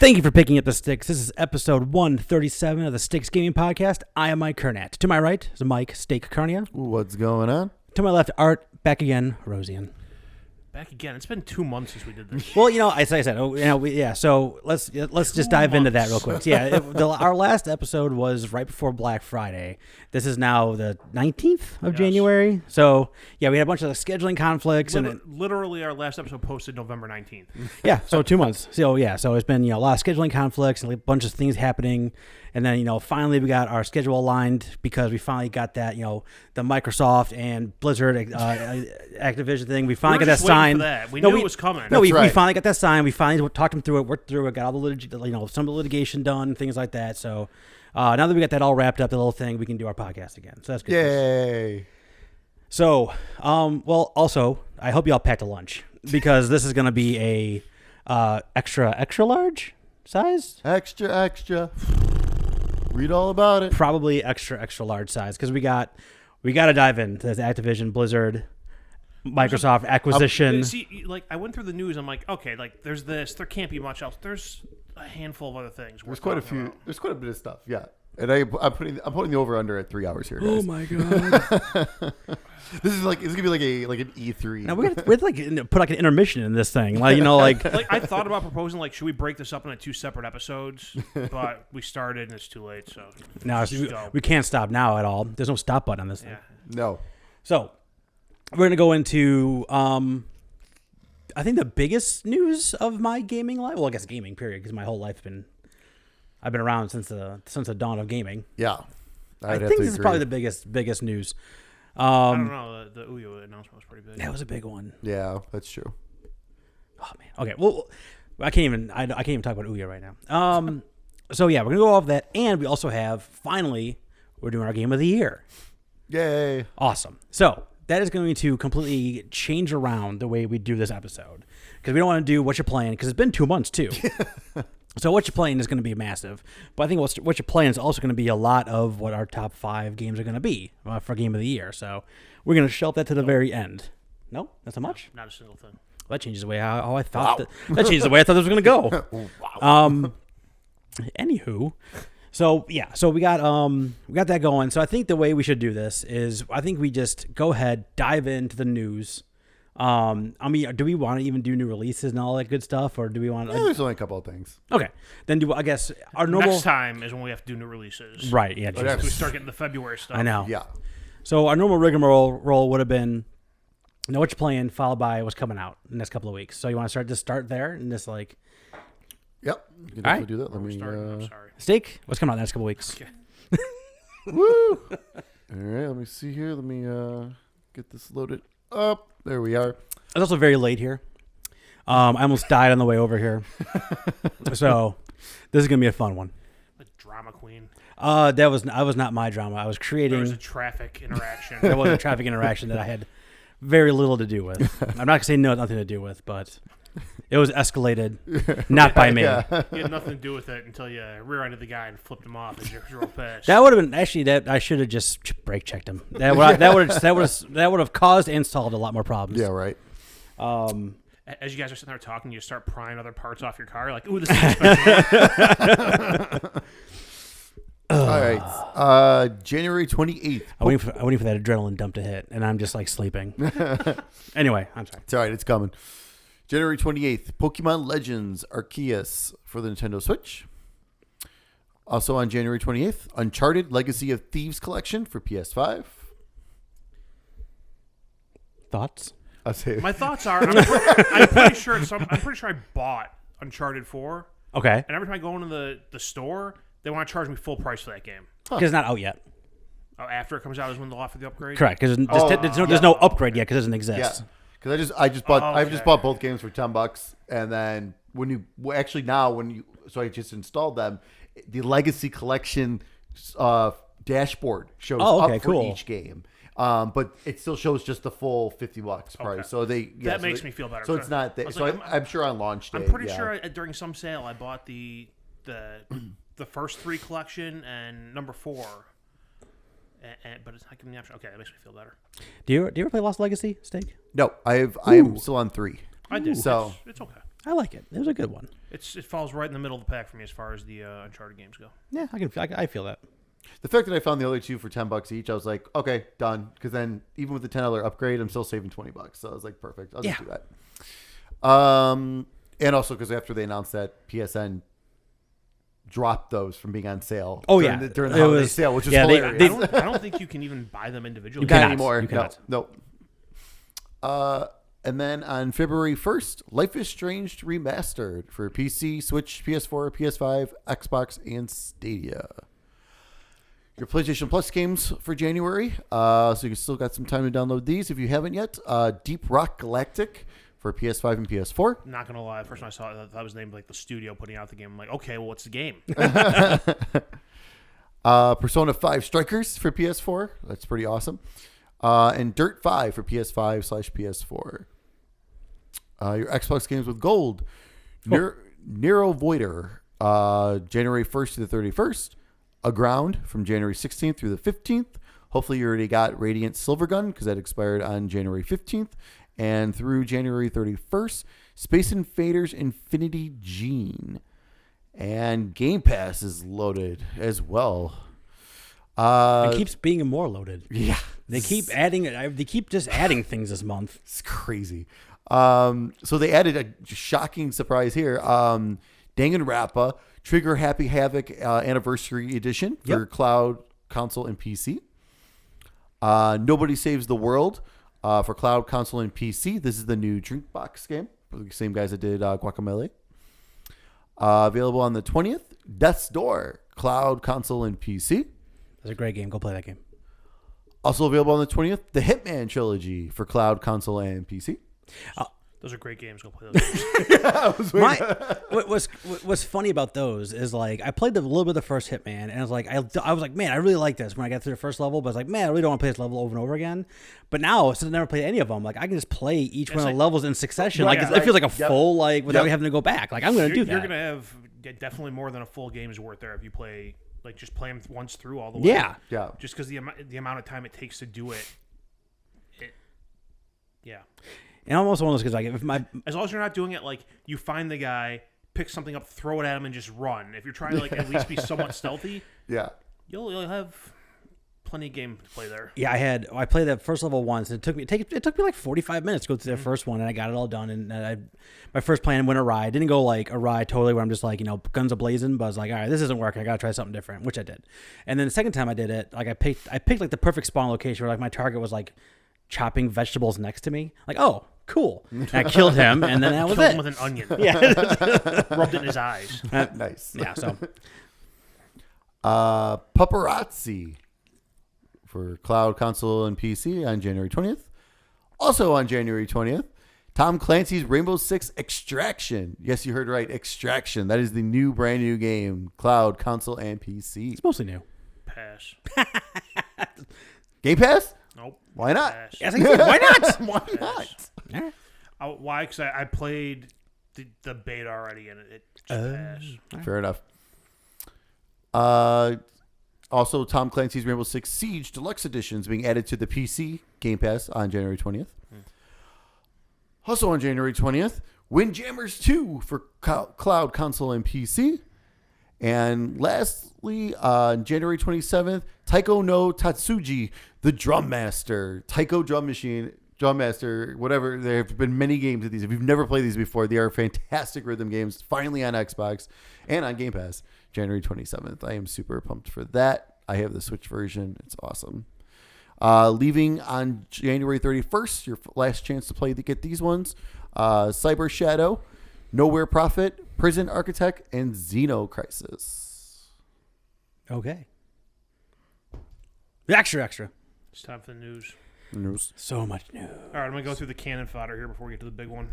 Thank you for picking up the Sticks. This is episode 137 of the Sticks Gaming Podcast. I am Mike Kernat. To my right is Mike Steak Carnia. What's going on? To my left, Art. Back again, Rosian. Back again. It's been 2 months since we did this. Well, as I said, so let's just dive into that real quick. Yeah, our last episode was right before Black Friday. This is now the 19th of January. So, yeah, we had a bunch of scheduling conflicts. Literally, our last episode posted November 19th. Yeah, so 2 months. So, yeah, so it's been a lot of scheduling conflicts and a bunch of things happening. And then, finally we got our schedule aligned because we finally got that, the Microsoft and Blizzard Activision thing. We finally got that signed. We knew it was coming. We finally got that signed. We finally talked them through it, worked through it, got all the some of the litigation done, things like that. So now that we got that all wrapped up, the little thing, we can do our podcast again. So that's good. Yay! So, also, I hope y'all packed a lunch because this is going to be a extra large size. Extra. Read all about it. Probably extra large size because we got to dive into the Activision Blizzard Microsoft acquisition. I went through the news. I'm like, okay, there's this. There can't be much else. There's a handful of other things. There's quite a few. There's quite a bit of stuff. Yeah, and I'm putting the over under at 3 hours here, guys. Oh my god. This is it's gonna be like an E3. Now we have to put an intermission in this thing, I thought about proposing should we break this up into 2 separate episodes, but we started and it's too late. So now we can't stop now at all. There's no stop button on this thing. No. So we're gonna go into I think the biggest news of my gaming life. Well, I guess gaming period because my whole life I've been around since the dawn of gaming. Yeah, I think this is probably the biggest news. I don't know. The Ouya announcement was pretty big. That was a big one. Yeah, that's true. Oh man. Okay. Well, I can't even talk about Ouya right now. So yeah, we're gonna go off that, and we also have finally we're doing our game of the year. Yay! Awesome. So that is going to completely change around the way we do this episode because we don't want to do what you're playing because it's been 2 months too. So what you're playing is going to be massive, but I think what you're playing is also going to be a lot of what our top 5 games are going to be for Game of the Year. So we're going to shelf that to the very end. No, that's not much. Not a single thing. Well, that changes the way how I thought. Wow. That changes the way I thought this was going to go. Wow. Anywho, so yeah, so we got that going. So I think the way we should do this is I think we just go ahead, dive into the news. Do we want to even do new releases and all that good stuff, or do we want? There's only a couple of things. Okay, then I guess our normal next time is when we have to do new releases. Right? Yeah. So we start getting the February stuff. I know. Yeah. So our normal rigmarole would have been, know what you're playing, followed by what's coming out in the next couple of weeks. So you want to start there and just Yep. You can definitely do that. Let me. I'm sorry. Steak. What's coming out in the next couple of weeks? Okay. Woo! All right. Let me see here. Let me get this loaded up. There we are. It's also very late here. I almost died on the way over here. So this is going to be a fun one. The drama queen. I was not my drama. I was creating. There was a traffic interaction. There was a traffic interaction that I had very little to do with. I'm not going to say nothing to do with, but it was escalated, not by me. You had nothing to do with it until you rear-ended the guy and flipped him off as you drove past. That would have been that I should have just brake checked him. That would have caused and solved a lot more problems. Yeah, right. As you guys are sitting there talking, you start prying other parts off your car. You're like, ooh, this is expensive. All right. January 28th. I'm waiting for that adrenaline dump to hit, and I'm just sleeping. Anyway, I'm sorry. It's all right. It's coming. January 28th, Pokemon Legends Arceus for the Nintendo Switch. Also on January 28th, Uncharted Legacy of Thieves Collection for PS5. Thoughts? My thoughts are, I'm pretty sure I bought Uncharted 4. Okay. And every time I go into the store, they want to charge me full price for that game. Because it's not out yet. Oh, after it comes out is when they'll offer the upgrade? Correct, because there's no upgrade yet because it doesn't exist. Yeah. Because I just bought both games for $10, and then so I just installed them. The Legacy Collection dashboard shows up for each game, but it still shows just the full $50 price. Okay. So that makes me feel better. So it's not that. So I'm sure on launch day. I'm pretty sure during some sale I bought the first 3 collection and number 4. But it's not giving me the option. Okay, that makes me feel better. Do you ever play Lost Legacy, Steak? No, I am still on 3. I did. So it's okay. I like it. It was a good one. It falls right in the middle of the pack for me as far as the Uncharted games go. Yeah, I feel that. The fact that I found the other two for $10 each, I was like, okay, done. Because then even with the $10 upgrade, I'm still saving $20. So I was like, perfect. I'll just do that. And also because after they announced that, PSN dropped those from being on sale. Oh, during the holiday sale, which is hilarious. I don't think you can even buy them individually. You can't anymore. You cannot. No. And then on February 1st, Life is Strange Remastered for PC, Switch, PS4, PS5, Xbox, and Stadia. Your PlayStation Plus games for January. So you still got some time to download these if you haven't yet. Deep Rock Galactic for PS5 and PS4. Not going to lie. First time I saw it, that was named like the studio putting out the game. I'm like, okay, well, what's the game? Persona 5 Strikers for PS4. That's pretty awesome. And Dirt 5 for PS5/PS4. Your Xbox games with gold. Nero Voider, January 1st to the 31st. Aground from January 16th through the 15th. Hopefully you already got Radiant Silvergun because that expired on January 15th. And through January 31st, Space Invaders Infinity Gene. And Game Pass is loaded as well. It keeps being more loaded. Yeah. They keep adding. They keep just adding things this month. It's crazy. So they added a shocking surprise here. Danganronpa Trigger Happy Havoc Anniversary Edition for cloud, console, and PC. Nobody Saves the World for cloud, console, and PC. This is the new Drinkbox game. The same guys that did Guacamelee. Available on the 20th. Death's Door, cloud, console, and PC. It's a great game. Go play that game. Also available on the 20th, the Hitman Trilogy for cloud, console, and PC. Those are great games. Go play those games. What's funny about those is like I played a little bit of the first Hitman, and I was like, man, I really like this when I got through the first level, but I was like, man, I really don't want to play this level over and over again. But now, since I've never played any of them, like I can just play each one of the levels in succession. Like it feels like a full without having to go back. Like I'm going to do that. You're going to have definitely more than a full game's worth there if you play. Like, just play them once through all the way. Yeah. Just because the amount of time it takes to do it. Yeah. And almost one of those because like as long as you're not doing it like you find the guy, pick something up, throw it at him, and just run. If you're trying to like at least be somewhat stealthy, you'll have plenty of game to play there. Yeah, I played that first level once. And it took me like 45 minutes to go through the first one, and I got it all done. And my first plan went awry. Didn't go like awry totally where I'm just like guns a blazing, but I was like, all right, this isn't working. I gotta try something different, which I did. And then the second time I did it, like I picked like the perfect spawn location where like my target was like chopping vegetables next to me. Like, oh, cool. And I killed him, and then that was Killed it. him with an onion. Yeah, rubbed it in his eyes. Nice. Yeah. So, Paparazzi for cloud, console, and PC on January 20th. Also on January 20th, Tom Clancy's Rainbow Six Extraction. Yes, you heard right. Extraction. That is the brand new game. Cloud, console, and PC. it's mostly new. Pass. Game Pass? Nope. Why not? Pass. Yes, why not? Why not? Yeah. Why? Because I played the beta already, and it just passed. Fair enough. Also, Tom Clancy's Rainbow Six Siege Deluxe Edition is being added to the PC Game Pass on January 20th. Also on January 20th, Windjammers 2 for cloud, console, and PC. And lastly, on January 27th, Taiko no Tatsuji, the Drum Master. Taiko Drum Master, whatever. There have been many games of these. If you've never played these before, they are fantastic rhythm games. Finally on Xbox and on Game Pass, January 27th. I am super pumped for that. I have the Switch version. It's awesome. Leaving on January 31st, your last chance to get these ones. Cyber Shadow, Nowhere Prophet, Prison Architect, and Xeno Crisis. Okay. Extra. It's time for the news. So much news. All right, I'm going to go through the cannon fodder here before we get to the big one.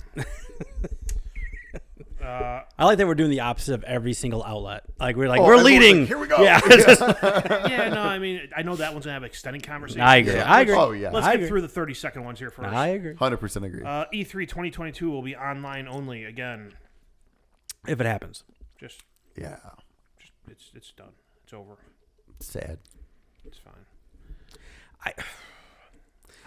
I like that we're doing the opposite of every single outlet. Like we're Like, leading. here we go. Yeah. Yeah, no, I mean, I know that one's going to have extended conversation. I agree. I agree. Oh, yeah. Let's I get agree. through the 30-second ones here first. I agree. 100% agree. E3 2022 will be online only again. If it happens. Just it's done. It's over. Sad. It's fine.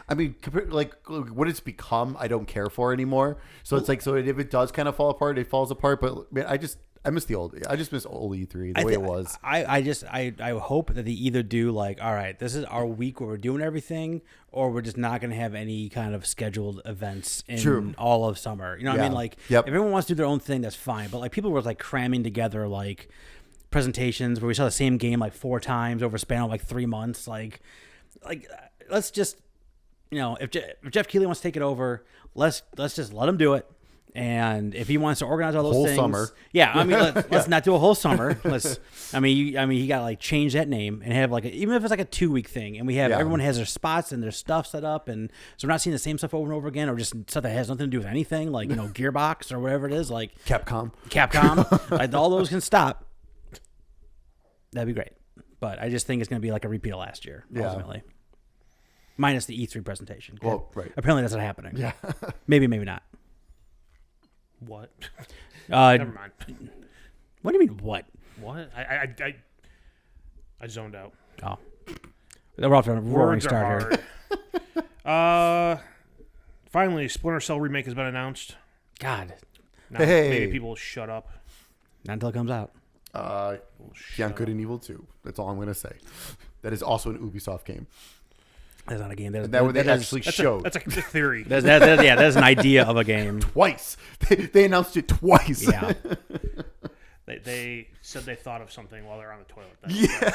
I mean, like what it's become, I don't care for anymore. So it's like, so if it does kind of fall apart, it falls apart. But man, I miss the old. I just miss old E3 the way it was. I hope that they either do like, all right, this is our week where we're doing everything, or we're just not going to have any kind of scheduled events in all of summer. You know what I mean? Like, if everyone wants to do their own thing, that's fine. But like, people were like cramming together like presentations where we saw the same game like 4 times over a span of like 3 months. Like let's just, if Jeff Keighley wants to take it over, let's just let him do it. And if he wants to organize all those whole things, summer. Yeah, I mean, let's not do a whole summer. He got to like change that name and have like even if it's like a 2-week thing, and we have everyone has their spots and their stuff set up, and so we're not seeing the same stuff over and over again, or just stuff that has nothing to do with anything, like Gearbox or whatever it is, like Capcom, like, all those can stop. That'd be great, but I just think it's going to be like a repeat of last year, ultimately, minus the E3 presentation. Well, right. Apparently that's not happening. Yeah, maybe not. What? Never mind. What do you mean, what? What? I zoned out. Oh. We're off to a roaring start here. Finally, Splinter Cell Remake has been announced. God. Now, maybe people will shut up. Not until it comes out. Beyond Good and Evil 2. That's all I'm going to say. That is also an Ubisoft game. That's not a game. That actually showed. That's a theory. That's an idea of a game. Twice. They announced it twice. Yeah. They said they thought of something while they're on the toilet. Yeah.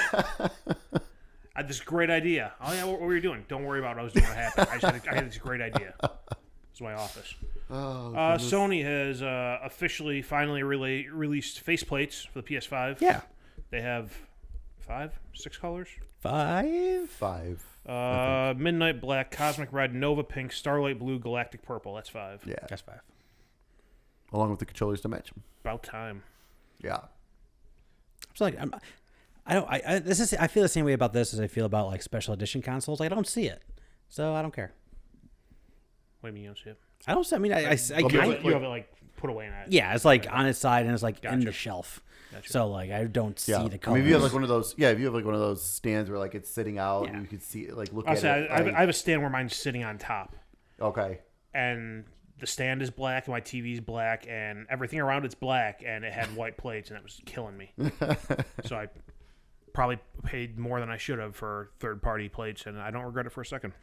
I had this great idea. Oh, yeah, what were you doing? Don't worry about what I was doing. What happened. I had this great idea. It's my office. Sony has officially, finally released faceplates for the PS5. Yeah. They have 6 colors? 5. Midnight Black, Cosmic Red, Nova Pink, Starlight Blue, Galactic Purple. That's 5. Yeah. That's 5. Along with the controllers to match them. About time. Yeah. It's like I feel the same way about this as I feel about like special edition consoles. Like, I don't see it, so I don't care. What do you mean you don't see it? I don't see. I mean, I you have it like put away in it. Yeah, it's like on its side and it's like in the shelf. Gotcha. So like I don't see the colors. I mean, if you have like one of those, if you have like one of those stands where like it's sitting out and you can see it, like look at it. I have a stand where mine's sitting on top. Okay. And the stand is black, and my TV's black, and everything around it's black, and it had white plates, and it was killing me. So I probably paid more than I should have for third-party plates, and I don't regret it for a second.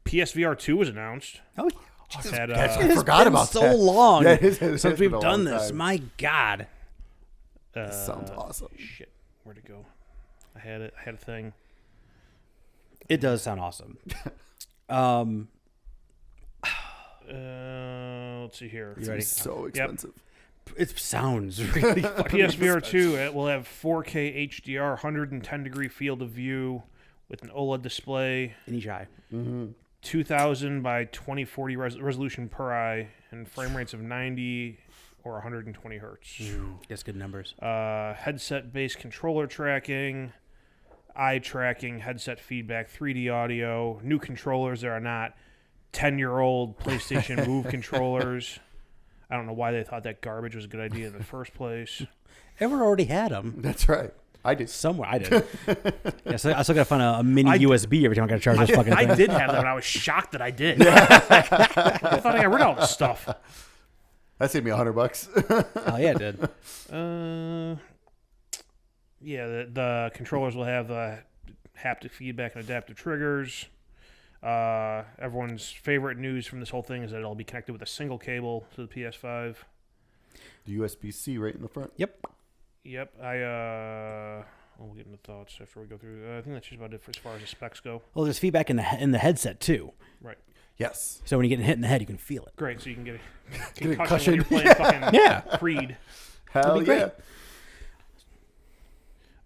PSVR2 was announced. Oh, Jesus, I forgot about so that. long Yeah, since we've done this. Time. My God. This sounds awesome. Shit, where'd it go? I had a thing. It does sound awesome. Let's see here. You ready? So expensive. Yep. It sounds really PSVR 2 it will have 4K HDR, 110 degree field of view with an OLED display in each eye. 2000 by 2040 resolution per eye and frame rates of 90 or 120 hertz. That's good numbers. Headset-based controller tracking, eye tracking, headset feedback, 3D audio, new controllers that are not 10-year-old PlayStation Move controllers. I don't know why they thought that garbage was a good idea in the first place. Everyone already had them. That's right. I did. Somewhere I did. I still got to find a mini USB every time I got to charge this fucking thing. I did have them, and I was shocked that I did. I thought I got rid of all this stuff. That saved me $100. Oh yeah, it did. The controllers will have haptic feedback and adaptive triggers. Everyone's favorite news from this whole thing is that it'll be connected with a single cable to the PS5. The USB-C right in the front. Yep. We'll get into thoughts after we go through. I think that's just about it as far as the specs go. Well, there's feedback in the headset too. Right. Yes. So when you get hit in the head, you can feel it. Great. So you can get a concussion when you're playing fucking Creed. Hell yeah.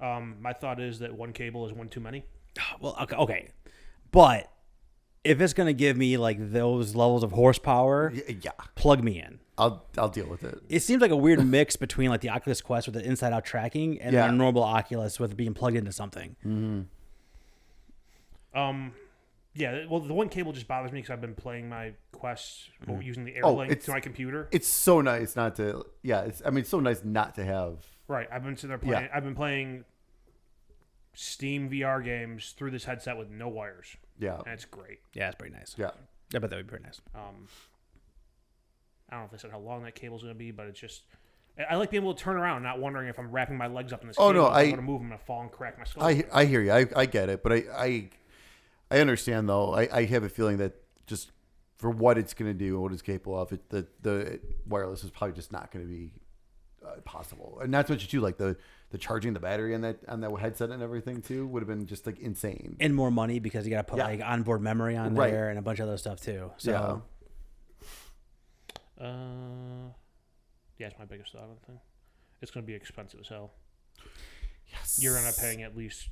My thought is that one cable is one too many. Well, okay. But if it's going to give me like those levels of horsepower, plug me in. I'll deal with it. It seems like a weird mix between like the Oculus Quest with the inside-out tracking and the normal Oculus with it being plugged into something. Yeah, well, the one cable just bothers me because I've been playing my Quest using the AirLink to my computer. It's so nice not to. Yeah, it's so nice not to have. Right, I've been sitting there playing. I've been playing Steam VR games through this headset with no wires. Yeah. And it's great. Yeah, it's pretty nice. Yeah. I bet that would be pretty nice. I don't know if they said how long that cable's going to be, but it's just... I like being able to turn around, not wondering if I'm wrapping my legs up in this cable. No, if I'm going to move, I'm going to fall and crack my skull. I hear you. I get it, but I understand though. I have a feeling that just for what it's going to do and what it's capable of, the wireless is probably just not going to be possible. And that's what you do, like the charging the battery on that headset and everything too would have been just like insane. And more money because you got to put like onboard memory on Right. there and a bunch of other stuff too. So Yeah, it's my biggest thought on the thing. It's going to be expensive as hell. Yes. You're going to paying at least...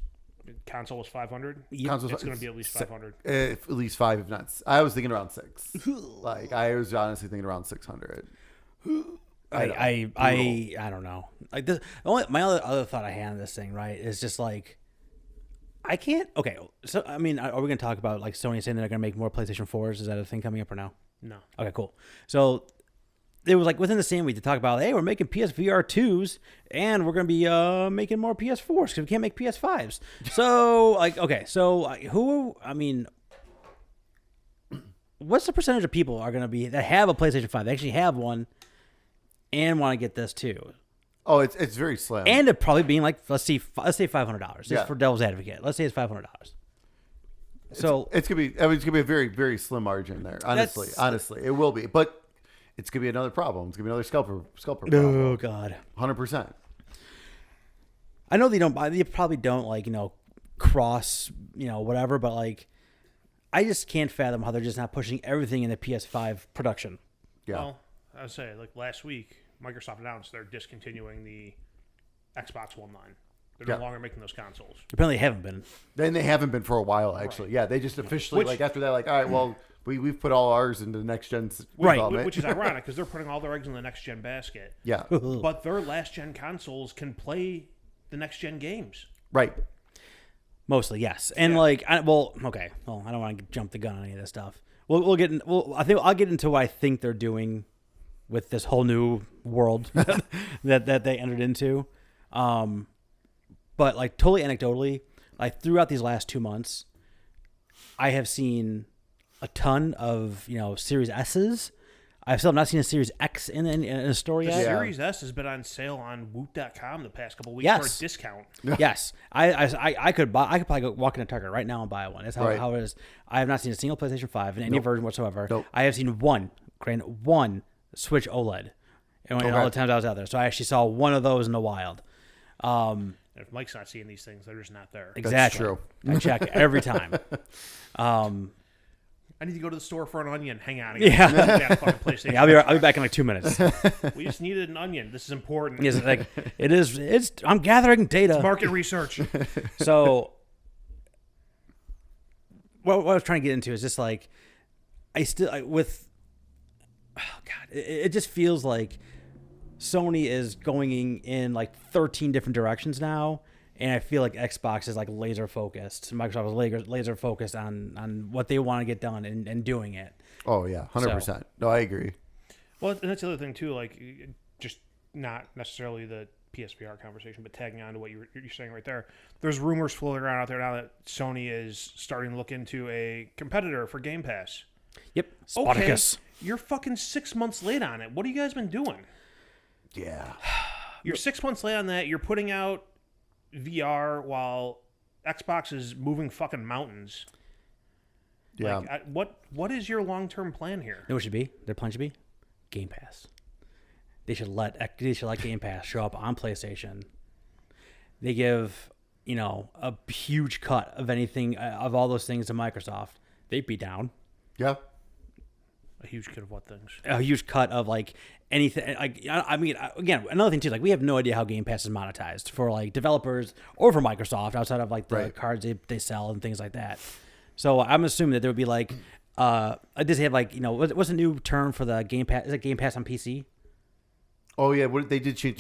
Console was $500. Console's It's going to be at least $500. At least 5, if not. I was thinking around 6. Like I was honestly thinking around 600. I don't know. Like my other thought I had on this thing, right, is just like I can't. Okay, so I mean, are we going to talk about like Sony saying they're going to make more PlayStation 4s? Is that a thing coming up or no? No. Okay, cool. So it was like within the same week to talk about, hey, we're making PSVR 2s and we're going to be making more PS4s because we can't make PS5s. So like, okay, so what's the percentage of people are going to be that have a PlayStation 5? They actually have one and want to get this too. Oh, it's very slim. And it probably being like, let's say $500 just for devil's advocate. Let's say it's $500. So it's gonna be a very, very slim margin there. Honestly, it will be. But it's gonna be another problem. It's gonna be another scalper problem. Oh God, 100%. I know they probably don't like cross whatever, but like I just can't fathom how they're just not pushing everything in the PS5 production. Yeah. Well, I would say like last week, Microsoft announced they're discontinuing the Xbox One line. They're no longer making those consoles. Apparently, they haven't been. Then they haven't been for a while, actually. Right. Yeah, they just officially after that, like, all right, well, we've put all ours into the next gen. Which is ironic because they're putting all their eggs in the next gen basket. Yeah, but their last gen consoles can play the next gen games. Right. Mostly, yes, and okay. Well, I don't want to jump the gun on any of this stuff. We'll get. I think I'll get into what I think they're doing with this whole new world that they entered into. But like totally anecdotally, like throughout these last 2 months, I have seen a ton of Series S's. I've still not seen a Series X in a store yet. The Series S has been on sale on Woot.com the past couple of weeks for a discount. Yes, I could probably go walk into Target right now and buy one. That's how it is. I have not seen a single PlayStation 5 in any version whatsoever. Nope. I have seen one Switch OLED, and all the times I was out there. So I actually saw one of those in the wild. If Mike's not seeing these things, they're just not there. Exactly. That's true. I check every time. I need to go to the store for an onion. Hang on. Yeah. PlayStation. I'll be back in like 2 minutes. We just needed an onion. This is important. Yes, like it is. I'm gathering data. It's market research. So, what I was trying to get into is just like, it just feels like Sony is going in like 13 different directions now, and I feel like Xbox is like laser focused. Microsoft is laser focused on what they want to get done and doing it. Oh yeah, 100%. No, I agree. Well, and that's the other thing too. Like, just not necessarily the PSVR conversation, but tagging on to what you're saying right there. There's rumors floating around out there now that Sony is starting to look into a competitor for Game Pass. Yep, Spartacus. Okay, you're fucking 6 months late on it. What have you guys been doing? Yeah. You're 6 months late on that. You're putting out VR while Xbox is moving fucking mountains. Yeah. Like, what is your long-term plan here? You know what should be? Their plan should be Game Pass. They should let Game Pass show up on PlayStation. They give, a huge cut of anything of all those things to Microsoft. They'd be down. Yeah. A huge cut of what things? A huge cut of like anything. Like, I mean, again, another thing too. Like, we have no idea how Game Pass is monetized for like developers or for Microsoft outside of like the cards they sell and things like that. So I'm assuming that there would be like, does they have like what's a new term for the Game Pass? Is it Game Pass on PC? Oh yeah, they did change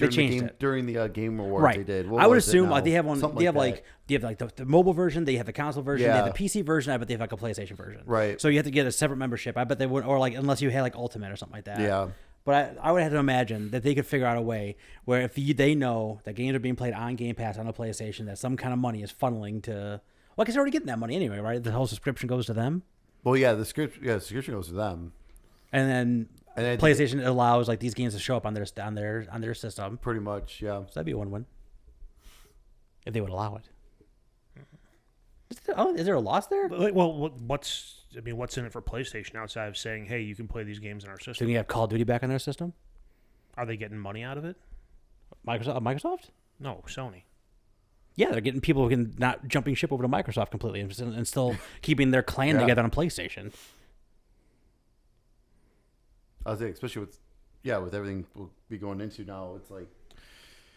during the Game Awards. Right. They did. I would assume like they have one. They have like the mobile version. They have the console version. They have the PC version. I bet they have like a PlayStation version. Right. So you have to get a separate membership. I bet they would, or like unless you had like Ultimate or something like that. Yeah. But I would have to imagine that they could figure out a way where if they know that games are being played on Game Pass on a PlayStation, that some kind of money is funneling to. Well, because they're already getting that money anyway, right? The whole subscription goes to them. Well, yeah, the subscription goes to them, and then PlayStation allows like these games to show up on their system. Pretty much, yeah. So that'd be a win-win if they would allow it. Is there a loss there? Well, what's in it for PlayStation outside of saying, hey, you can play these games in our system? So you have Call of Duty back on their system? Are they getting money out of it? Microsoft? No, Sony. Yeah, they're getting people who can not jumping ship over to Microsoft completely and still keeping their clan together on PlayStation. I think, especially with everything we'll be going into now, it's like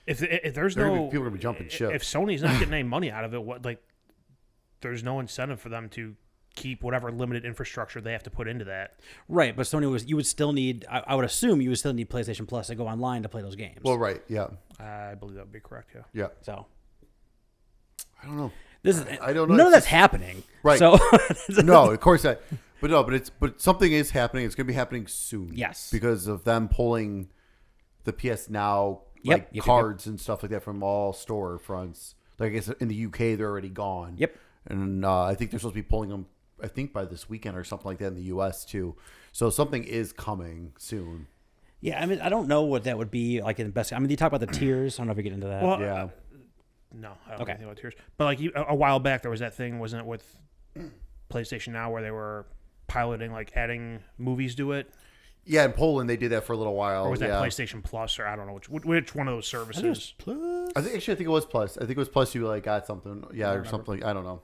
if there's people no are gonna be jumping ship. If Sony's not getting any money out of it, there's no incentive for them to keep whatever limited infrastructure they have to put into that. Right, but you would still need. I would assume you would still need PlayStation Plus to go online to play those games. Well, right, yeah. I believe that would be correct. Yeah. Yeah. So I don't know. I don't know. None of that's happening. Right. So no, of course not. But something is happening. It's going to be happening soon. Yes. Because of them pulling the PS Now cards and stuff like that from all store fronts. Like I guess in the UK they're already gone. Yep. And I think they're supposed to be pulling them. I think by this weekend or something like that in the US too. So something is coming soon. Yeah, I mean, I don't know what that would be like in the best. I mean, you talk about the tiers. I don't know if we get into that. Well, yeah. No, I don't know anything about tiers. But like a while back, there was that thing, wasn't it, with PlayStation Now where they were piloting like adding movies to it? Yeah, in Poland they did that for a little while. Or was that PlayStation Plus, or I don't know which one of those services? Plus. I think it was Plus. I think it was Plus. You like got something, or something. I don't know.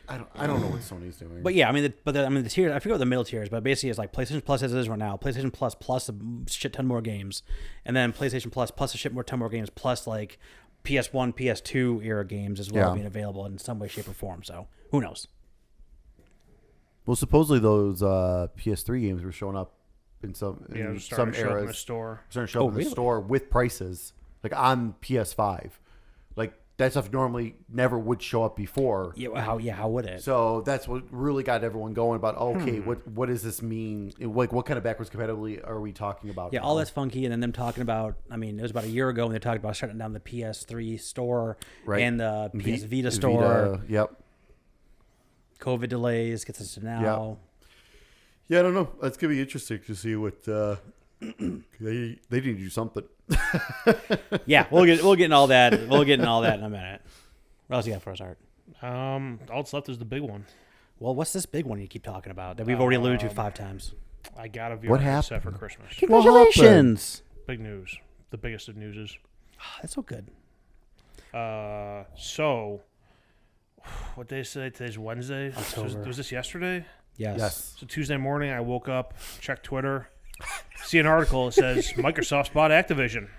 I don't know what Sony's doing. But yeah, I mean, the tiers. I forget what the middle tiers, but basically it's like PlayStation Plus as it is right now. PlayStation Plus a shit ton more games, and then PlayStation Plus a shit ton more games, plus like PS1, PS2 era games as well being available in some way, shape, or form. So who knows? Well, supposedly those PS3 games were showing up in some eras. Starting to show up in the store. Starting to show up in the store with prices, like on PS5. Like that stuff normally never would show up before. Yeah, how would it? So that's what really got everyone going about. Okay, what does this mean? Like, what kind of backwards compatibility are we talking about? Yeah, all that's funky, and then them talking about. I mean, it was about a year ago when they talked about shutting down the PS3 store and the PS Vita store. Yep. COVID delays gets us to now. Yeah, I don't know. It's gonna be interesting to see what they need to do something. Yeah, we'll get in all that. We'll get in all that in a minute. What else you got for us, Art? All that's left is the big one. Well, what's this big one you keep talking about that we've already alluded to 5 times? I got a VR headset for Christmas. Congratulations! Big news. The biggest of news is. That's so good. So, what day is today? Today's Wednesday. Was this yesterday? Yes. So Tuesday morning, I woke up, checked Twitter, see an article that says Microsoft's bought Activision.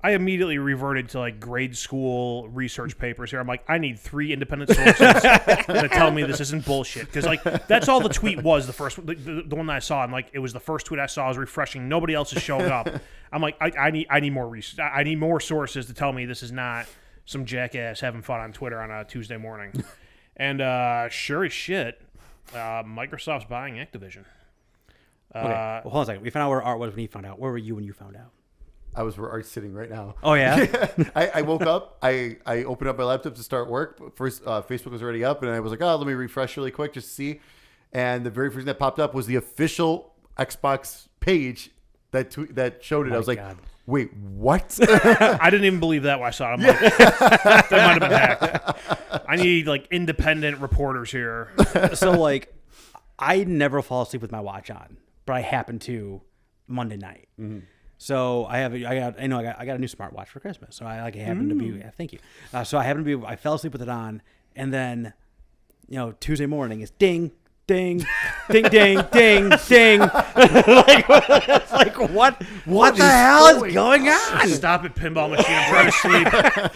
I immediately reverted to like grade school research papers here. I'm like, I need 3 independent sources to tell me this isn't bullshit. Because like that's all the tweet was. The first, the one that I saw, and like it was the first tweet I saw. I was refreshing. Nobody else is showing up. I'm like, I need more research. I need more sources to tell me this is not some jackass having fun on Twitter on a Tuesday morning. And sure as shit, Microsoft's buying Activision. Okay. Well, hold on a second. We found out where Art was when he found out. Where were you when you found out? I was where Art's sitting right now. Oh, yeah? I woke up. I opened up my laptop to start work. First, Facebook was already up, and I was like, let me refresh really quick just to see. And the very first thing that popped up was the official Xbox page that showed it. I was like, wait, what? I didn't even believe that when I saw it. I'm like, that might have been hacked. I need like independent reporters here. So like, I never fall asleep with my watch on, but I happen to Monday night. Mm-hmm. So I got a new smartwatch for Christmas. So I happen to be thank you. So I fell asleep with it on, and then Tuesday morning is ding. Ding, ding, ding, ding, ding. It's like what the hell is going on? Stop it, pinball machine. I'm trying to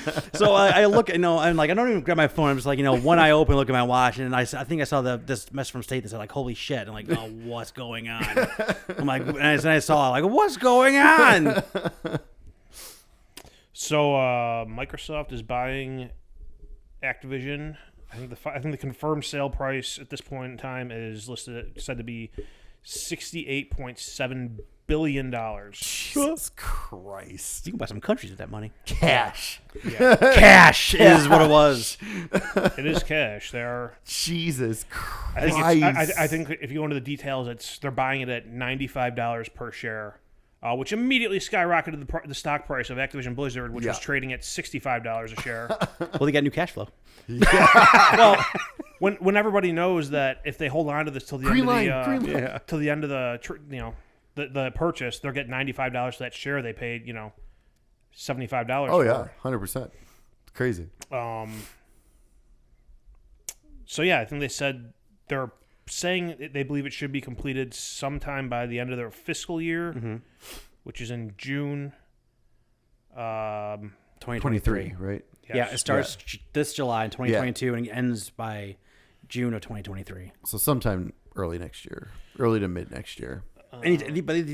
sleep. So I look, I'm like, I don't even grab my phone. I'm just like, one eye open, look at my watch, and I think I saw this message from State that said like, holy shit. I'm like, oh, what's going on? I'm like, and I saw like, what's going on? So Microsoft is buying Activision. I think the confirmed sale price at this point in time is said to be $68.7 billion. Jesus Christ. You can buy some countries with that money. Cash. Yeah, Cash is what it was. it is cash. Jesus I Christ. think if you go into the details, they're buying it at $95 per share, which immediately skyrocketed the stock price of Activision Blizzard, which was trading at $65 a share. Well, they got new cash flow. Well, when everybody knows that if they hold on to this till the till the end of the purchase, they'll get $95 for that share they paid. $75. Oh yeah, 100%. Crazy. So yeah, I think they said they're saying they believe it should be completed sometime by the end of their fiscal year, which is in June 2023, right? Yes. Yeah, it starts this July in 2022 and it ends by June of 2023. So sometime early next year, early to mid next year. But they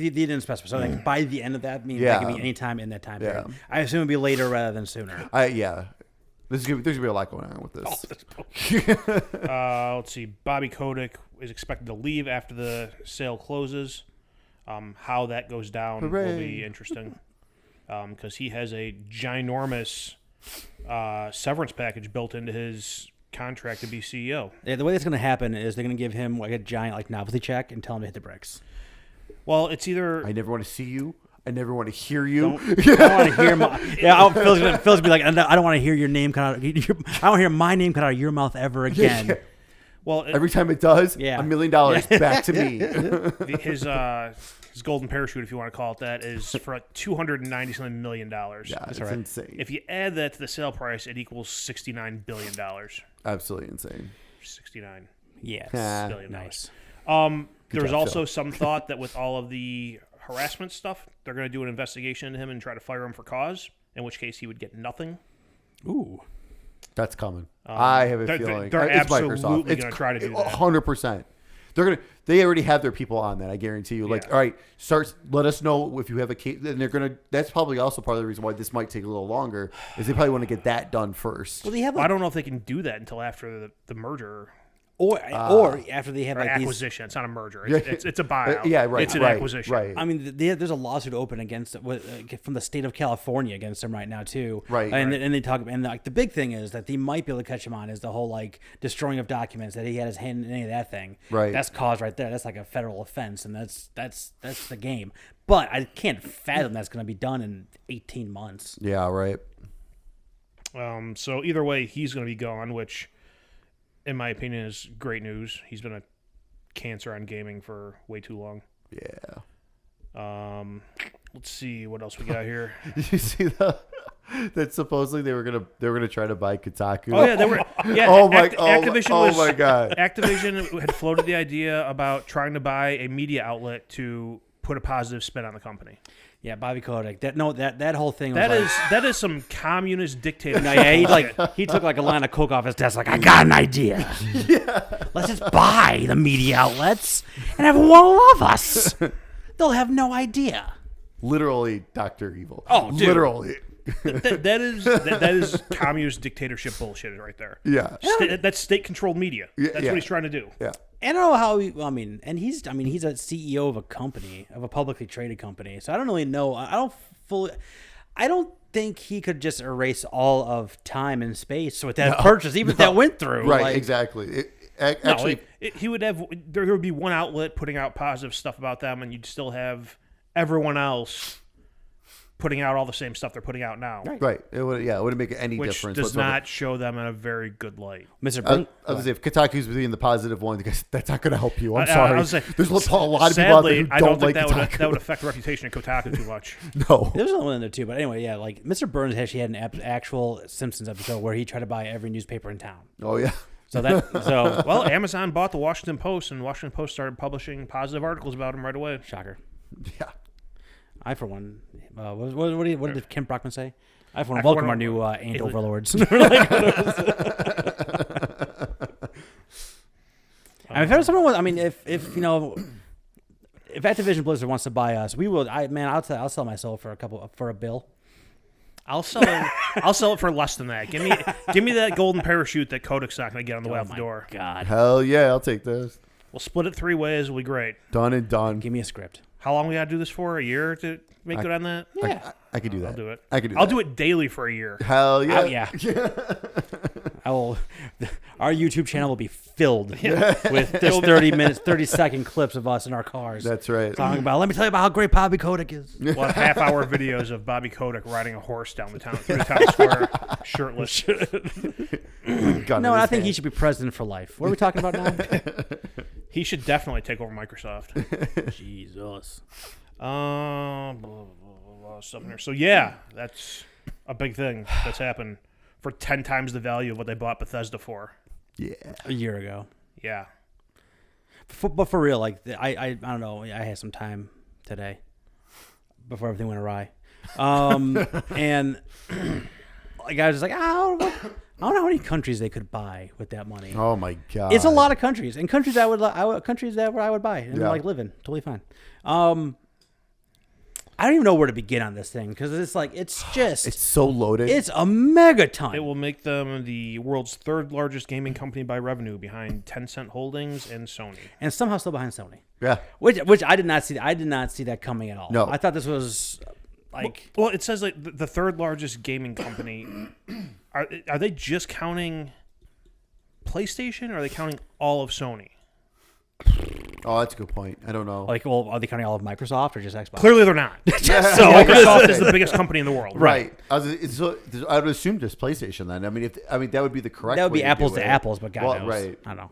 didn't specify. So like by the end of that means that can be any time in that time period. I assume it'd be later rather than sooner. There's gonna be a lot going on with this. Let's see. Bobby Kotick is expected to leave after the sale closes. How that goes down will be interesting because he has a ginormous severance package built into his contract to be CEO. Yeah, the way that's going to happen is they're going to give him like a giant novelty check and tell him to hit the bricks. Well, it's either I never want to see you. I never want to hear you. I don't want to hear my. Yeah, Phil's gonna be like, I don't want to hear your name cut out. I don't want to hear my name cut out of your mouth ever again. Well, every time it does, $1 million back to me. His golden parachute, if you want to call it that, is for $290 million. Yeah, it's insane. If you add that to the sale price, it equals $69 billion. Absolutely insane. 69. Yes. Billion. Nice. There was also some thought that with all of the harassment stuff, they're going to do an investigation into him and try to fire him for cause, in which case he would get nothing. Ooh. That's coming. I have a feeling. They're it's absolutely going to try to do that. 100%. They already have their people on that. I guarantee you. Like, all right, let us know if you have a case. And they're gonna. That's probably also part of the reason why this might take a little longer. Is they probably want to get that done first. Well, they have. I don't know if they can do that until after the merger. Or after they have like acquisition. It's not a merger. It's a buyout. Yeah, right. It's an acquisition. Right. I mean, there's a lawsuit open against from the state of California against them right now too. Right. And they talk and like the big thing is that they might be able to catch him on is the whole like destroying of documents that he had his hand in any of that thing. Right. That's cause right there. That's like a federal offense, and that's the game. But I can't fathom that's going to be done in 18 months. Yeah. Right. So either way, he's going to be gone, which, in my opinion, is great news. He's been a cancer on gaming for way too long. Yeah. Let's see what else we got here. Did you see that supposedly they were gonna try to buy Kotaku? Oh yeah, they were. Yeah. Activision my God. Activision had floated the idea about trying to buy a media outlet to put a positive spin on the company. Yeah, Bobby Kotick. That whole thing. That is some communist dictator. No, yeah, he took like a line of coke off his desk. Like, I got an idea. Let's just buy the media outlets, and everyone will love us. They'll have no idea. Literally, Dr. Evil. Oh, dude. Literally. that is communist dictatorship bullshit right there. Yeah. That's state-controlled media. That's what he's trying to do. Yeah. I don't know how. He's a CEO of a company, of a publicly traded company. So I don't really know. I don't think he could just erase all of time and space with that purchase, even if that went through. Right. Exactly. He would have. There would be one outlet putting out positive stuff about them, and you'd still have everyone else putting out all the same stuff they're putting out now. Right. It wouldn't make any difference. Which does whatsoever. not show them in a very good light. Mr. I was gonna say, if Kotaku's being the positive one, because that's not going to help you. I'm sorry. There's a lot of people out there who don't like Kotaku. That would affect the reputation of Kotaku too much. No. There's another one in there too, but anyway, yeah, like Mr. Burns actually had an actual Simpsons episode where he tried to buy every newspaper in town. Oh yeah. Well, Amazon bought the Washington Post, and Washington Post started publishing positive articles about him right away. Shocker. Yeah. I, for one, what did Kim Brockman say? I, for one, welcome our new ant overlords. If Activision Blizzard wants to buy us, we will. I'll sell my soul for a bill. I'll sell it for less than that. Give me that golden parachute that Kodak's not going to get on the way out the door. God. Hell yeah, I'll take this. We'll split it 3 ways. It'll be great. Done and done. Give me a script. How long we got to do this for? A year to make good on that? Yeah. I could do that. I'll do it. I could do I'll that. do it daily for a year. Hell yeah. Oh, yeah. I will. Our YouTube channel will be filled with just 30-second clips of us in our cars. That's right. Talking about, let me tell you about how great Bobby Kotick is. We'll have half-hour videos of Bobby Kotick riding a horse down the town through the town square, shirtless. No, I think he should be president for life. What are we talking about now? He should definitely take over Microsoft. Jesus. Blah, blah, blah, stuff in here. So yeah, that's a big thing that's happened for 10 times the value of what they bought Bethesda for. Yeah. A year ago. Yeah. But for real, like I don't know. I had some time today before everything went awry, and like I was just like, I don't know how many countries they could buy with that money. Oh my god. It's a lot of countries, and countries that I would buy and like live in, totally fine. I don't even know where to begin on this thing because it's like it's so loaded. It's a megaton. It will make them the world's third largest gaming company by revenue, behind Tencent Holdings and Sony. And somehow still behind Sony. Yeah. Which I did not see. I did not see that coming at all. No. I thought this was like. Well, it says like the third largest gaming company. Are they just counting PlayStation, or are they counting all of Sony? Oh, that's a good point. I don't know. Like, well, are they counting all of Microsoft or just Xbox? Clearly, they're not. So Microsoft is the biggest company in the world. Right. I would assume just PlayStation then. I mean, that would be the correct. That would be way apples do to it. apples, but God knows. Right. I don't know.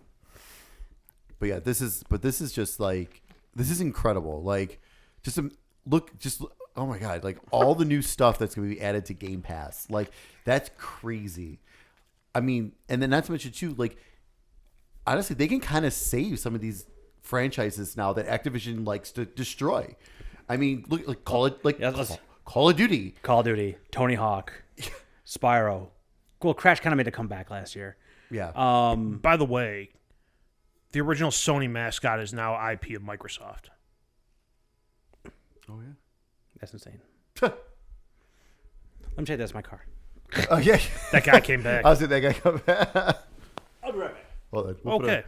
But yeah, this is just like this is incredible. Like, look. Oh my god! Like all the new stuff that's going to be added to Game Pass. Like that's crazy. I mean, and then not to mention too. Like, honestly, they can kind of save some of these franchises now that Activision likes to destroy. I mean, look, like Call of Duty, Tony Hawk, Spyro. Well, Crash kind of made a comeback last year. Yeah. By the way, the original Sony mascot is now IP of Microsoft. Oh yeah. That's insane. Let me check that's my car. Oh yeah. That guy came back. I was that guy come back. I'll be right back. Well, Okay.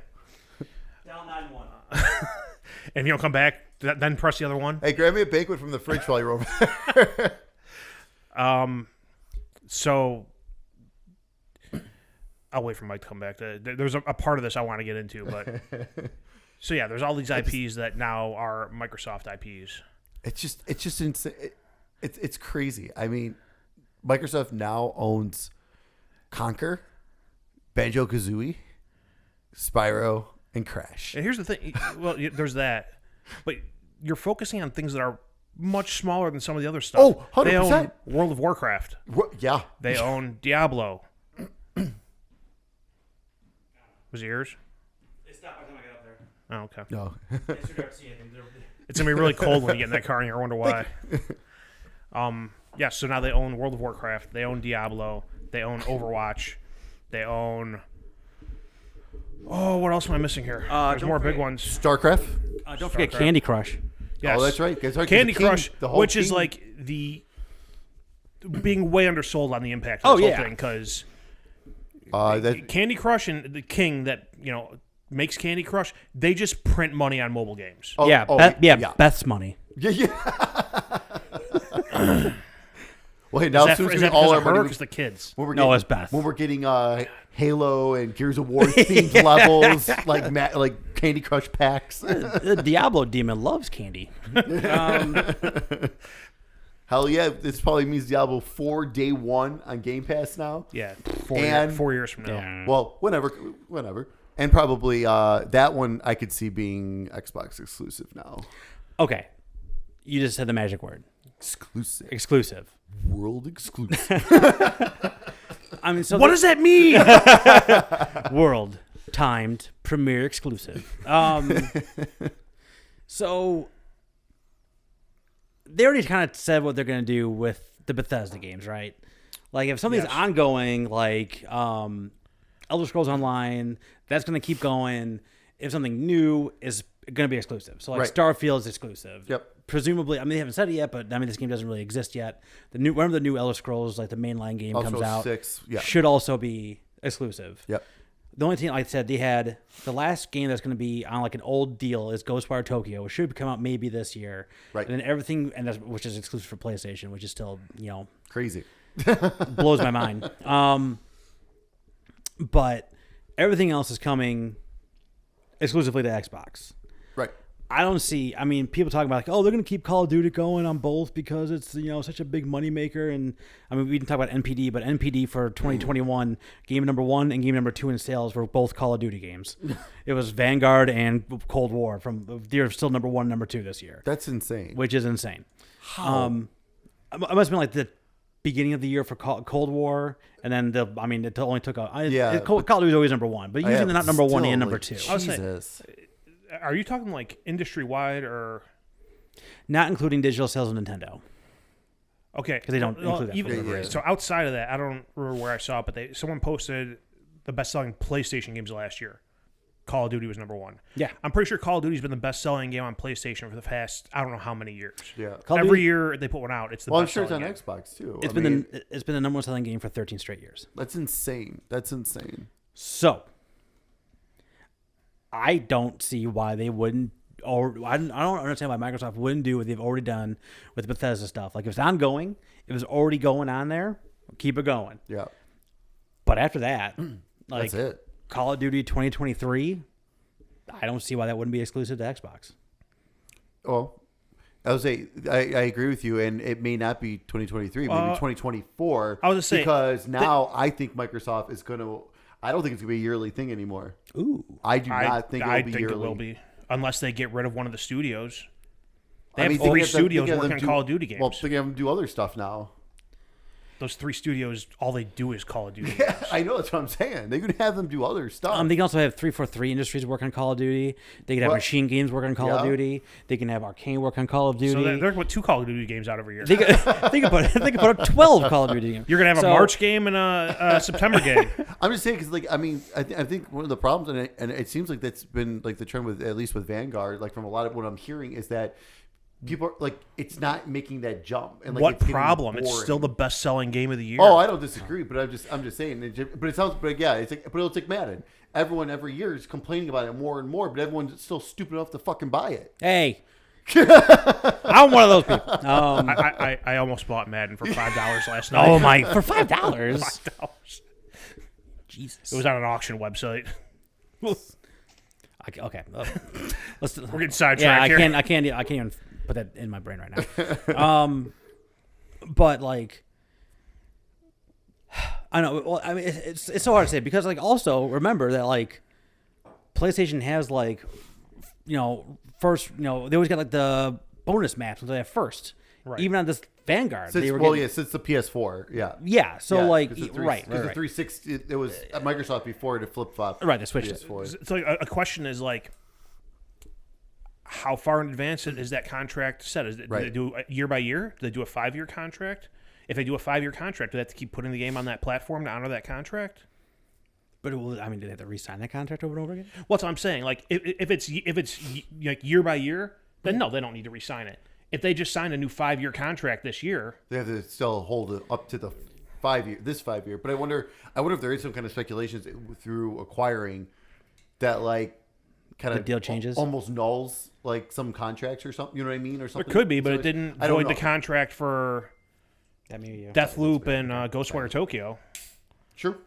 Down 9-1. And if you don't come back, then press the other one. Hey, grab me a banquet from the fridge while you're over there. So I'll wait for Mike to come back. There's a part of this I want to get into, but so yeah, there's all these IPs that now are Microsoft IPs. It's just insane. It's crazy. I mean, Microsoft now owns Conker, Banjo-Kazooie, Spyro, and Crash. And here's the thing. Well, there's that, but you're focusing on things that are much smaller than some of the other stuff. Oh, 100%. They own World of Warcraft. Yeah. They own Diablo. Was it yours? It stopped by the time I got up there. Oh, okay. No. It's going to be really cold when you get in that car and you wonder why. Yeah, so now they own World of Warcraft. They own Diablo. They own Overwatch. They own... Oh, what else am I missing here? There's more big ones. StarCraft. Don't forget Candy Crush. Yes. Oh, that's right. Candy Crush, which is like the... being way undersold on the impact of this whole thing, because Candy Crush and the King that, makes Candy Crush, they just print money on mobile games. Beth's money. Yeah. Well, hey, now Is that all because our of her money. or because the kids? It's Beth. When we're getting Halo and Gears of War themed levels, like Candy Crush packs. The Diablo demon loves candy. Hell yeah! This probably means Diablo 4 day one on Game Pass now. Yeah, 4 years from now. Yeah. Well, whenever. And probably that one I could see being Xbox exclusive now. Okay. You just said the magic word. Exclusive. World exclusive. I mean, so what does that mean? World timed premiere exclusive. So they already kind of said what they're going to do with the Bethesda games, right? Like if something's ongoing, like Elder Scrolls Online, that's going to keep going. If something new is going to be exclusive, so like Starfield is exclusive. Yep. Presumably, I mean they haven't said it yet, but I mean this game doesn't really exist yet. Whenever the new Elder Scrolls, like the mainline game comes out, 6, should also be exclusive. Yep. The only thing, like I said, they had the last game that's going to be on like an old deal is Ghostwire Tokyo, which should come out maybe this year. Right. And then everything, which is exclusive for PlayStation, which is still, Crazy. blows my mind. But everything else is coming exclusively to Xbox. Right. I don't see. I mean, people talking about like, oh, they're going to keep Call of Duty going on both because it's such a big moneymaker. And I mean, we didn't talk about NPD, but NPD for 2021, game number 1 and game number 2 in sales were both Call of Duty games. It was Vanguard and Cold War. They're still number 1, number 2 this year. That's insane. Which is insane. How? It must have been like the beginning of the year for Cold War, and then it only took Call of Duty is always number 1, but usually they're not number 1 and number 2. Jesus. Are you talking like industry wide or not including digital sales of Nintendo? Okay, because they don't include that. So outside of that, I don't remember where I saw it, but someone posted the best selling PlayStation games last year. Call of Duty was number 1. Yeah, I'm pretty sure Call of Duty's been the best selling game on PlayStation for the past I don't know how many years. Yeah, every year they put one out. It's the best. I'm sure it's on game. Xbox too. It's been the number 1 selling game for 13 straight years. That's insane. So I don't see why they wouldn't, or I don't understand why Microsoft wouldn't do what they've already done with Bethesda stuff. Like if it's ongoing, if it's already going on there, keep it going. Yeah. But after that, that's it. Call of Duty 2023, I don't see why that wouldn't be exclusive to Xbox. Well, I agree with you, and it may not be 2023, maybe 2024. I was gonna say because now I think Microsoft is going to. I don't think it's going to be a yearly thing anymore. Ooh, I do not think it'll be yearly. It will be, unless they get rid of one of the studios. They have 3 studios working on Call of Duty games. Well, they have them do other stuff now. Those 3 studios, all they do is Call of Duty. Yeah, I know, that's what I'm saying. They could have them do other stuff. They can also have 343 Industries work on Call of Duty. They can have Machine Games work on Call of Duty. They can have Arcane work on Call of Duty. So they're going to put 2 Call of Duty games out every year. They could put up 12 Call of Duty games. You're going to have a March game and a September game. I'm just saying because, I think one of the problems, and it seems like that's been like the trend with at least with Vanguard, like from a lot of what I'm hearing is that people are like, it's not making that jump. And like, what problem? It's still the best-selling game of the year. Oh, I don't disagree, but I'm just saying. But it sounds, but yeah, it's like Madden. Everyone every year is complaining about it more and more, but everyone's still stupid enough to fucking buy it. Hey, I'm one of those people. I almost bought Madden for $5 last night. Oh my! For $5? $5. Jesus! It was on an auction website. Okay, we're getting sidetracked. Yeah, I can't even put that in my brain right now. But like, I know. Well, I mean, it's so hard to say because like also remember that like PlayStation has like first they always got like the bonus maps they have first, right? Even on this Vanguard, since the PS4, yeah. So right, because the 360 it was Microsoft before to flip flop, right? They switched PS4. It's like a question is like, how far in advance is that contract set? Do they do year by year? Do they do a 5-year contract? If they do a 5-year contract, do they have to keep putting the game on that platform to honor that contract? But do they have to re-sign that contract over and over again? Well, that's what I'm saying. Like if it's like year by year, then no, they don't need to re-sign it. If they just signed a new 5-year contract this year, they have to still hold it up to the 5-year. But I wonder if there is some kind of speculations through acquiring that like kind of deal changes, almost nulls like some contracts or something. You know what I mean? Or something. It could be, but it didn't void the contract for Deathloop and Ghostwire Tokyo. Sure.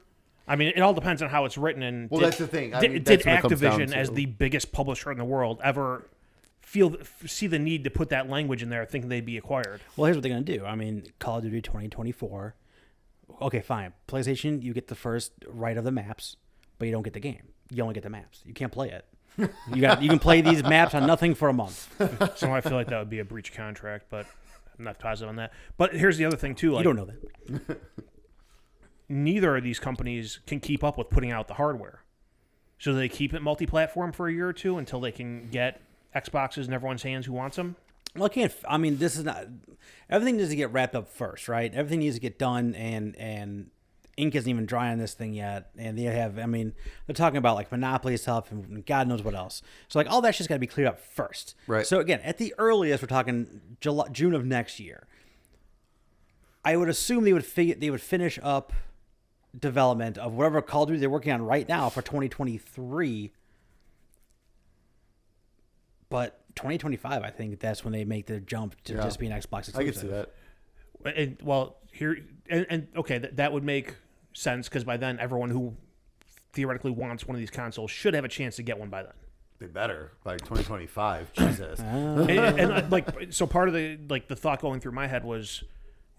I mean, it all depends on how it's written. And that's the thing. Did Activision, as the biggest publisher in the world, ever see the need to put that language in there, thinking they'd be acquired? Well, here's what they're going to do. I mean, Call of Duty 2024. Okay, fine. PlayStation, you get the first right of the maps, but you don't get the game. You only get the maps. You can't play it. You can play these maps on nothing for a month. So I feel like that would be a breach of contract, but I'm not positive on that. But here's the other thing too. Like, you don't know that. Neither of these companies can keep up with putting out the hardware. So they keep it multi-platform for a year or two until they can get Xboxes in everyone's hands who wants them. Well, this is not. Everything needs to get wrapped up first, right? Everything needs to get done, and ink isn't even dry on this thing yet. And they're talking about like monopoly stuff and God knows what else. So like all that shit's got to be cleared up first. Right. So again, at the earliest, we're talking June of next year. I would assume they would finish up development of whatever Call of Duty they're working on right now for 2023. But 2025, I think that's when they make the jump to just be an Xbox exclusive. I can see that. And, okay, that would make sense because by then everyone who theoretically wants one of these consoles should have a chance to get one by then. They better by 2025. Jesus. and like, so part of the thought going through my head was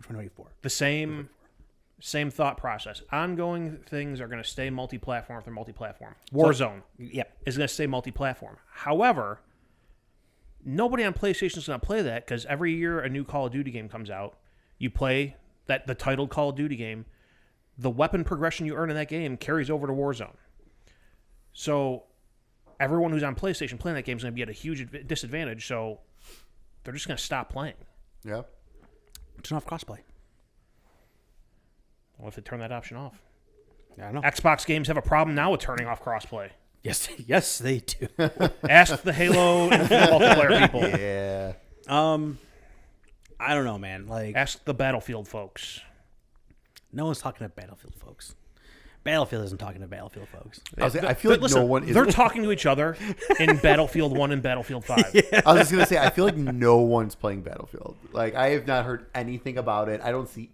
2024. the same thought process. Ongoing things are going to stay multi-platform if they're multi-platform. Warzone is going to stay multi-platform. However, nobody on PlayStation is going to play that because every year a new Call of Duty game comes out. You play the titled Call of Duty game. The weapon progression you earn in that game carries over to Warzone. So everyone who's on PlayStation playing that game is going to be at a huge disadvantage. So they're just going to stop playing. Yeah. Turn off crossplay. What if they turn that option off? I don't know. Xbox games have a problem now with turning off crossplay. Yes, they do. Ask the Halo and multiplayer people. Yeah. I don't know, man. Like, ask the Battlefield folks. No one's talking to Battlefield folks. Battlefield isn't talking to Battlefield folks. I feel like listen, no one is. They're talking to each other in Battlefield 1 and Battlefield 5. I was just gonna say, I feel like no one's playing Battlefield. Like, I have not heard anything about it. I don't see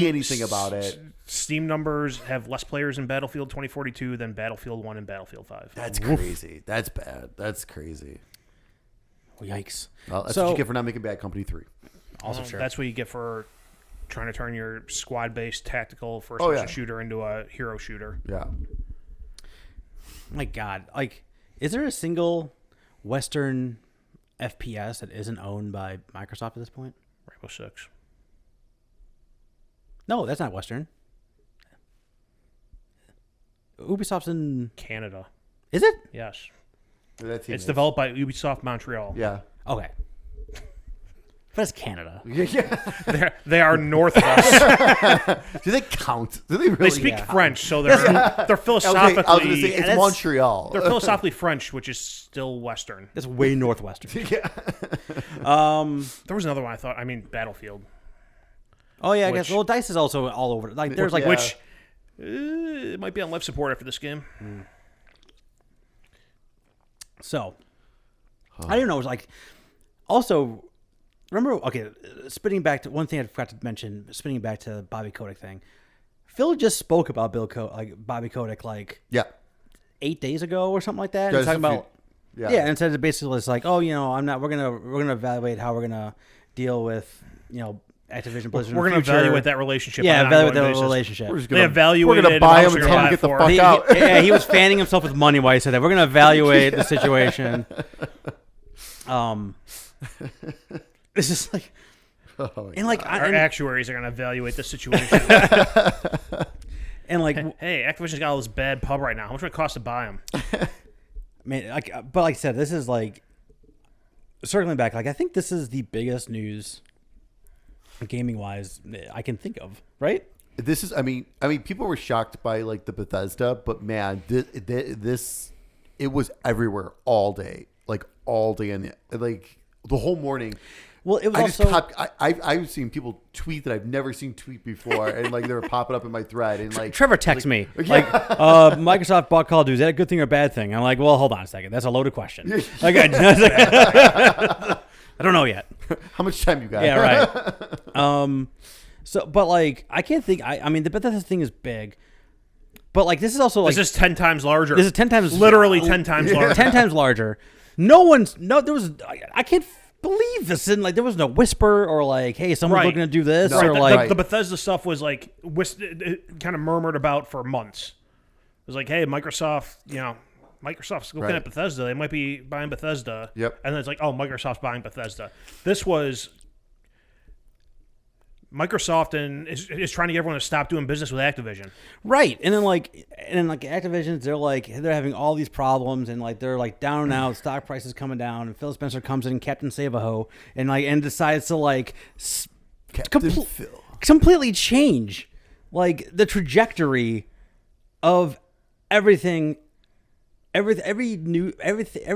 anything about it. Steam numbers have less players in Battlefield 2042 than Battlefield 1 and Battlefield 5. That's crazy. That's bad. That's crazy. Yikes. Well, that's what you get for not making Bad Company 3. Also true. That's what you get for trying to turn your squad-based tactical first-person shooter into a hero shooter. Yeah. My God. Like, is there a single Western FPS that isn't owned by Microsoft at this point? Rainbow Six. No, that's not Western. Ubisoft's in Canada. Is it? Yes. It's developed by Ubisoft Montreal. Yeah. Okay. But it's Canada. Yeah. They are north of us. Do they count? Do they really? They speak French, so they're philosophically. I was going to say it's Montreal. They're philosophically French, which is still Western. That's way northwestern. Yeah. There was another one I thought. I mean, Battlefield. Oh yeah, I guess. Well, DICE is also all over. Like, there's like which it might be on life support after this game. So, I don't know. It was like, also, remember? Okay, spinning back to one thing I forgot to mention. Spinning back to Bobby Kotick thing. Phil just spoke about Bobby Kotick like 8 days ago or something like that. And talking about and said it basically it's like, oh, you know, we're gonna evaluate how we're gonna deal with, you know, Activision Blizzard. We're going to evaluate that relationship. Yeah, evaluate that relationship. We're going to buy him and tell him to get the fuck out. Yeah, he was fanning himself with money while he said that. We're going to evaluate the situation. It's just like, and like our actuaries are going to evaluate the situation. And like, hey, Activision's got all this bad pub right now. How much would it cost to buy them? Man, but like I said, this is like circling back. Like, I think this is the biggest news, gaming wise, I can think of. Right? This is. I mean, people were shocked by like the Bethesda, but man, this it was everywhere all day, and like the whole morning. Well, it was I've seen people tweet that I've never seen tweet before, and like they were popping up in my thread, and like Trevor texts me Microsoft bought Call of Duty. Is that a good thing or a bad thing? I'm like, well, hold on a second. That's a loaded question. Like, I don't know yet. How much time you got? Yeah, right. So, but like, I can't think. I mean, the Bethesda thing is big, but like, this is also like this is 10 times larger. This is 10 times, literally 10 times larger. 10 times larger. There was. I can't believe this. And like, there was no whisper or like, hey, someone's looking to do this, or like the Bethesda stuff was like kind of murmured about for months. It was like, hey, Microsoft's looking at Bethesda. They might be buying Bethesda. Yep. And then it's like, oh, Microsoft's buying Bethesda. This was Microsoft is trying to get everyone to stop doing business with Activision. Right. And then Activision, they're having all these problems, and like they're like down and out, stock prices coming down, and Phil Spencer comes in, Captain Save-A-Ho, and decides to like completely change like the trajectory of everything every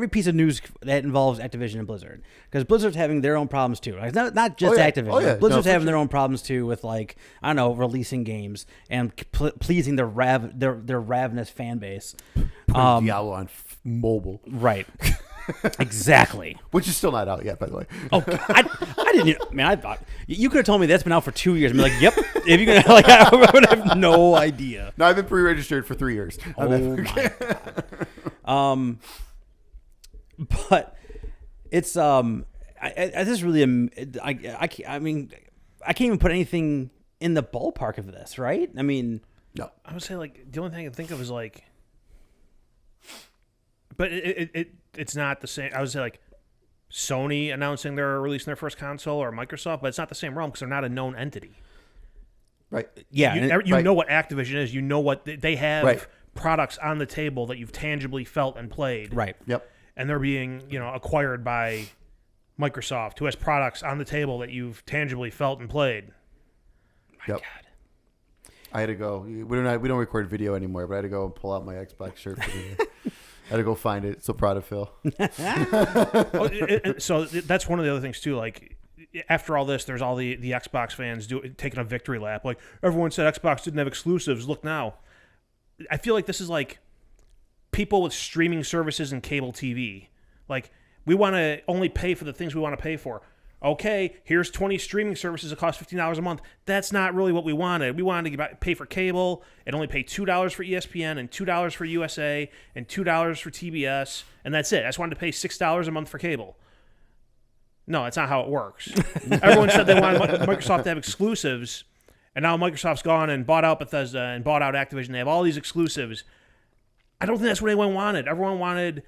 piece of news that involves Activision and Blizzard, because Blizzard's having their own problems too. Like not just Activision. Blizzard's having their own problems too with, like, I don't know, releasing games and pleasing their ravenous fan base. Diablo on mobile, right? Exactly. Which is still not out yet, by the way. Oh, I didn't. Man, I thought you could have told me that's been out for 2 years. I'm like, yep. If you could, like, I would have no idea. No, I've been pre-registered for 3 years. Oh my god. But it's I just really I mean, I can't even put anything in the ballpark of this, right? I mean, no. I would say, like, the only thing I can think of is, like, but it's not the same. I would say, like, Sony announcing they're releasing their first console, or Microsoft, but it's not the same realm because they're not a known entity. Right. Yeah. You know what Activision is. You know what they have. Right. Products on the table that you've tangibly felt and played. Right. Yep. And they're being, acquired by Microsoft, who has products on the table that you've tangibly felt and played. My God. I had to go. We don't record video anymore, but I had to go and pull out my Xbox shirt for the I had to go find it. So proud of Phil. So that's one of the other things too. Like, after all this, there's all the Xbox fans taking a victory lap. Like, everyone said Xbox didn't have exclusives. Look now. I feel like this is like people with streaming services and cable TV. Like, we want to only pay for the things we want to pay for. Okay, here's 20 streaming services that cost $15 a month. That's not really what we wanted. We wanted to pay for cable and only pay $2 for ESPN and $2 for USA and $2 for TBS, and that's it. I just wanted to pay $6 a month for cable. No, that's not how it works. Everyone said they wanted Microsoft to have exclusives, and now Microsoft's gone and bought out Bethesda and bought out Activision. They have all these exclusives. I don't think that's what anyone wanted. Everyone wanted,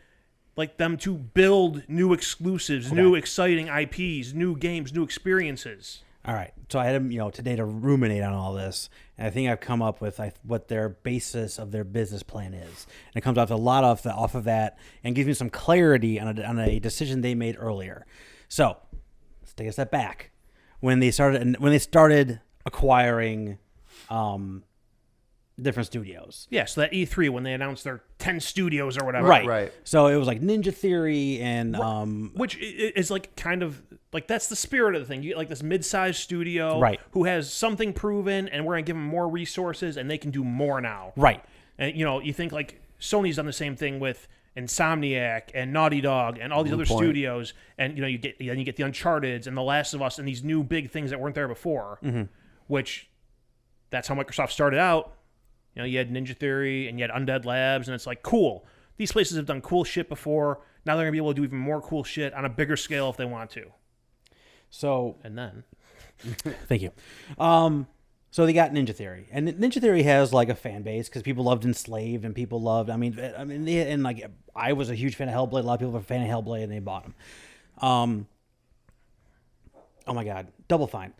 like, them to build new exclusives, new exciting IPs, new games, new experiences. All right. So I had today to ruminate on all this, and I think I've come up with what their basis of their business plan is. And it comes off a lot off of that, and gives me some clarity on a decision they made earlier. So let's take a step back. When they started acquiring different studios. Yeah, so that E3 when they announced their 10 studios or whatever. Right. So it was like Ninja Theory and which is like kind of like that's the spirit of the thing. You get like this mid-sized studio who has something proven, and we're going to give them more resources and they can do more now. Right. And you think like Sony's done the same thing with Insomniac and Naughty Dog and all these other studios, and you get the Uncharted's and The Last of Us and these new big things that weren't there before. Which that's how Microsoft started out. You had Ninja Theory and you had Undead Labs, and it's like, cool. These places have done cool shit before. Now they're going to be able to do even more cool shit on a bigger scale if they want to. So, and then, thank you. So they got Ninja Theory, and Ninja Theory has like a fan base because people loved Enslaved, and people loved. I mean, like I was a huge fan of Hellblade. A lot of people were a fan of Hellblade, and they bought them. Oh my God, Double Fine.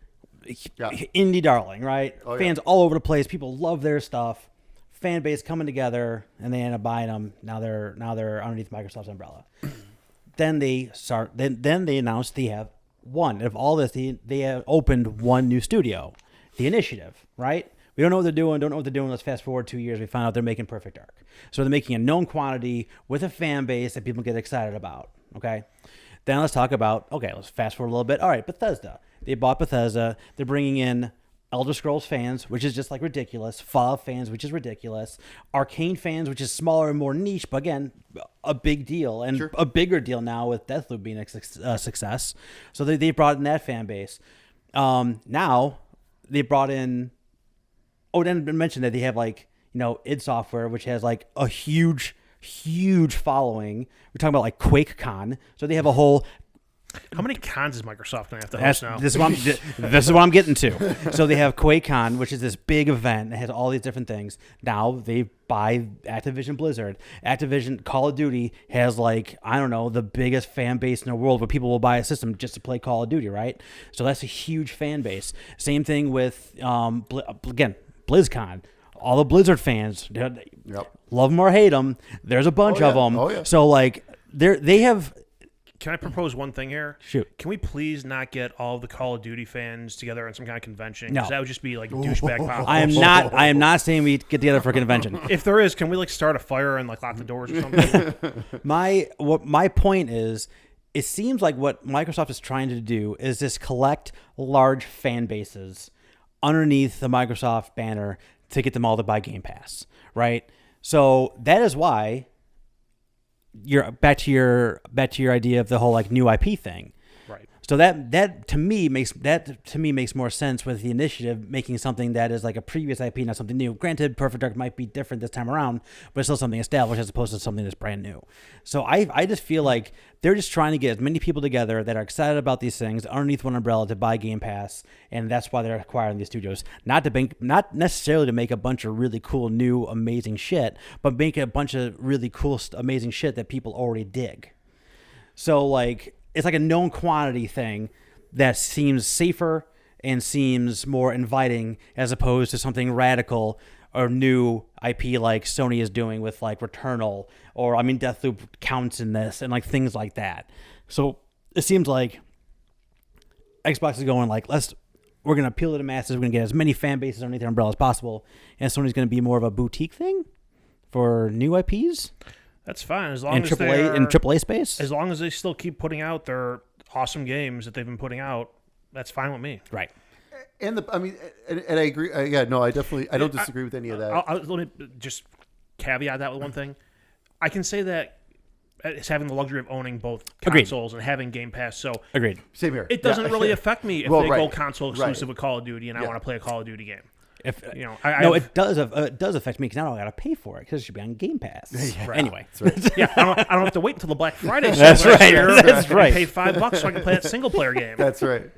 Yeah. Indie darling, right? Oh, Fans all over the place. People love their stuff. Fan base coming together, and they end up buying them. Now they're underneath Microsoft's umbrella. Then they announced they have one of all this. They have opened one new studio, The Initiative, right? We don't know what they're doing. Don't know what they're doing. Let's fast forward 2 years. We find out they're making Perfect Dark. So they're making a known quantity with a fan base that people get excited about. Okay. Then let's talk about. Okay, let's fast forward a little bit. All right, Bethesda. They bought Bethesda. They're bringing in Elder Scrolls fans, which is just like ridiculous. Fallout fans, which is ridiculous. Arcane fans, which is smaller and more niche, but again, a big deal. And a bigger deal now with Deathloop being a success. So they brought in that fan base. Now they brought in... Oh, then mentioned that they have like, id Software, which has like a huge following. We're talking about like QuakeCon. So they have a whole... How many cons is Microsoft going to have to host now? This is what I'm getting to. So they have QuakeCon, which is this big event that has all these different things. Now they buy Activision Blizzard. Activision Call of Duty has like, I don't know, the biggest fan base in the world where people will buy a system just to play Call of Duty, right? So that's a huge fan base. Same thing with, again, BlizzCon. All the Blizzard fans, love them or hate them, there's a bunch of them. Oh, yeah. So like they have Can I propose one thing here? Shoot. Can we please not get all of the Call of Duty fans together in some kind of convention? No. Because that would just be like douchebag pop. I am not saying we get together for a convention. If there is, can we like start a fire and like lock the doors or something? My point is, it seems like what Microsoft is trying to do is just collect large fan bases underneath the Microsoft banner to get them all to buy Game Pass, right? So that is why you're back to your idea of the whole like new IP thing. Right. So that to me makes more sense with the initiative making something that is like a previous IP, not something new. Granted, Perfect Dark might be different this time around, but it's still something established as opposed to something that's brand new. So I just feel like they're just trying to get as many people together that are excited about these things underneath one umbrella to buy Game Pass, and that's why they're acquiring these studios. Not necessarily to make a bunch of really cool, new, amazing shit, but make a bunch of really cool, amazing shit that people already dig. So like, it's like a known quantity thing that seems safer and seems more inviting as opposed to something radical or new IP like Sony is doing with like Returnal or Deathloop counts in this and like things like that. So it seems like Xbox is going like, we're going to appeal to the masses. We're going to get as many fan bases underneath their umbrella as possible. And Sony's going to be more of a boutique thing for new IPs. That's fine as long in as AAA space. As long as they still keep putting out their awesome games that they've been putting out, that's fine with me. Right. And I agree. I don't disagree with any of that. Let me just caveat that with one thing. I can say that it's having the luxury of owning both consoles and having Game Pass. So agreed. Same here. It doesn't really affect me if they go console exclusive with Call of Duty and I want to play a Call of Duty game. It does affect me because now I got to pay for it because it should be on Game Pass. Yeah. Anyway, Right. Yeah, I don't have to wait until the Black Friday sale. That's right. That's right. Pay $5 so I can play that single player game. That's right.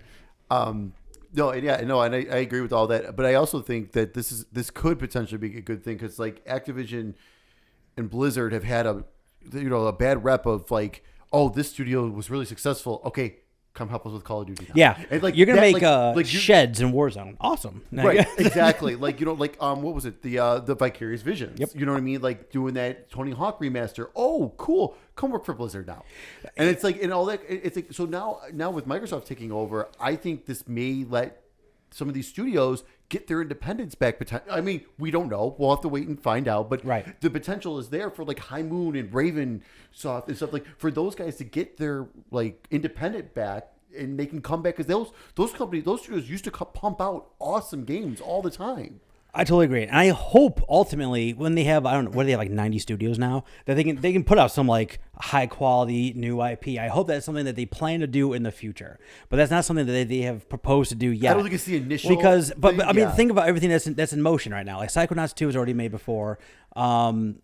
And I agree with all that, but I also think that this could potentially be a good thing because like Activision and Blizzard have had a bad rep of like, oh, this studio was really successful. Okay, come help us with Call of Duty now. Yeah, and like you're gonna make sheds in Warzone. Awesome, right? Exactly. Like what was it? The Vicarious Visions. Yep. You know what I mean? Like doing that Tony Hawk remaster. Oh, cool. Come work for Blizzard now. And it's like and all that. It's like so now with Microsoft taking over, I think this may let some of these studios get their independence back. I mean, we don't know. We'll have to wait and find out. But the potential is there for like High Moon and Raven Soft and stuff like for those guys to get their like independent back and they can come back because those studios used to pump out awesome games all the time. I totally agree, and I hope ultimately when they have what do they have like 90 studios now that they can put out some like high quality new IP. I hope that's something that they plan to do in the future, but that's not something that they have proposed to do yet. I don't think it's the initial but I mean think about everything that's in motion right now. Like Psychonauts 2 was already made before, and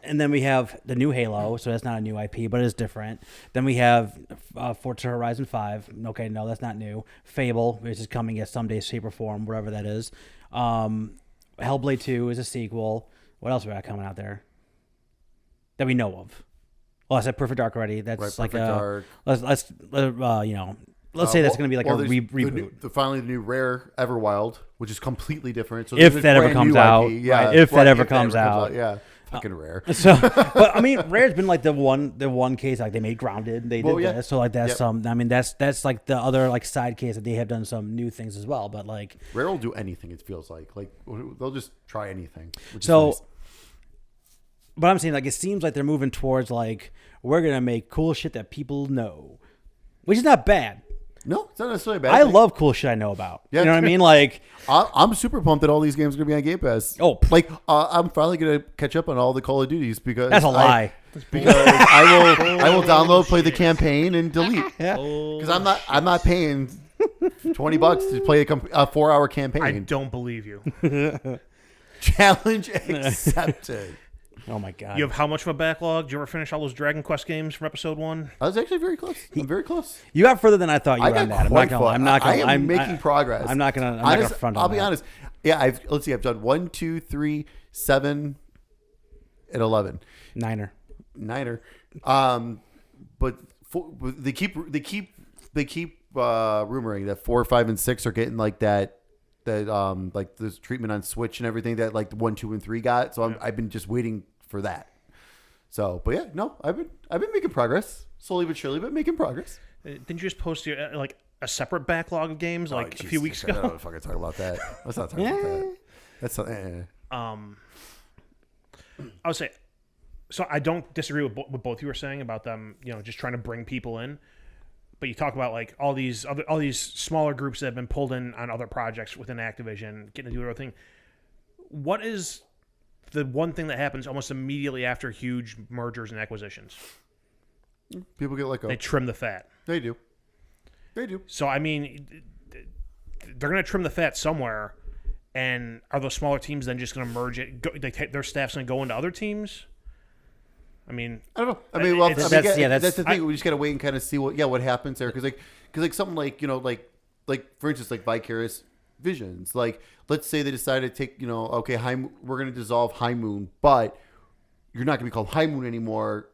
then we have the new Halo, so that's not a new IP, but it's different. Then we have Forza Horizon 5. Okay, no, that's not new. Fable, which is coming at some day, shape, or form, wherever that is. Hellblade 2 is a sequel. What else we got coming out there that we know of? Well, I said Perfect Dark already. That's right, like Dark. Let's say that's going to be like a reboot. Finally, the new Rare Everwild, which is completely different. So if that ever comes out, yeah. Right, if that ever comes out, yeah. Fucking Rare. So, but I mean, Rare's been like the one case like they made Grounded. They did that, so like that's some. I mean, that's like the other like side case that they have done some new things as well. But like Rare will do anything. It feels like they'll just try anything. So, nice. But I'm saying like it seems like they're moving towards like we're gonna make cool shit that people know, which is not bad. No, it's not necessarily bad. I love cool shit I know about. Yeah. You know what I mean? Like, I'm super pumped that all these games are going to be on Game Pass. Oh. Like, I'm finally going to catch up on all the Call of Duties because... That's a lie. Because I will download, play the campaign, and delete. Yeah. Because I'm not paying $20 to play a 4-hour campaign. I don't believe you. Challenge accepted. Oh my god! You have how much of a backlog? Did you ever finish all those Dragon Quest games from episode 1? I was actually very close. I'm very close. You got further than I thought you were on that. I'm making progress. I'm not gonna front on I'll be honest. Yeah, I've done 1, 2, 3, 7, and 11. Niner. But they keep rumoring that 4, 5, and 6 are getting like that like this treatment on Switch and everything that like the 1, 2, and 3 got. So I've been just waiting for that. So, but yeah, no, I've been making progress slowly but surely, but making progress. Didn't you just post your like a separate backlog of games a few weeks ago? I don't fucking talk about that. Let's not talk about that. That's not. I would say, so I don't disagree with what both you were saying about them, just trying to bring people in. But you talk about like all these smaller groups that have been pulled in on other projects within Activision, getting to do their own thing. What is the one thing that happens almost immediately after huge mergers and acquisitions? People get let go. They trim the fat. They do. So I mean, they're going to trim the fat somewhere. And are those smaller teams then just going to merge it? Their staff's going to go into other teams? I mean, I don't know. I mean, well, that's the thing. We just got to wait and kind of see what happens there. Because something like, for instance, like Vicarious Visions. Like, let's say they decided to take, okay, we're going to dissolve High Moon, but you're not going to be called High Moon anymore.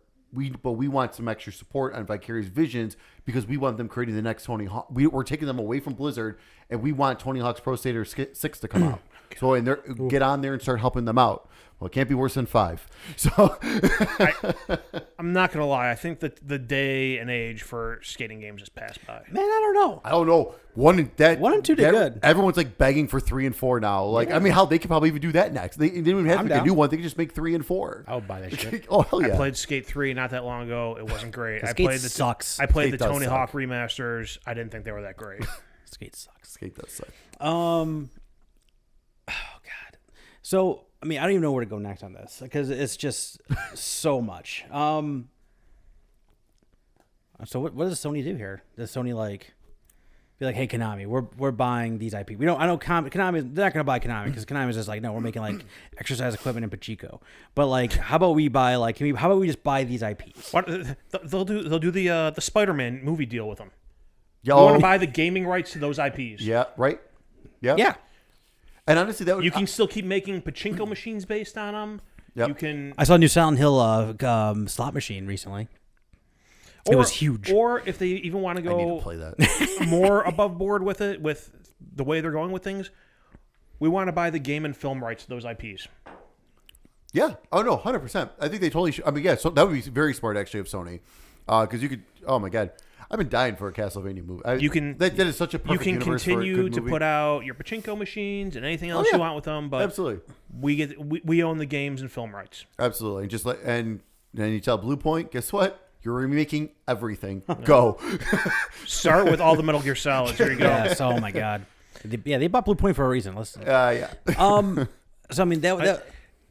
But we want some extra support on Vicarious Visions because we want them creating the next Tony Hawk. We're taking them away from Blizzard, and we want Tony Hawk's Pro Skater 6 to come out. So get on there and start helping them out. Well, it can't be worse than 5. So I'm not going to lie. I think that the day and age for skating games has passed by. Man, I don't know. 1 and 2 did good. Everyone's like begging for 3 and 4 now. Like, yeah. I mean, they could probably even do that next. They didn't even have to make a new one. They could just make 3 and 4. I would buy that shit. Oh, hell yeah. I played Skate 3 not that long ago. It wasn't great. Sucks. I played the Tony Hawk remasters. I didn't think they were that great. Skate sucks. Skate does suck. Oh God. So I mean, I don't even know where to go next on this because it's just so much. So what does Sony do here? Does Sony be like, hey, Konami, we're buying these IP? I know Konami, they're not going to buy Konami because Konami is just like, no, we're making like exercise equipment in Pachico. But like, how about we buy how about we just buy these IPs? What, they'll do the Spider-Man movie deal with them. You want to buy the gaming rights to those IPs? Yeah, right. Yeah. Yeah. And honestly, that would, you can still keep making pachinko machines based on them. Yep. You can. I saw a new Silent Hill slot machine recently. It was huge. Or if they even want to go I need to play that. more above board with it, with the way they're going with things, we want to buy the game and film rights to those IPs. Yeah. Oh no, 100%. I think they totally should. I mean, yeah. So that would be very smart actually of Sony, because you could. Oh my God. I've been dying for a Castlevania movie. That is such a perfect universe for a good continue to movie. put out your pachinko machines and anything else you want with them, but absolutely, we own the games and film rights. Absolutely, and then you tell Blue Point, guess what? You're remaking everything. Go. Start with all the Metal Gear Solids. Here you go. Yes. Oh my God. They bought Blue Point for a reason. Listen. Yeah. So I mean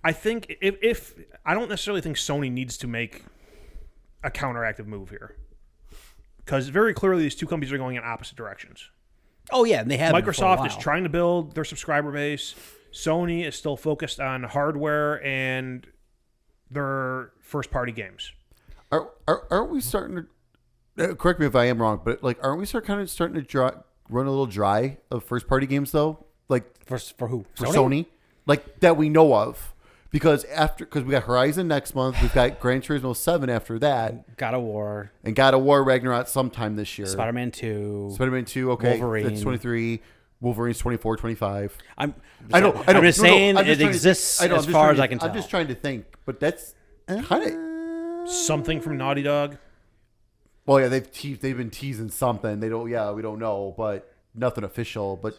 I think if I don't necessarily think Sony needs to make a counteractive move here. Because very clearly these two companies are going in opposite directions. Oh, yeah, and they have. Microsoft is trying to build their subscriber base. Sony is still focused on hardware and their first-party games. Aren't we starting to... correct me if I am wrong, but aren't we starting to run a little dry of first-party games, though? For who? For Sony? That we know of. Because we got Horizon next month, we've got Gran Turismo 7 after that. God of War Ragnarok sometime this year. Spider-Man 2, okay. Wolverine. That's 23. Wolverine's 24, 25. I know. I'm just saying it exists as far as I can tell. I'm just trying to think, but that's kind of something from Naughty Dog. Well, yeah, they've been teasing something. We don't know, but nothing official. But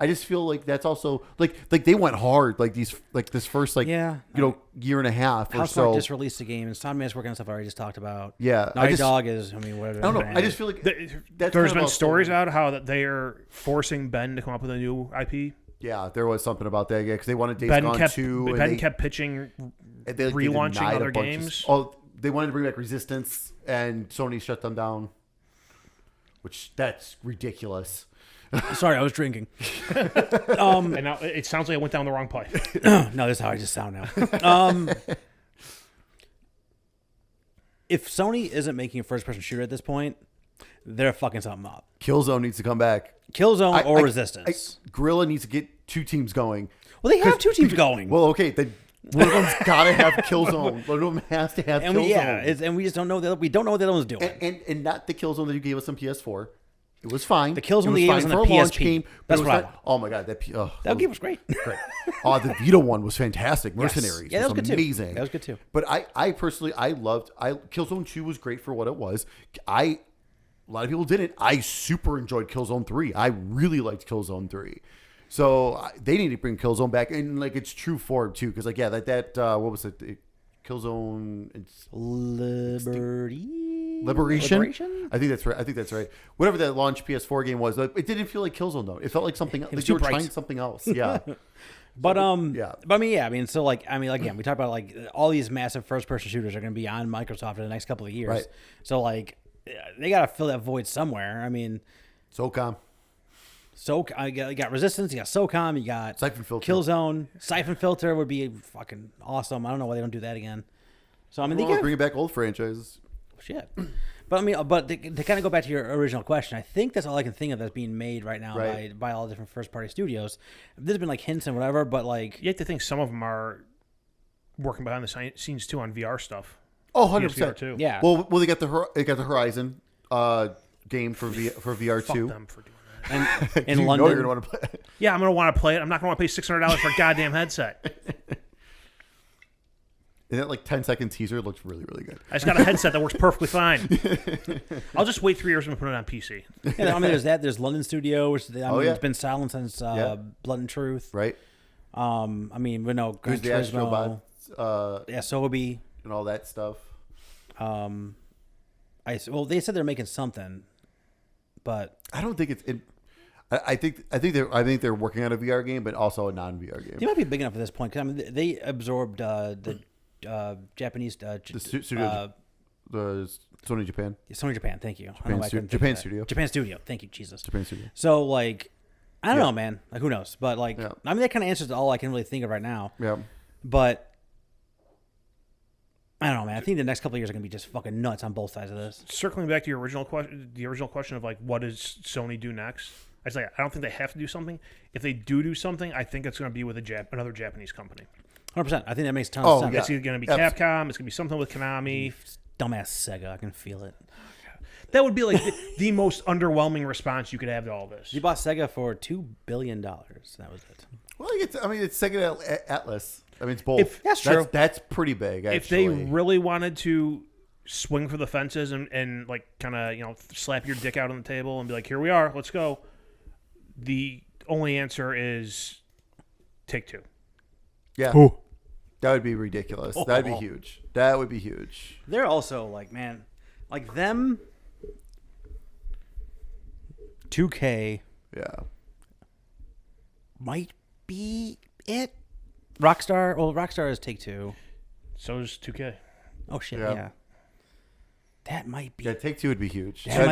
I just feel like that's also they went hard this first year and a half or so. Housemarque just released a game, and Sonman's working on stuff I already just talked about. Yeah, Naughty Dog is. I mean, whatever. I don't know. I just feel like there's been stories out how that they are forcing Ben to come up with a new IP. Yeah, there was something about that. Yeah, because they wanted Days Gone 2. Ben kept pitching relaunching other games. They wanted to bring back Resistance, and Sony shut them down. That's ridiculous. Sorry, I was drinking. And now it sounds like I went down the wrong pipe. No, this is how I just sound now. If Sony isn't making a first-person shooter at this point, they're fucking something up. Killzone needs to come back. Killzone or Resistance. Guerrilla needs to get 2 teams going. Well, they have 2 teams going. Well, okay, then one of them's got to have Killzone. One of them has to have Killzone. And we just don't know that. We don't know what the other one's doing. And not the Killzone that you gave us on PS4. It was fine. The Killzone It game was on the for a launch PSP. game, but That's it was what I not- want. Oh my god, That game was great. great. The Vita one was fantastic. Mercenaries. Yeah, that was good too. amazing. That was good too. But I personally, Killzone 2 was great for what it was. A lot of people didn't. I super enjoyed Killzone 3. I really liked Killzone 3. So they need to bring Killzone back in like its true form too. Because what was it? Killzone. It's Liberation? I think that's right. Whatever that launch PS4 game was, it didn't feel like Killzone though. It felt like something. Like you were trying something else. Yeah. But yeah. But again, we talk about like all these massive first-person shooters are going to be on Microsoft in the next couple of years. Right. So like, they got to fill that void somewhere. I mean, SOCOM. You got Resistance, you got SOCOM, you got Siphon Filter. Killzone. Siphon Filter would be fucking awesome. I don't know why they don't do that again. So I mean, Well, bring back old franchises. shit. But to kind of go back to your original question, I think that's all I can think of that's being made right now by all the different first party studios. There's been like hints and whatever, but like You have to think some of them are working behind the scenes too on VR stuff. Oh, 100%. PSVR too. yeah. Well, they got the Horizon game for VR2. Fuck them for doing that. And in You know London, you're gonna want to play it. Yeah, I'm gonna want to play it. I'm not gonna want to pay $600 for a goddamn headset. And that like 10-second teaser looks really, really good. I just got a headset that works perfectly fine. I'll just wait 3 years and put it on PC. yeah, I mean, there's that. There's London Studio, which it's been silent since Yeah. Blood and Truth. Right? I mean, we know Gran Who's the Turismo, Astrobot? Sobi. And all that stuff. They said they're making something, but I don't think it's. I think they're working on a VR game, but also a non-VR game. they might be big enough at this point. Cause I mean, they absorbed the Japanese The studio, the Sony Japan. Sony Japan. Thank you. Japan Studio. Japan Studio. Thank you, Jesus. Japan Studio. So like, I don't know, man. Like, who knows? But like, Yeah. I mean, that kind of answers all I can really think of right now. Yeah. But I don't know, man. I think the next couple of years are gonna be just fucking nuts on both sides of this. Circling back to your original question of like, what does Sony do next? I say I don't think they have to do something. If they do something, I think it's going to be with another Japanese company. 100%. I think that makes a ton of sense. yeah. It's either going to be Capcom. It's going to be something with Konami. Dumbass Sega. I can feel it. That would be like the most underwhelming response you could have to all this. You bought Sega for $2 billion. That was it. Well, it's Sega Atlas. I mean, it's both. That's true. That's pretty big. Actually. If they really wanted to swing for the fences and like kind of slap your dick out on the table and be like, here we are, let's go. The only answer is Take-Two. Yeah. That would be ridiculous. That'd be huge. That would be huge. They're also like, man, like them. 2K Yeah. might be it. Rockstar is Take-Two. So is 2K. Oh shit, Yeah. yeah. That might be. Yeah, Take-Two would be huge. That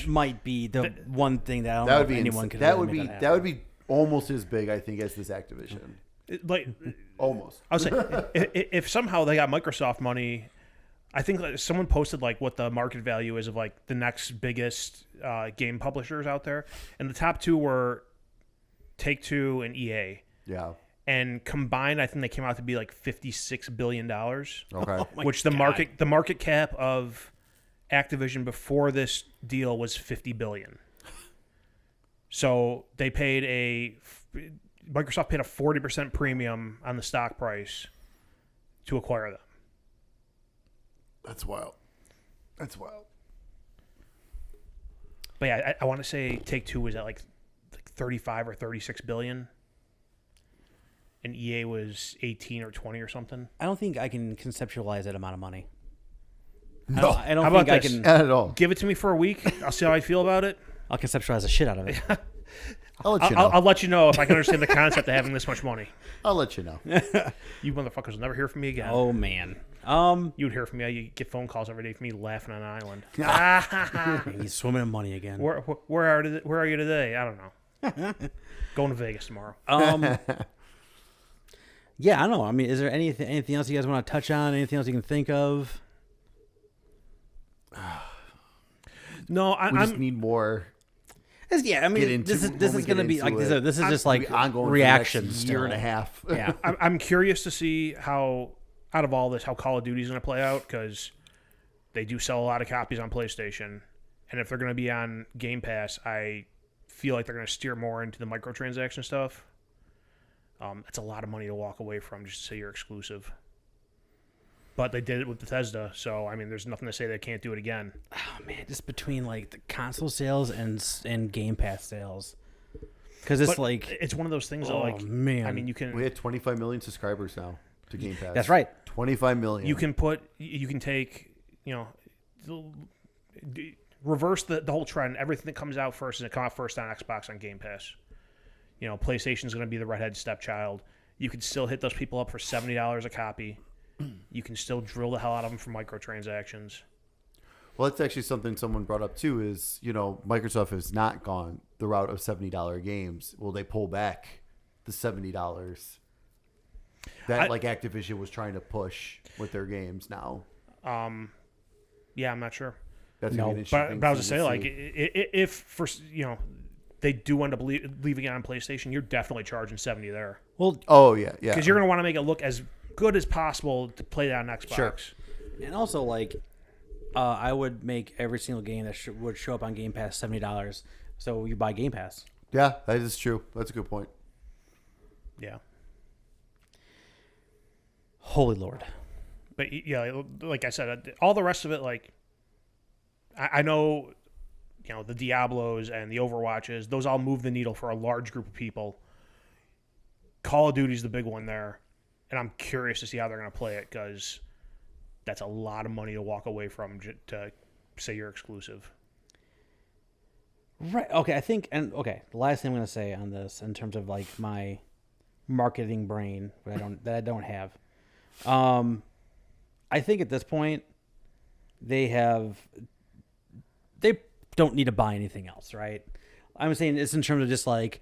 might be the That- one thing that I don't That know would if be anyone could. that really would make be that that would be almost as big, I think, as this Activision. Like, Almost. I would say if somehow they got Microsoft money, I think like someone posted like what the market value is of like the next biggest game publishers out there, and the top two were Take-Two and EA. Yeah. And combined, I think they came out to be like $56 billion. Okay. Which the market cap of Activision before this deal was $50 billion. So they paid Microsoft paid a 40% premium on the stock price to acquire them. That's wild. That's wild. But yeah, I want to say Take-Two was at like 35 or 36 billion. And EA was 18 or 20 or something. I don't think I can conceptualize that amount of money. No. I don't How think about I this? can. Not at all. Give it to me for a week. I'll see how I feel about it. I'll conceptualize the shit out of it. I'll let you know. I'll let you know if I can understand the concept of having this much money. I'll let you know. You motherfuckers will never hear from me again. Oh man. You would hear from me. You get phone calls every day from me laughing on an island. He's swimming in money again. Where are you today? I don't know. Going to Vegas tomorrow. Yeah, I don't know. I mean, is there anything else you guys want to touch on? Anything else you can think of? No, We just need more. Yeah, I mean, this is going to be like this is just like ongoing reactions. year and a half. Yeah. I'm curious to see how, out of all this, how Call of Duty is going to play out, because they do sell a lot of copies on PlayStation. And if they're going to be on Game Pass, I feel like they're going to steer more into the microtransaction stuff. It's a lot of money to walk away from just to say you're exclusive. But they did it with Bethesda, so I mean, there's nothing to say they can't do it again. Oh man, just between like the console sales and Game Pass sales, because it's it's one of those things that man, I mean, you can. We had 25 million subscribers now to Game Pass. That's right. 25 million. You can take, reverse the whole trend. Everything that comes out first is going to come out first on Xbox on Game Pass. PlayStation's going to be the redhead stepchild. You can still hit those people up for $70 a copy. You can still drill the hell out of them for microtransactions. Well, that's actually something someone brought up too. Is Microsoft has not gone the route of $70 games. Will they pull back the $70 that Activision was trying to push with their games now? Yeah, I'm not sure. That's but I was to say, like, if for they do end up leaving it on PlayStation, you're definitely charging $70 there. Well, because you're going to want to make it look as good as possible to play that on Xbox. Sure. And also, I would make every single game that would show up on Game Pass $70. So you buy Game Pass. Yeah, that is true. That's a good point. Yeah. Holy Lord. But yeah, like I said, all the rest of it, like, I know, the Diablos and the Overwatches, those all move the needle for a large group of people. Call of Duty's the big one there. And I'm curious to see how they're going to play it, because that's a lot of money to walk away from to say you're exclusive. Right. Okay. The last thing I'm going to say on this, in terms of like my marketing brain that I don't have, I think at this point they don't need to buy anything else, right? I'm saying it's in terms of just like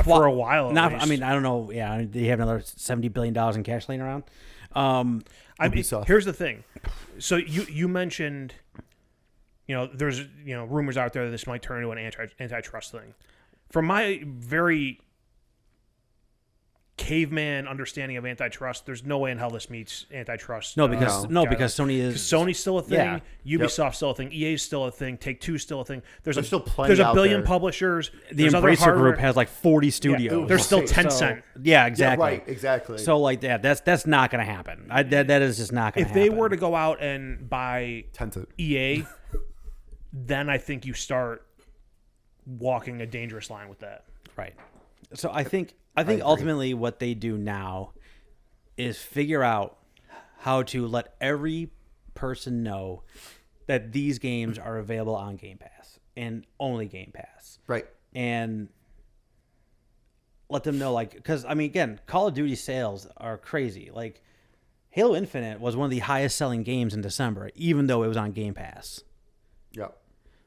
for a while. I mean, I don't know. Yeah, they have another $70 billion in cash laying around. Here's the thing. So you mentioned, there's rumors out there that this might turn into an antitrust thing. From my very caveman understanding of antitrust, there's no way in hell this meets antitrust. Because Sony is. Sony's still a thing. Yeah. Ubisoft's still a thing. EA's still a thing. Take-Two's still a thing. There's still plenty There's a billion there. Publishers. The Embracer Group has like 40 studios. Yeah, there's still Tencent. Yeah, exactly. Yeah, right, exactly. So like that's not going to happen. That is just not going to happen. If they were to go out and buy Tencent. EA, then I think you start walking a dangerous line with that. Right. So I think ultimately what they do now is figure out how to let every person know that these games are available on Game Pass and only Game Pass. Right. And let them know, because, I mean, again, Call of Duty sales are crazy. Like, Halo Infinite was one of the highest selling games in December, even though it was on Game Pass. Yep.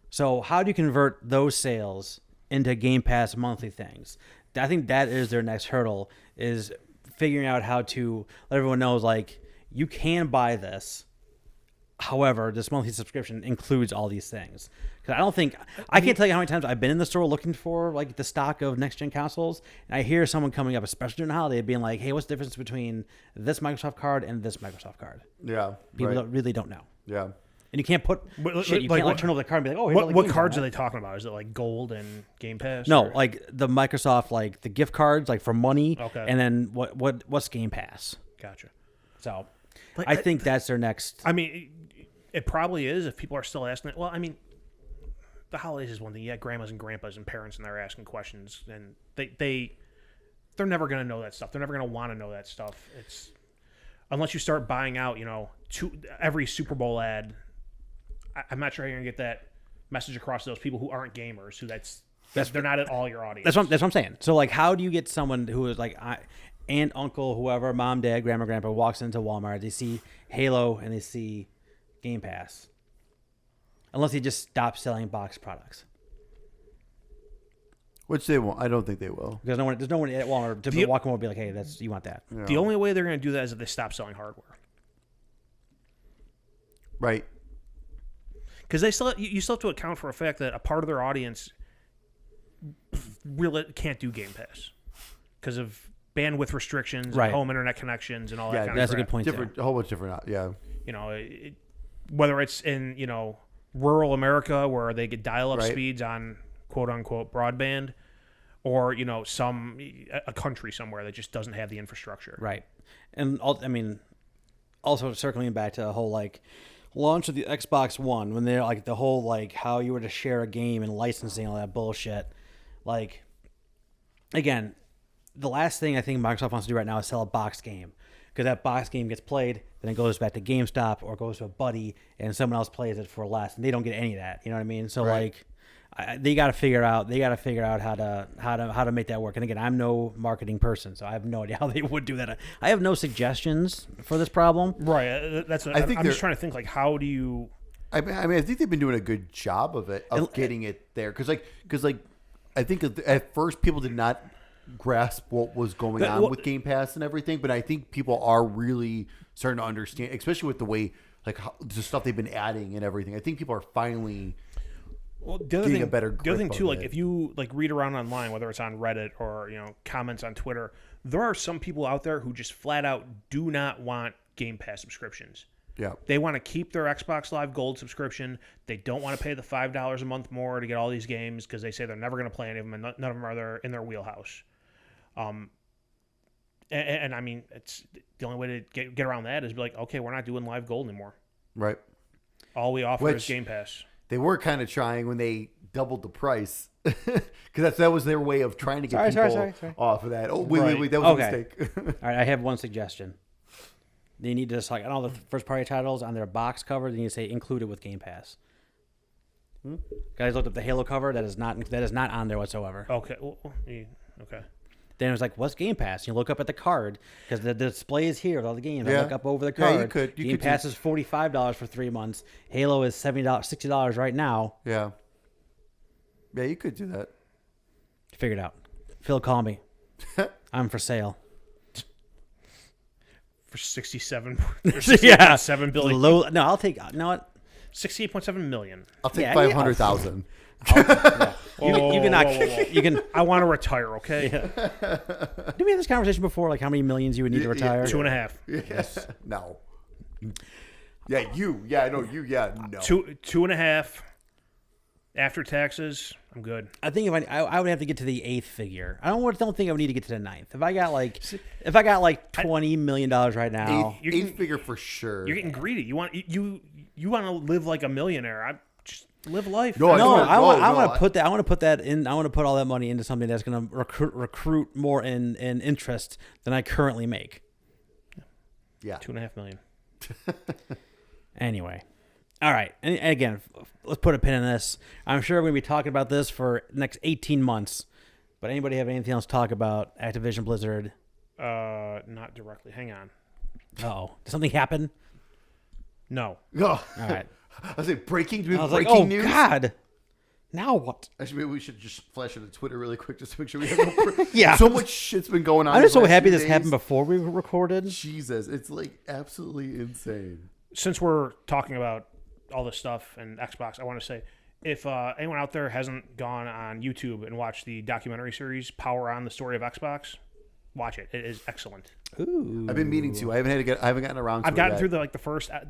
So how do you convert those sales into Game Pass monthly things? I think that is their next hurdle, is figuring out how to let everyone know, you can buy this. However, this monthly subscription includes all these things. Because I can't tell you how many times I've been in the store looking for the stock of next gen consoles, and I hear someone coming up, especially during the holiday, being like, "Hey, what's the difference between this Microsoft card and this Microsoft card?" Yeah, people really don't know. Yeah. And you can't put you can't turn over the card and be like, "Oh, here's what cards are they talking about? Is it like gold and Game Pass?" No, the Microsoft, the gift cards, for money. Okay. And then what's Game Pass? Gotcha. So, I think that's their next. I mean, it probably is if people are still asking it. Well, I mean, the holidays is one thing. Yeah, grandmas and grandpas and parents and they're asking questions, and they're never going to know that stuff. They're never going to want to know that stuff. It's unless you start buying out, every Super Bowl ad. I'm not sure how you're gonna get that message across to those people who aren't gamers. They're not at all your audience. That's what I'm saying. So how do you get someone who is aunt, uncle, whoever, mom, dad, grandma, grandpa walks into Walmart, they see Halo and they see Game Pass, unless they just stop selling box products. Which they won't. I don't think they will. Because there's no one at Walmart to walk in and be like, "Hey, you want that?" Yeah. The only way they're gonna do that is if they stop selling hardware. Right. Because you still have to account for a fact that a part of their audience really can't do Game Pass because of bandwidth restrictions, right, and home internet connections, and all that kind of crap. That's a good point. A whole bunch different. Yeah. Whether it's in rural America where they get dial-up Right. speeds on quote-unquote broadband, or a country somewhere that just doesn't have the infrastructure. Right. And also circling back to the whole launch of the Xbox One, when they're the whole how you were to share a game and licensing, all that bullshit. Again, the last thing I think Microsoft wants to do right now is sell a box game, because that box game gets played, then it goes back to GameStop or goes to a buddy, and someone else plays it for less, and they don't get any of that. You know what I mean? So Right. they got to figure out how to make that work. And again, I'm no marketing person, so I have no idea how they would do that. I have no suggestions for this problem. Right. I'm just trying to think how do you. I think they've been doing a good job of getting it there, because I think at first people did not grasp what was going on with Game Pass and everything, but I think people are really starting to understand, especially with the way the stuff they've been adding and everything. I think people are finally getting a better grip. The other thing too, of it. if you read around online, whether it's on Reddit or comments on Twitter, there are some people out there who just flat out do not want Game Pass subscriptions. Yeah. They want to keep their Xbox Live Gold subscription. They don't want to pay the $5 a month more to get all these games, because they say they're never going to play any of them, and none of them are in their wheelhouse. And I mean, it's the only way to get around that is be like, okay, we're not doing Live Gold anymore. Right. All we offer is Game Pass. They were kind of trying when they doubled the price, because that was their way of trying to get people off of that. Oh, wait, that was a mistake. All right, I have one suggestion. They need to just on all the first party titles on their box cover, they need to say included with Game Pass. Guys looked up the Halo cover. That is not on there whatsoever. Okay. Okay. Then it was what's Game Pass? You look up at the card, because the display is here with all the games. I look up over the card. Yeah, you could. Game Pass is $45 for 3 months. Halo is $60 right now. Yeah. Yeah, you could do that. Figure it out. Phil, call me. I'm for sale. For 67. Yeah. 7 billion. No, I'll take. You know what? 68.7 million. I'll take 500,000. You can. I want to retire. Okay. Yeah. Did we have this conversation before? How many millions you would need to retire? 2.5. Yes. No. Yeah, you. Yeah, I know you. Yeah, no. 2.5 after taxes. I'm good. I think if I would have to get to the 8th figure. I don't think I would need to get to the 9th. If I got $20 million right now, Eighth figure for sure. You're getting greedy. You want to live like a millionaire. I just live life. I want to put that. I want to put that in. I want to put all that money into something that's going to recruit more in interest than I currently make. Yeah, 2.5 million. Anyway. All right. And again, let's put a pin in this. I'm sure we're going to be talking about this for the next 18 months. But anybody have anything else to talk about? Activision Blizzard? Not directly. Hang on. Uh-oh. Did something happen? No. Oh. All right. I was like, breaking news. Oh, God. Now what? Actually, maybe we should just flash it on Twitter really quick just to make sure we have Yeah. So much shit's been going on. I'm just so happy this happened before we recorded. Jesus. It's absolutely insane. Since we're talking about all this stuff and Xbox, I want to say, if anyone out there hasn't gone on YouTube and watched the documentary series Power On: The Story of Xbox, watch it. It is excellent. Ooh. I've been meaning to. I haven't gotten around to it. I've gotten yet. through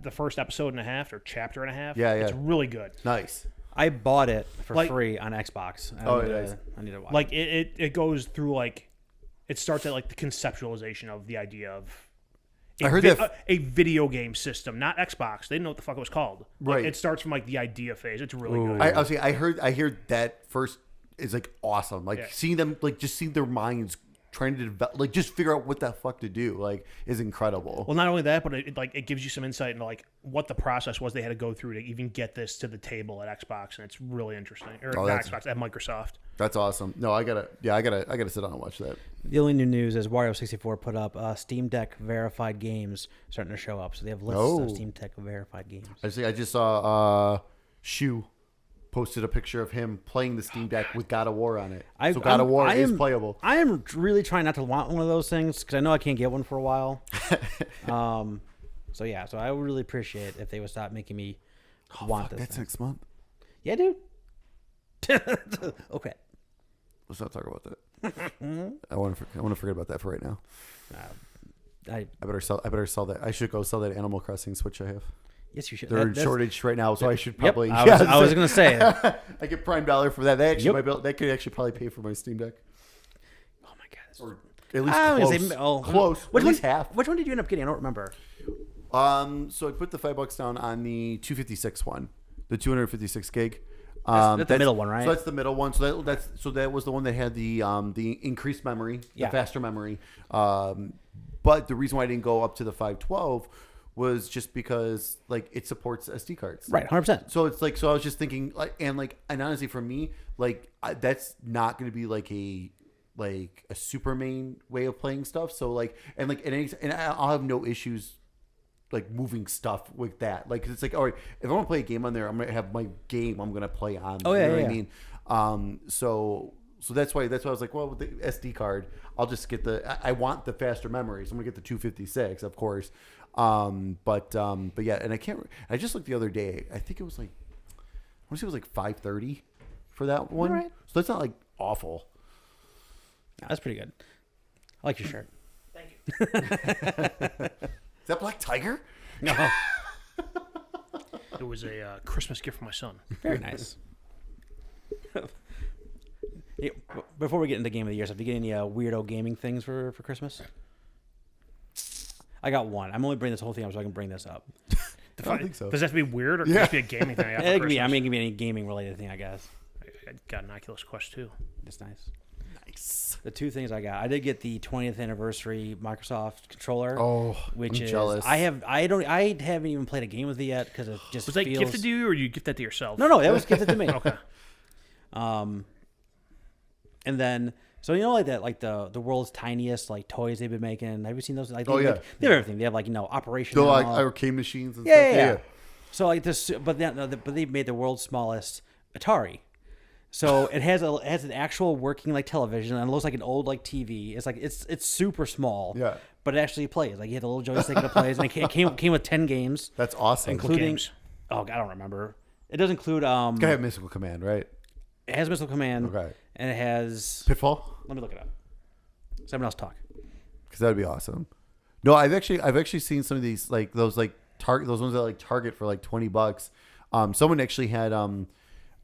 the first episode and a half or chapter and a half. Yeah. It's really good. Nice. I bought it for free on Xbox. I need to watch it. It goes through it starts at the conceptualization of the idea of I heard that a video game system, not Xbox. They didn't know what the fuck it was called. Right. It starts from the idea phase. It's really good. I heard that first is awesome. Seeing them just seeing their minds trying to develop, just figure out what the fuck to do, is incredible. Well, not only that, but it gives you some insight into what the process was they had to go through to even get this to the table at Xbox, and it's really interesting. Or not Xbox, at Microsoft. That's awesome. No, I gotta sit down and watch that. The only new news is Wario64 put up Steam Deck verified games starting to show up. So they have lists of Steam Deck verified games. I just saw Shu posted a picture of him playing the Steam Deck with God of War on it. So God of War is playable. I am really trying not to want one of those things because I know I can't get one for a while. So I would really appreciate if they would stop making me want this. That's next month. Yeah, dude. Okay. Let's not talk about that. I want to forget about that for right now. I better sell that. I should go sell that Animal Crossing Switch I have. Yes, you should. They're in That's- shortage right now, so I should Yep, probably. I was going to say. I get Prime Dollar for that. They actually Yep. might be able, that could actually probably pay for my Steam Deck, Oh my god. or at least I was close. gonna say, oh, Close. Which At least one, half. Which one did you end up getting? I don't remember. So I put the $5 down on the 256 one, the 256 gig. That's the middle one, right? So that's the middle one. So that was the one that had the increased memory, Yeah. the faster memory. But the reason why I didn't go up to the 512 was just because like it supports SD cards. Right, 100%. So it's like, so I was just thinking and honestly for me, that's not going to be like a super main way of playing stuff. So and I'll have no issues like moving stuff with that. Like, it's like, all right, if I want to play a game on there, I'm going to have my game I'm going to play on. Oh, yeah, you know yeah, what I mean? So that's why I was like, well, with the SD card, I'll just get I want the faster memory. So I'm going to get the 256, of course. But yeah, and I just looked the other day. I think it was like, I want to say it was like $530 for that one. All right. So that's not like awful. No, that's pretty good. I like your shirt. Thank you. Is that Black Tiger? No. It was a Christmas gift for my son. Very nice. Yeah, before we get into game of the year stuff, do you get any weirdo gaming things for Christmas? I got one. I'm only bringing this whole thing up so I can bring this up. I don't think so. Does that have to be weird or can it just be a gaming thing? I got for It could be, Christmas? I mean, it could be any gaming related thing, I guess. I got an Oculus Quest 2. It's nice. Nice. The two things I got, I did get the 20th anniversary Microsoft controller. Oh, which I'm is jealous. I haven't even played a game with it yet because it just Was that feels... gifted to you or you gift that to yourself? No, that was gifted to me. Okay. And then, so you know, like that, like the world's tiniest like toys they've been making. Have you seen those? Like, Oh, yeah. they have everything. They have like Operation. So like All. arcade machines and Yeah, stuff. yeah. So like this, but they made the world's smallest Atari. So it has an actual working like television and it looks like an old like TV. It's like it's super small. Yeah. But it actually plays. Like you have the little joystick that plays, and it came with 10 games, That's awesome. including. games? Oh, I don't remember. It does include It's gotta have Mystical Command, right? It has Missile Command. Okay. And it has. Pitfall? Let me look it up. Someone else talk. Because that'd be awesome. No, I've actually seen some of these like those like Target, those ones that like Target for like $20. Someone actually had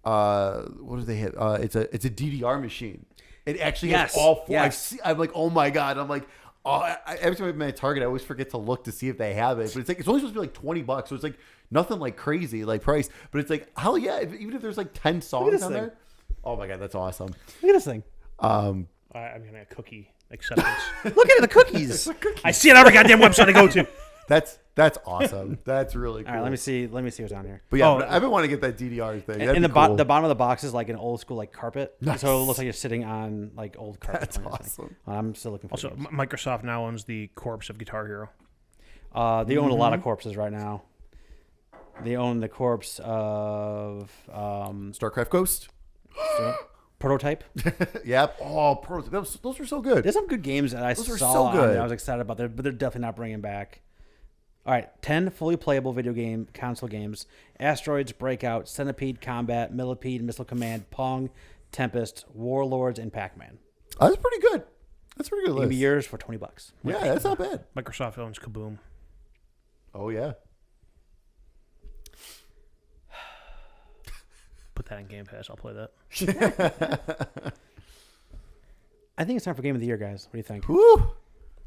what do they have? It's a DDR machine. It actually has all four. Yes. I'm like, oh my god. I'm like, oh, every time I'm at Target, I always forget to look to see if they have it. But it's like it's only supposed to be like $20, so it's like nothing like crazy like price. But it's like hell yeah, even if there's like 10 songs this on thing. there. Oh my god, that's awesome. Look at this thing. I'm getting a cookie acceptance. Look at the cookies. I see it on every goddamn website I go to. That's awesome. That's really cool. All right, let me see what's on here. But yeah, Oh, but I've been wanting to get that DDR thing. And That'd the be cool. the bottom of the box is like an old school like carpet, Nice. so it looks like you're sitting on like old carpet. That's on this thing. awesome. I'm still looking for. Also, games. Microsoft now owns the corpse of Guitar Hero. They own a lot of corpses right now. They own the corpse of StarCraft Ghost. Prototype. Yep. Oh, those were so good. There's some good games that I Those are saw so on good. that I was excited about, but they're definitely not bringing back. All right, 10 fully playable video game console games: Asteroids, Breakout, Centipede Combat, Millipede, Missile Command, Pong, Tempest, Warlords, and Pac-Man. Oh, that's pretty good. That's a pretty good It'll be list. yours for $20. Yeah, that's not bad. Microsoft owns Kaboom. Oh yeah. Put that in Game Pass. I'll play that. I think it's time for Game of the Year, guys. What do you think? Woo!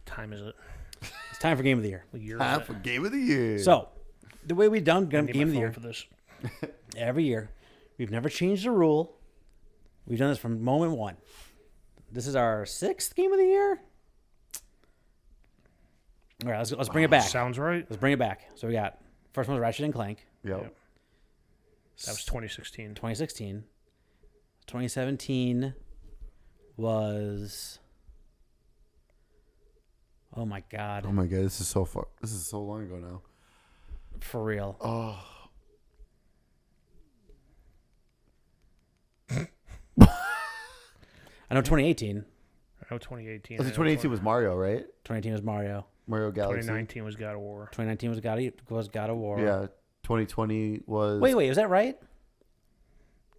Time is it? It's time for Game of the Year. What year is Time it? for Game of the Year. So, the way we've done I Game need of my the phone Year for this. every year, we've never changed the rule. We've done this from moment one. This is our 6th Game of the Year. All right, let's bring it back. Sounds right. Let's bring it back. So we got first one was Ratchet and Clank, Yep. That was 2016. 2016. 2017 was. Oh my God! Oh my god, this is so far. This is so long ago now. For real. Oh. I know 2018. I know 2018. So 2018 was Mario, right? 2018 was Mario. Mario Galaxy. 2019 was God of War. 2019 was God of War. Yeah. 2020 was. Wait, is that right?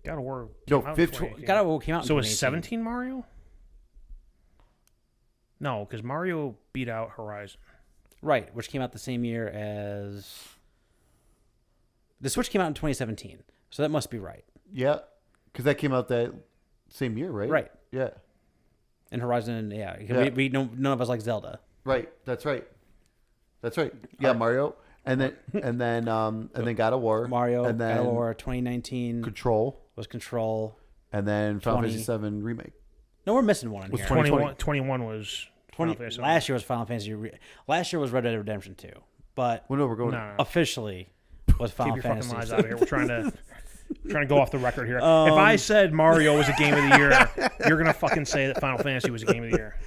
God of War. No, came out in 15 2018. God of War came out. So in was 2018. 17 Mario? No, because Mario beat out Horizon. Right, which came out the same year as The Switch came out in 2017, so that must be right. Yeah, because that came out that same year, right? Right. Yeah. And Horizon, yeah. Yeah. We don't, none of us like Zelda. Right. That's right. That's right. Yeah, Mario, and then God of War, Mario, and then God of War, 2019 Control, was Control. and then Final 20. Fantasy VII Remake. No, we're missing one in Was here. 2020. 21 was Final Fantasy. Last year was Final Fantasy. Last year was Red Dead Redemption 2, but Well, no, we're going. No. officially was Final Keep your Fantasy. fucking lies out of here. We're trying to go off the record here. If I said Mario was a game of the year, you're gonna fucking say that Final Fantasy was a game of the year.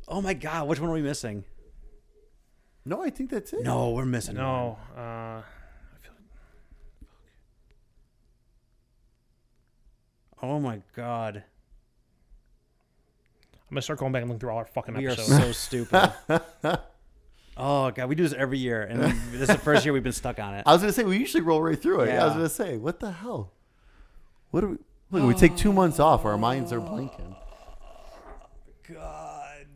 Oh my God, which one are we missing? No, I think that's it. No, we're missing one. No, I feel Oh my God, I'm gonna start going back and looking through all our fucking we are episodes. so stupid. Oh God, we do this every year, and this is the first year we've been stuck on it. I was gonna say we usually roll right through it. Yeah. I was gonna say, what the hell? What do we? Look, we take 2 months off. Our minds are blanking. God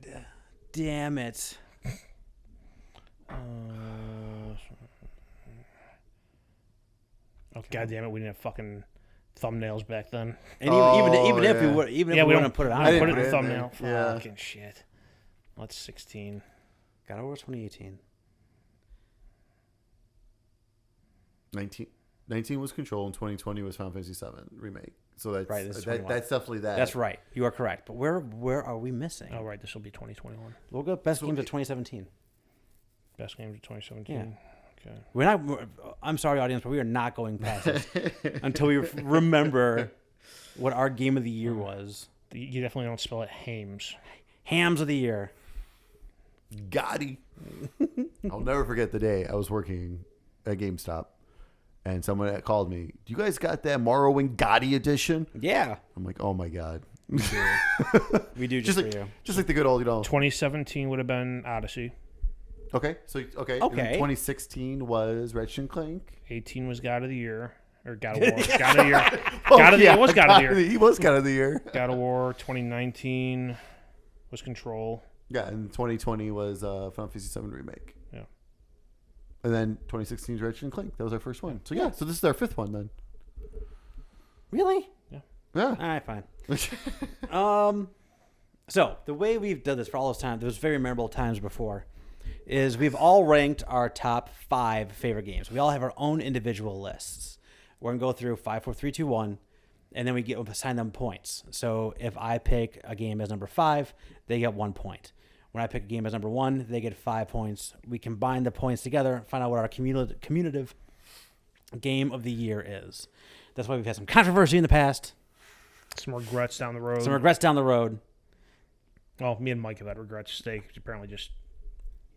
damn it. Oh, God damn it, we didn't have fucking thumbnails back then. And Oh, even if we yeah. would, even Yeah, if we we don't wouldn't put it on, I didn't didn't put it in the put it in thumbnail. there. Yeah. Fucking shit. That's 16. God of War 2018. 19 was Control, and 2020 was Final Fantasy VII Remake. So that's Right, this is that, 21. that's definitely that. That's right. You are correct. But where are we missing? Oh, right, this will be 2021. We'll go best games of 2017. Best games of 2017. Yeah. Okay. I'm sorry, audience, but we are not going past this until we remember what our game of the year was. You definitely don't spell it Hames. Hams of the year. GOTY. I'll never forget the day I was working at GameStop, and someone called me. Do you guys got that Morrowind GOTY edition? Yeah, I'm like, oh my god. we do just, Just for like you. just like the good old, 2017 would have been Odyssey. Okay, so okay. And then 2016 was Ratchet and Clank. 18 was God of the Year. Or God of War. God of the Year. God of the Year. It was God of the Year. He was God of the Year. God of War. 2019 was Control. Yeah, and 2020 was Final Fantasy VII Remake. Yeah. And then 2016 is Ratchet and Clank. That was our first one. So yeah, so this is our fifth one then. Really? Yeah. All right, fine. So the way we've done this for all those times, those very memorable times before, is we've all ranked our top 5 favorite games. We all have our own individual lists. We're gonna go through 5, 4, 3, 2, 1, and then we assign them points. So if I pick a game as number 5, they get 1 point. When I pick a game as number 1, they get 5 points. We combine the points together, find out what our cumulative game of the year is. That's why we've had some controversy in the past, Some regrets down the road. some regrets down the road. Well, me and Mike have had regrets. Steak apparently just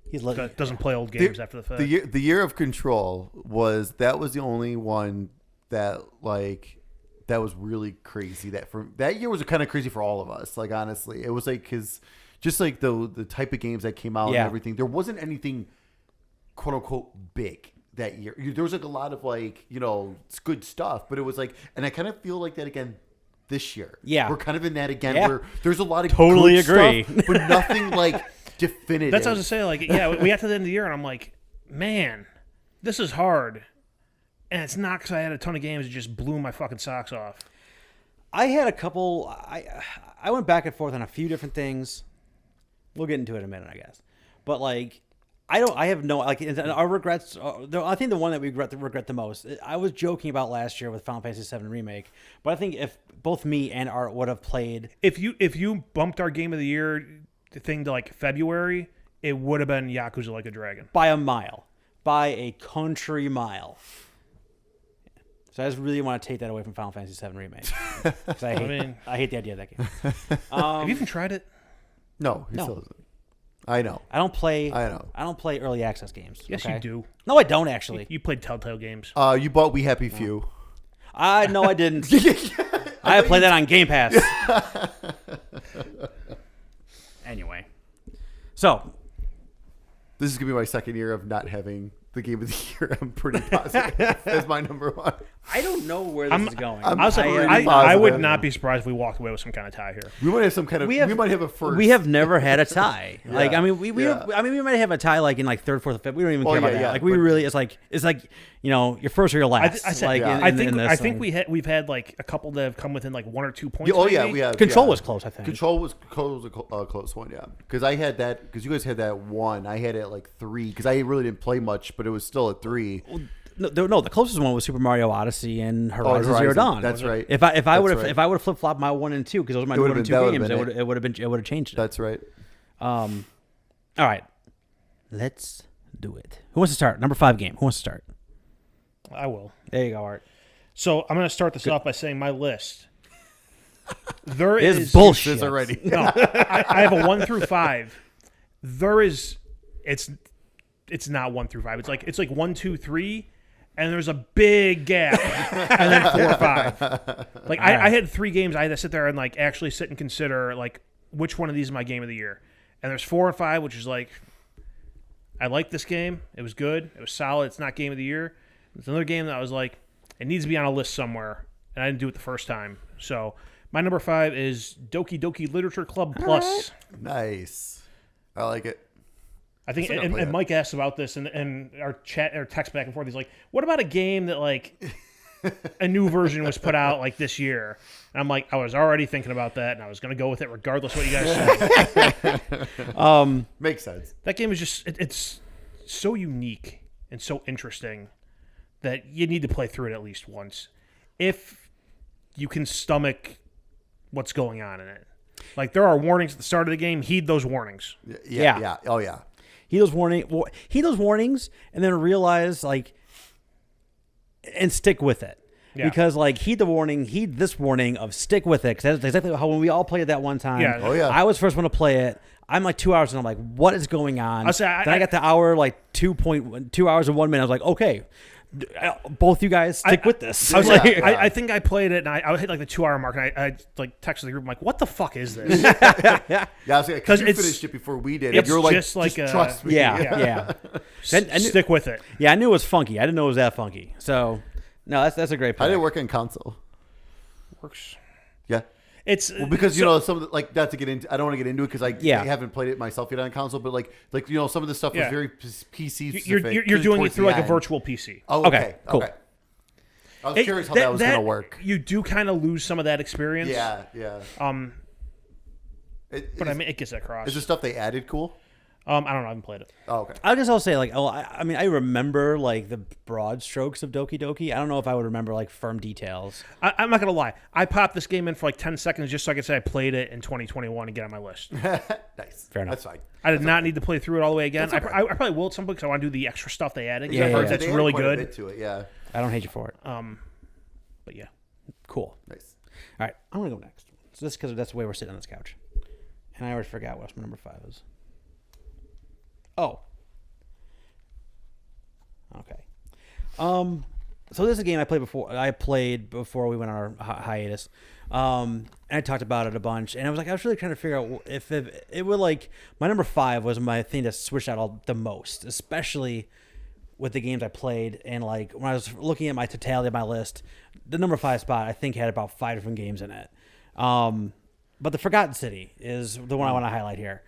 He's looking. doesn't play old games after the fact. The year of Control was the only one that that was really crazy. That year was kind of crazy for all of us. Like honestly, it was like because just like the type of games that came out and everything, there wasn't anything quote unquote big that year. There was like a lot of it's good stuff, but it was like, and I kind of feel like that again this year. Yeah, we're kind of in that again Yeah. where there's a lot of Totally good agree. stuff, but nothing definitive. That's what I was going to say. We got to the end of the year, and I'm like, man, this is hard. And it's not because I had a ton of games that just blew my fucking socks off. I had a couple. I went back and forth on a few different things. We'll get into it in a minute, I guess. But I have no our regrets. I think the one that we regret the most. I was joking about last year with Final Fantasy VII Remake, but I think if both me and Art would have played, if you bumped our game of the year thing to February, it would have been Yakuza Like a Dragon by a mile, by a country mile. So I just really want to take that away from Final Fantasy VII Remake. 'Cause I hate the idea of that game. Have you even tried it? No, he still doesn't. I know. I don't play. I know. I don't play early access games. Yes, okay? you do. No, I don't actually. You played Telltale games. You bought We Happy Few. No, I didn't. I played that on Game Pass. Anyway, so This is gonna be my second year of not having the game of the year. I'm pretty positive as my number one. I don't know where this is going. I would not be surprised if we walked away with some kind of tie here. We might have some kind of. We might have a first. We have never had a tie. Yeah. Like I mean, we might have a tie like in like third, fourth, fifth. We don't even care about that. Like we really, it's like your first or your last. I think we've had like a couple that have come within like 1 or 2 points. Oh yeah, we have. Control was close. I think Control was a close one. Yeah, because I had that. Because you guys had that one. I had it at like 3. Because I really didn't play much, but it was still at 3. No, the closest one was Super Mario Odyssey and Horizon Zero Dawn. That's right. If I would have flip flopped my 1 and 2 because those were my 1 and 2 games, it would have changed it. That's right. All right, let's do it. Who wants to start? Number 5 game. Who wants to start? I will. There you go, Art. So I'm going to start this off by saying my list. There is bullshit already. No, I have a 1 through 5. There is, it's not 1 through 5. It's like 1, 2, 3. And there's a big gap, and then 4 or 5. Like I had 3 games I had to sit there and like actually sit and consider like which one of these is my game of the year. And there's 4 and 5, which is like I like this game. It was good. It was solid. It's not game of the year. It's another game that I was like it needs to be on a list somewhere, and I didn't do it the first time. So my number 5 is Doki Doki Literature Club Plus. Nice. I like it. I think, and Mike asked about this, and our text back and forth. He's like, "What about a game that like a new version was put out like this year?" And I'm like, I was already thinking about that, and I was going to go with it regardless what you guys say. Makes sense. That game is just it's so unique and so interesting that you need to play through it at least once if you can stomach what's going on in it. Like there are warnings at the start of the game. Heed those warnings. Yeah. Oh yeah. Heed those warnings, and then realize and stick with it. Yeah. Because heed this warning of stick with it. Because that's exactly how when we all played it that one time. Yeah. Oh yeah. I was the first one to play it. I'm like 2 hours and I'm like, what is going on? Then I got the hour 2 hours and 1 minute. I was like, okay. Both you guys stick with this. I was I think I played it, and I hit like the 2 hour mark, and I like texted the group. I'm like, "What the fuck is this?" Yeah, because you finished it before we did. It's you're like, just trust me. Yeah. Stick with it. Yeah, I knew it was funky. I didn't know it was that funky. So, no, that's a great pick. I didn't work on console. Works. Yeah. It's because some of the, not to get into. I don't want to get into it because I haven't played it myself yet on console. But some of the stuff was very PC specific. You're doing it through like a virtual PC. Oh, okay, cool. Okay. I was curious how that was going to work. You do kind of lose some of that experience. Yeah. But it gets across. Is the stuff they added cool? I don't know. I haven't played it. Oh, okay. I'll say I remember the broad strokes of Doki Doki. I don't know if I would remember firm details. I'm not gonna lie. I popped this game in for 10 seconds just so I could say I played it in 2021 and get on my list. Nice. Fair enough. That's fine. I did not need to play through it all the way again. I probably will at some point because I want to do the extra stuff they added. Yeah, It's really good. A bit to it, yeah. I don't hate you for it. But yeah, cool. Nice. All right, I'm gonna go next. So this because that's the way we're sitting on this couch, and I already forgot what my number 5 is. Oh. Okay. So this is a game I played before we went on our hiatus. And I talked about it a bunch, and I was really trying to figure out if it would my number 5 was my thing that switched out the most, especially with the games I played. And when I was looking at my totality of my list, the number 5 spot I think had about 5 different games in it. But the Forgotten City is the one I want to highlight here.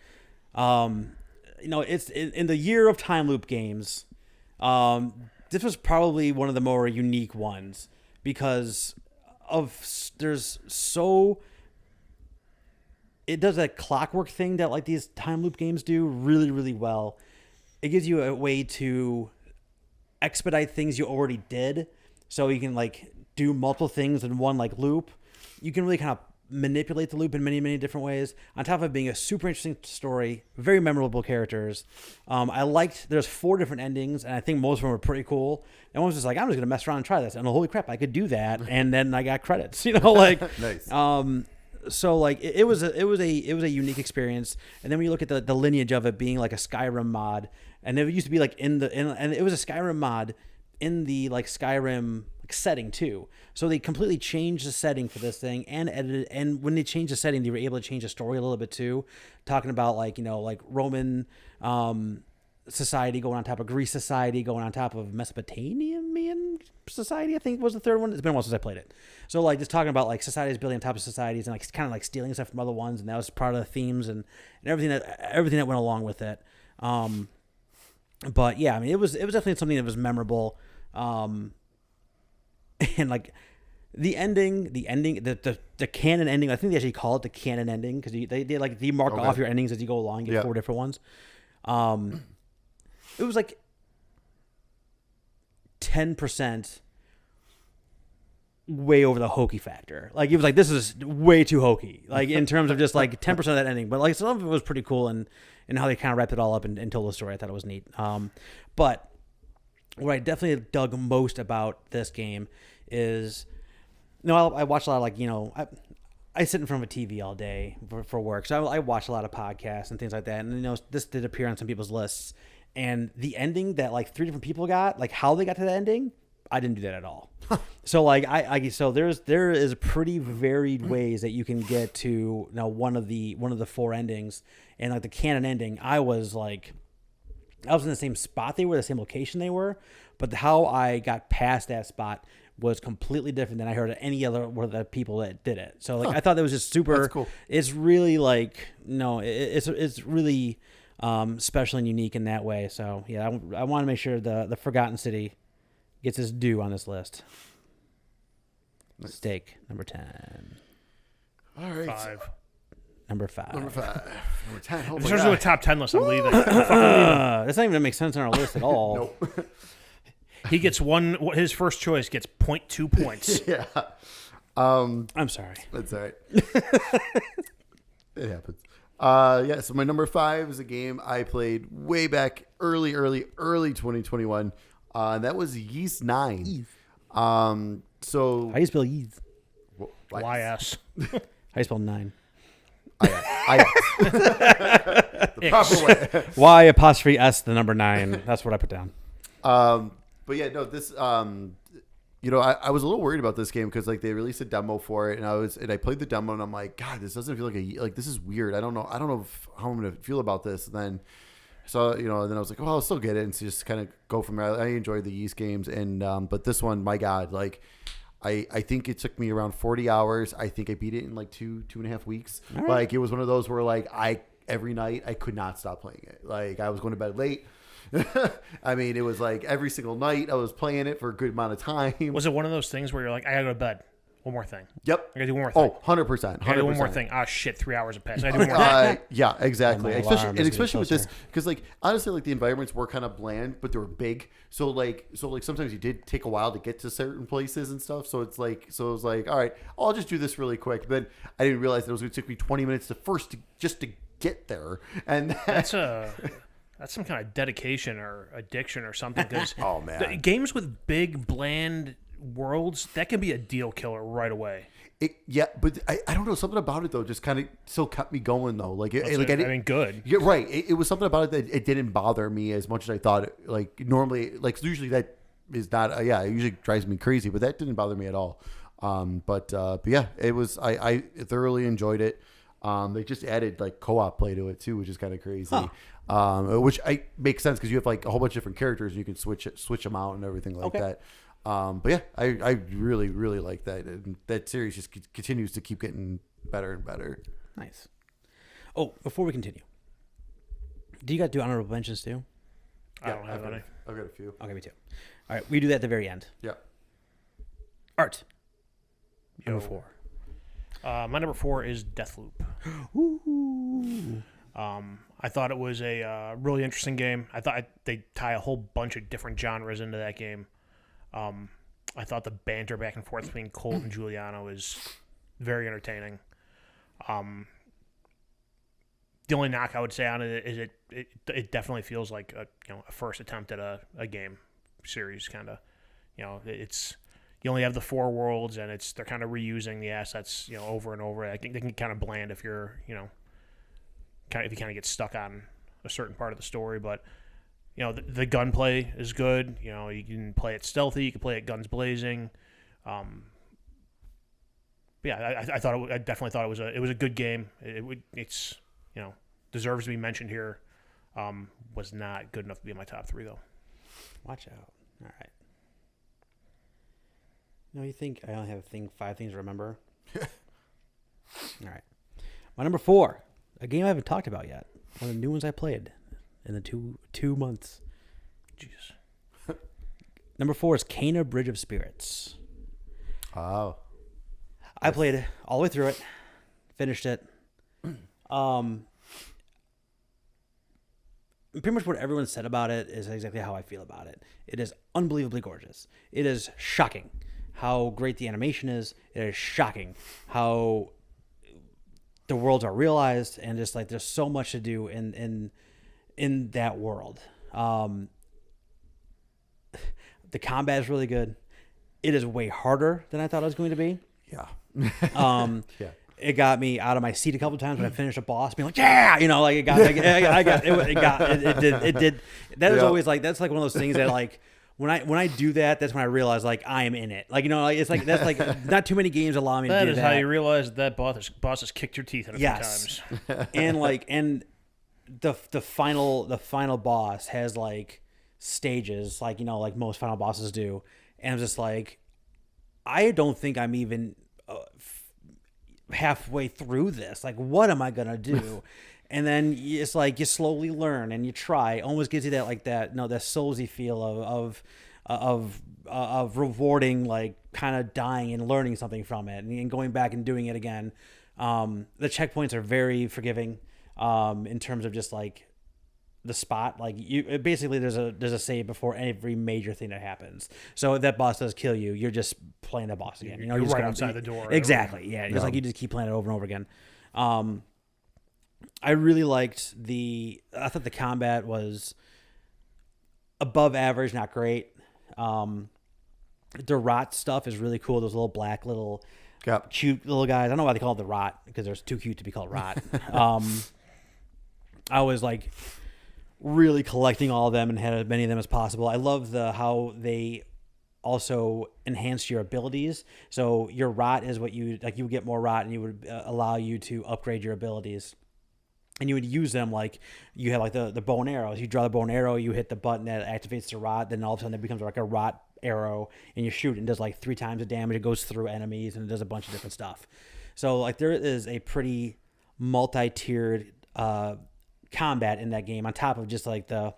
It's in the year of time loop games. This was probably one of the more unique ones because it does that clockwork thing that these time loop games do really, really well. It gives you a way to expedite things you already did, so you can do multiple things in one loop. You can really kind of manipulate the loop in many, many different ways, on top of it being a super interesting story, very memorable characters. There's 4 different endings, and I think most of them were pretty cool. And one was just I'm just going to mess around and try this. And holy crap, I could do that. And then I got credits, Nice. So it was a unique experience. And then when you look at the lineage of it being a Skyrim mod, and it used to be and it was a Skyrim mod in the Skyrim setting too. So they completely changed the setting for this thing and edited. And when they changed the setting, they were able to change the story a little bit too, talking about Roman society going on top of Greece society, going on top of Mesopotamian society, I think was the third one. It's been a while since I played it. So like just talking about like societies building on top of societies and like kind of like stealing stuff from other ones, and that was part of the themes and everything that went along with it. But yeah, I mean it was definitely something that was memorable. And like the canon ending, I think they actually call it the canon ending because they did like you mark off your endings as you go along, you get 4 different ones. It was like 10% way over the hokey factor. Like it was like this is way too hokey. Like in terms of just like 10% of that ending, but like some of it was pretty cool and how they kind of wrapped it all up and told the story. I thought it was neat. But what I definitely dug most about this game is, I watch a lot of like I sit in front of a TV all day for work, so I watch a lot of podcasts and things like that. And this did appear on some people's lists. And the ending that like 3 different people got, like how they got to the ending, I didn't do that at all. So like so there is pretty varied ways that you can get to one of the 4 endings, and like the canon ending, I was in the same spot they were, the same location they were, but how I got past that spot was completely different than I heard of any other one of the people that did it. So like I thought that was just super. That's cool. It's really like it's really special and unique in that way. So yeah, I want to make sure the Forgotten City gets its due on this list. Steak number 10. All right. 5. Number 5. Number 10. If there's no top 10 list, I'm leaving. That's not even gonna make sense on our list at all. Nope. He gets one. His first choice gets 0.2 points. Yeah. I'm sorry. That's all right. It happens. Yeah. So my number 5 is a game I played way back early 2021. That was Yeast 9. So How do you spell yeast? YS. How do you spell 9? The proper way. Y apostrophe S the number 9. That's what I put down. But yeah, no, this, I was a little worried about this game because like they released a demo for it, and I played the demo, and I'm like, God, this doesn't feel like this is weird. I don't know how I'm gonna feel about this. And then, then I was like, well, I'll still get it, and so just kind of go from there. I enjoyed the Yeast games, and but this one, my God, like. I think it took me around 40 hours. I think I beat it in like 2.5 weeks. Right. Like it was one of those where like every night I could not stop playing it. Like I was going to bed late. I mean, it was like every single night I was playing it for a good amount of time. Was it one of those things where you're like, I gotta go to bed? One more thing. Yep. I gotta do one more thing. Oh, 100%. I gotta do one more thing. Ah, shit, 3 hours have passed. I gotta do one more thing. Yeah, exactly. Especially with closer. this, because like honestly, like the environments were kind of bland, but they were big. So like sometimes you did take a while to get to certain places and stuff. So it was like, all right, I'll just do this really quick. Then I didn't realize that it was going to take me 20 minutes just to get there, and that's some kind of dedication or addiction or something. Because oh man, games with big bland worlds, that can be a deal killer right away. But I don't know, something about it though just kind of still kept me going though. Like good. You're right. It was something about it that it didn't bother me as much as I thought. Like normally, like usually that is not. It usually drives me crazy, but that didn't bother me at all. But yeah, it was. I thoroughly enjoyed it. They just added like co-op play to it too, which is kind of crazy. Which makes sense because you have like a whole bunch of different characters and you can switch them out and everything like that. But yeah, I really, really like that. And that series just continues to keep getting better and better. Nice. Oh, before we continue, do you got to do honorable mentions too? I don't have any. I've got a few. Okay, me too. All right, we do that at the very end. Yeah. Art. Number 4. My number 4 is Deathloop. Ooh. I thought it was a really interesting game. I thought they tie a whole bunch of different genres into that game. I thought the banter back and forth between Colt and Giuliano is very entertaining. The only knock I would say on it is it definitely feels like a first attempt at a game series kind of. It's you only have the 4 worlds and they're kind of reusing the assets over and over. I think they can kind of bland if you're if you kind of get stuck on a certain part of the story, but. The gunplay is good. You can play it stealthy. You can play it guns blazing. I definitely thought it was a good game. It's deserves to be mentioned here. Was not good enough to be in my top 3 though. Watch out. All right. No, you think I only have 5 things to remember? All right. My number 4, a game I haven't talked about yet. One of the new ones I played in the two months. Jesus. Number 4 is Kena Bridge of Spirits. Oh. I played it all the way through it, finished it. Pretty much what everyone said about it is exactly how I feel about it. It is unbelievably gorgeous. It is shocking how great the animation is. It is shocking how the worlds are realized, and just like there's so much to do in that world. The combat is really good. It is way harder than I thought it was going to be. Yeah. Yeah. It got me out of my seat a couple of times when I finished a boss, being like, yeah, you know, like it did. That is always like, that's like one of those things that like, when I do that, that's when I realize like I am in it. Like, you know, like it's like, that's like not too many games allow me to do that. That is how you realize that boss has kicked your teeth in a few times. And like, and the final boss has like stages, like, you know, like most final bosses do. And I'm just like, I don't think I'm even halfway through this. Like, what am I gonna do? And then it's like you slowly learn and you try. Almost gives you that like that soulsy feel of rewarding, like kind of dying and learning something from it and going back and doing it again. The checkpoints are very forgiving in terms of just like the spot. Like you basically there's a save before every major thing that happens. So if that boss does kill you, you're just playing the boss again. You know, you're just right outside the door. Exactly. Yeah. It's like you just keep playing it over and over again. I really liked I thought the combat was above average, not great. The rot stuff is really cool. Those little black cute little guys. I don't know why they call it the rot, because they're too cute to be called rot. I was like really collecting all of them and had as many of them as possible. I love how they also enhance your abilities. So your rot is what you would get more rot, and you would allow you to upgrade your abilities. And you would use them like you have like the bow and arrows. You draw the bow and arrow, you hit the button that activates the rot, then all of a sudden it becomes like a rot arrow, and you shoot it and does like 3 times the damage. It goes through enemies and it does a bunch of different stuff. So like there is a pretty multi-tiered combat in that game, on top of just like the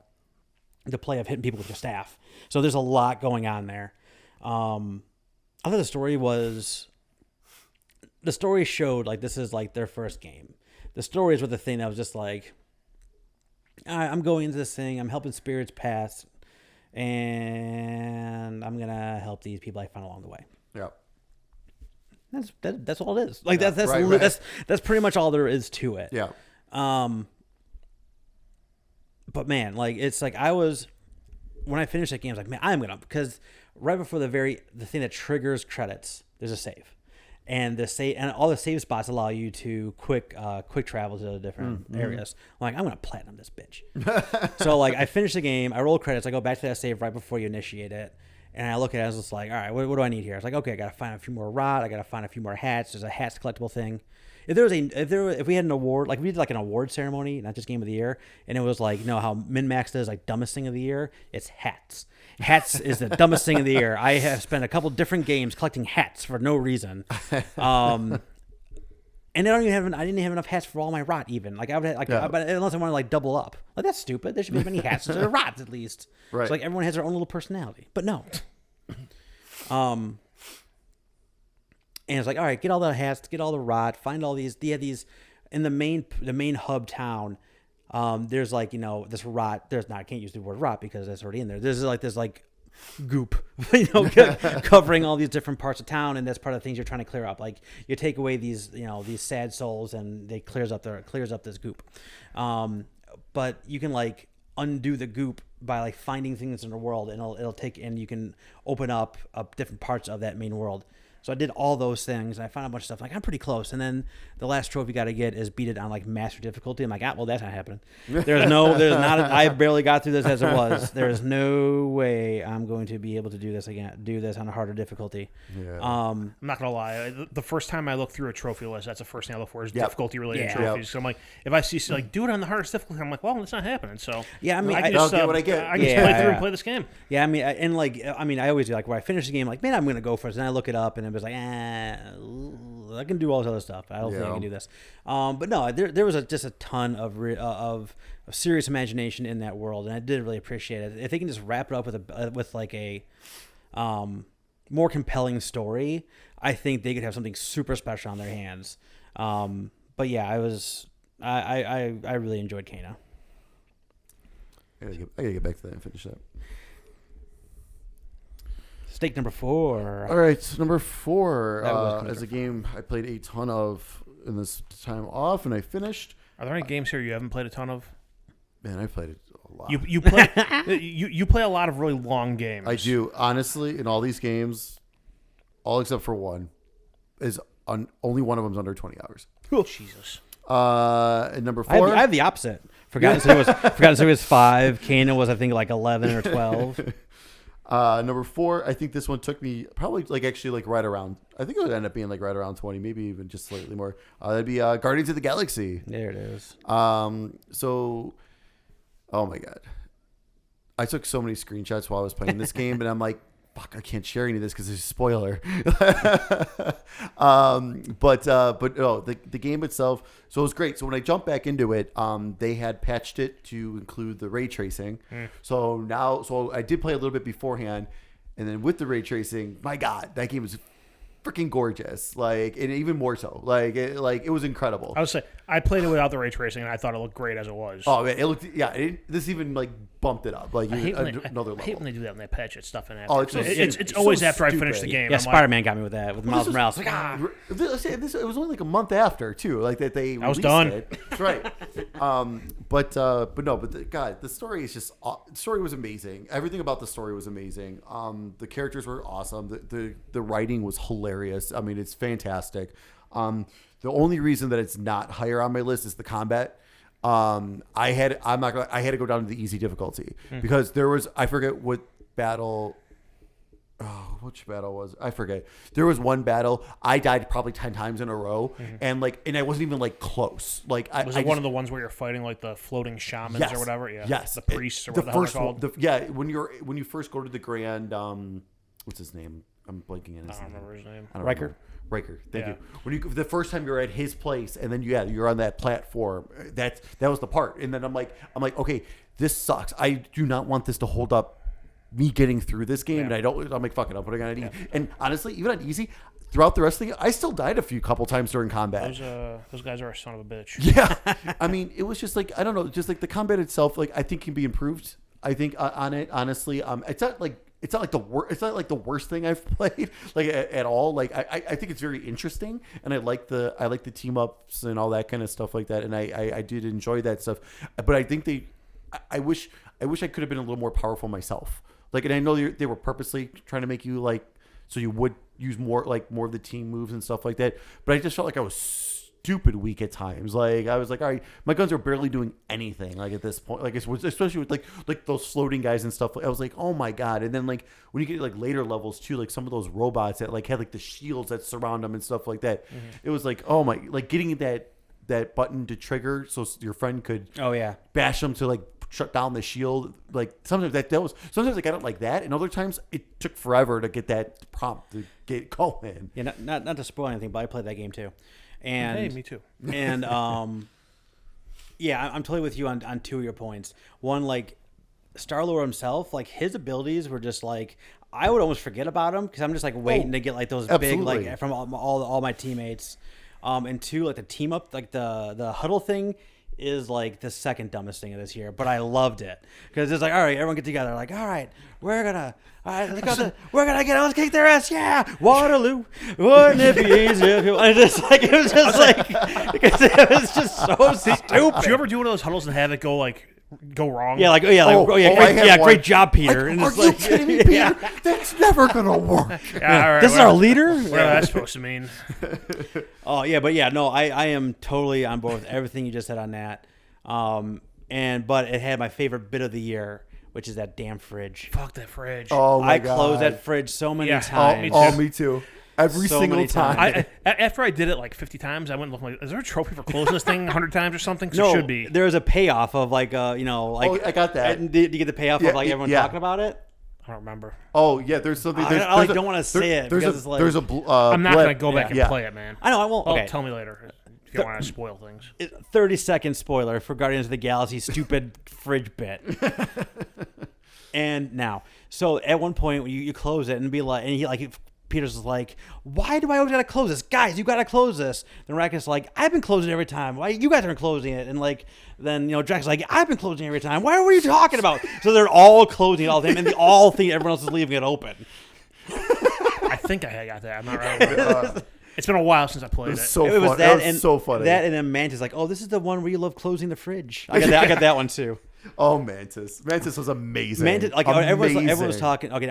play of hitting people with your staff. So there's a lot going on there. I thought the story showed like this is like their first game. The stories were the thing that was just like, I'm going into this thing, I'm helping spirits pass, and I'm gonna help these people I find along the way. Yeah. That's all it is. Like that's pretty much all there is to it. Yeah. But man, like it's like when I finished that game, I was like, man, I'm gonna, because right before the thing that triggers credits, there's a save. And all the save spots allow you to quick travel to the different areas. I'm like, I'm gonna platinum this bitch. So like, I finish the game, I roll credits, I go back to that save right before you initiate it, and I look at it, I was just like, all right, what do I need here? It's like, okay, I gotta find a few more rot, I gotta find a few more hats. There's a hats collectible thing. If we had an award, like we did like an award ceremony, not just game of the year, and it was like, you know how MinMax does like dumbest thing of the year? It's hats. Hats is the dumbest thing of the year. I have spent a couple different games collecting hats for no reason. And I didn't have enough hats for all my rot even. Like I would have, like, but unless I want to like double up. Like that's stupid. There should be as many hats as there are rots at least. Right. So like everyone has their own little personality. But no. And it's like, all right, get all the hats, get all the rot, find all these. They have these in the main hub town. There's like, you know, this rot. I can't use the word rot because that's already in there. There's like this like goop, you know, covering all these different parts of town, and that's part of the things you're trying to clear up. Like you take away these, you know, these sad souls, and they clears up this goop. But you can like undo the goop by like finding things in the world, and it'll take, and you can open up different parts of that main world. So I did all those things, and I found a bunch of stuff. Like, I'm pretty close. And then the last trophy you got to get is beat it on, like, master difficulty. I'm like, well, that's not happening. I barely got through this as it was. There's no way I'm going to be able to do this on a harder difficulty. Yeah. I'm not going to lie. The first time I look through a trophy list, that's the first thing I look for is difficulty-related trophies. So I'm like, if I see, like, do it on the hardest difficulty, I'm like, well, it's not happening. So yeah, I mean, I can just get what I get. I can just play through and play this game. Yeah, I mean, I always do, like, when I finish the game, like, man, I'm going to go for it. And I look it up, and it was like, I can do all this other stuff. I don't think I can do this. But no, there was just a ton of serious imagination in that world, and I did really appreciate it. If they can just wrap it up with like a more compelling story, I think they could have something super special on their hands. But yeah, I really enjoyed Kena. I gotta get back to that and finish that. Stake number 4. All right, number 4 was is a game I played a ton of in this time off, and I finished. Are there any games here you haven't played a ton of? Man, I played it a lot. You play you play a lot of really long games. I do. Honestly, in all these games, all except for one, only one of them's under 20 hours. Oh, Jesus. And number 4. I have the opposite. Forgotten City was 5. Kena was, I think, like 11 or 12. Number 4, I think this one took me probably right around. I think it would end up being like right around 20, maybe even just slightly more. That'd be Guardians of the Galaxy. There it is. So, oh my god, I took so many screenshots while I was playing this game, and I'm like, fuck, I can't share any of this because there's a spoiler. But no, the game itself. So it was great. So when I jumped back into it, they had patched it to include the ray tracing. So I did play a little bit beforehand, and then with the ray tracing, my God, that game was freaking gorgeous. Like, and even more so. Like it was incredible. I would say I played it without the ray tracing, and I thought it looked great as it was. Oh man, it looked this even like bumped it up. Like I hate another level. I hate when they do that when they patch it stuff in after. Oh, it's always so after I stupid. finish the game. Yeah, I'm Spider-Man got me with that, with Miles Morales. Like, It was only like a month after too. Like that they. I was done. It. That's right. God, the story is just. The story was amazing. Everything about the story was amazing. The characters were awesome. The writing was hilarious. I mean, it's fantastic. The only reason that it's not higher on my list is the combat. I had to go down to the easy difficulty because there was, I forget what battle. Oh, which battle was I forget. There was one battle I died probably 10 times in a row, and I wasn't even like close. Like was it one of the ones where you're fighting like the floating shamans or whatever? Yeah. Yes. The priests or whatever they're called. When you first go to the grand what's his name? I'm blanking on his name. I don't remember his name. Riker. Thank you. When the first time you're at his place, and then you're on that platform. That was the part, and then I'm like, okay, this sucks. I do not want this to hold up me getting through this game, and I'm like, fuck it, I'm putting it on easy. And honestly, even on easy, throughout the rest of the game, I still died a couple times during combat. Those guys are a son of a bitch. Yeah, I mean, it was just like, I don't know, just like the combat itself, like I think can be improved. I think on it, honestly, it's not like the worst thing I've played like at all. Like I think it's very interesting, and I like the team ups and all that kind of stuff like that, and I did enjoy that stuff. But I think I wish I could have been a little more powerful myself. Like, and I know they were purposely trying to make you like so you would use more of the team moves and stuff like that. But I just felt like I was stupid weak at times. Like I was like, all right, my guns are barely doing anything. Like at this point, like especially with like those floating guys and stuff. I was like, oh my god. And then like when you get like later levels too, like some of those robots that like had like the shields that surround them and stuff like that. It was like, oh my, like getting that button to trigger so your friend could bash them to like shut down the shield. Like sometimes sometimes I got it like that, and other times it took forever to get that prompt to get going. Yeah, not to spoil anything, but I played that game too. And hey, me too. And yeah, I'm totally with you on two of your points. One, like Star-Lord himself, like his abilities were just like, I would almost forget about him because I'm just like waiting to get like those big like from all my teammates. And two, like the team up, like the huddle thing is like the second dumbest thing of this year, but I loved it because it's like, all right, everyone get together, like, all right, we're gonna let's kick their ass, yeah, Waterloo, wouldn't it be easy if you, and it's like, it was just like, because it was just so stupid. Do you ever do one of those huddles and have it go like go wrong. Yeah, great job, Peter. And Are it's you like, kidding me, Peter? That's never gonna work. Yeah, all right, this is our leader. Whatever that's supposed to mean. Oh yeah, but yeah, no, I am totally on board with everything you just said on that. But it had my favorite bit of the year, which is that damn fridge. Fuck that fridge. Oh my God. I closed that fridge so many Yeah. times. Me too. Every So single many time. After I did it like 50 times, I went and looked like, is there a trophy for closing this thing 100 times or something? 'Cause No, it should be. there was a payoff of like, I got that. Did you get the payoff of like everyone yeah. talking about it? I don't remember. Oh yeah, there's something. I don't want to say it because it's like I'm not going to go back and play it, man. I know I won't. Oh, Okay. tell me later if you want to spoil things. 30-second spoiler for Guardians of the Galaxy stupid fridge bit. And now, so at one point when you close it and be like, and he like. Peter's is like, why do I always gotta close this? Guys, you gotta close this. Then Racket's like, I've been closing it every time. Why you guys aren't closing it? And like, then Drax's like, I've been closing it every time. Why are you talking about? So they're all closing it all the time, and they all think everyone else is leaving it open. I think I got that. I'm not right. It's been a while since I played it. So It was fun. that, That and was so funny. That and then Mantis like, oh, this is the one where you love closing the fridge. I got that one too. Oh, Mantis was amazing. Mantis, like amazing. everyone was talking. Okay,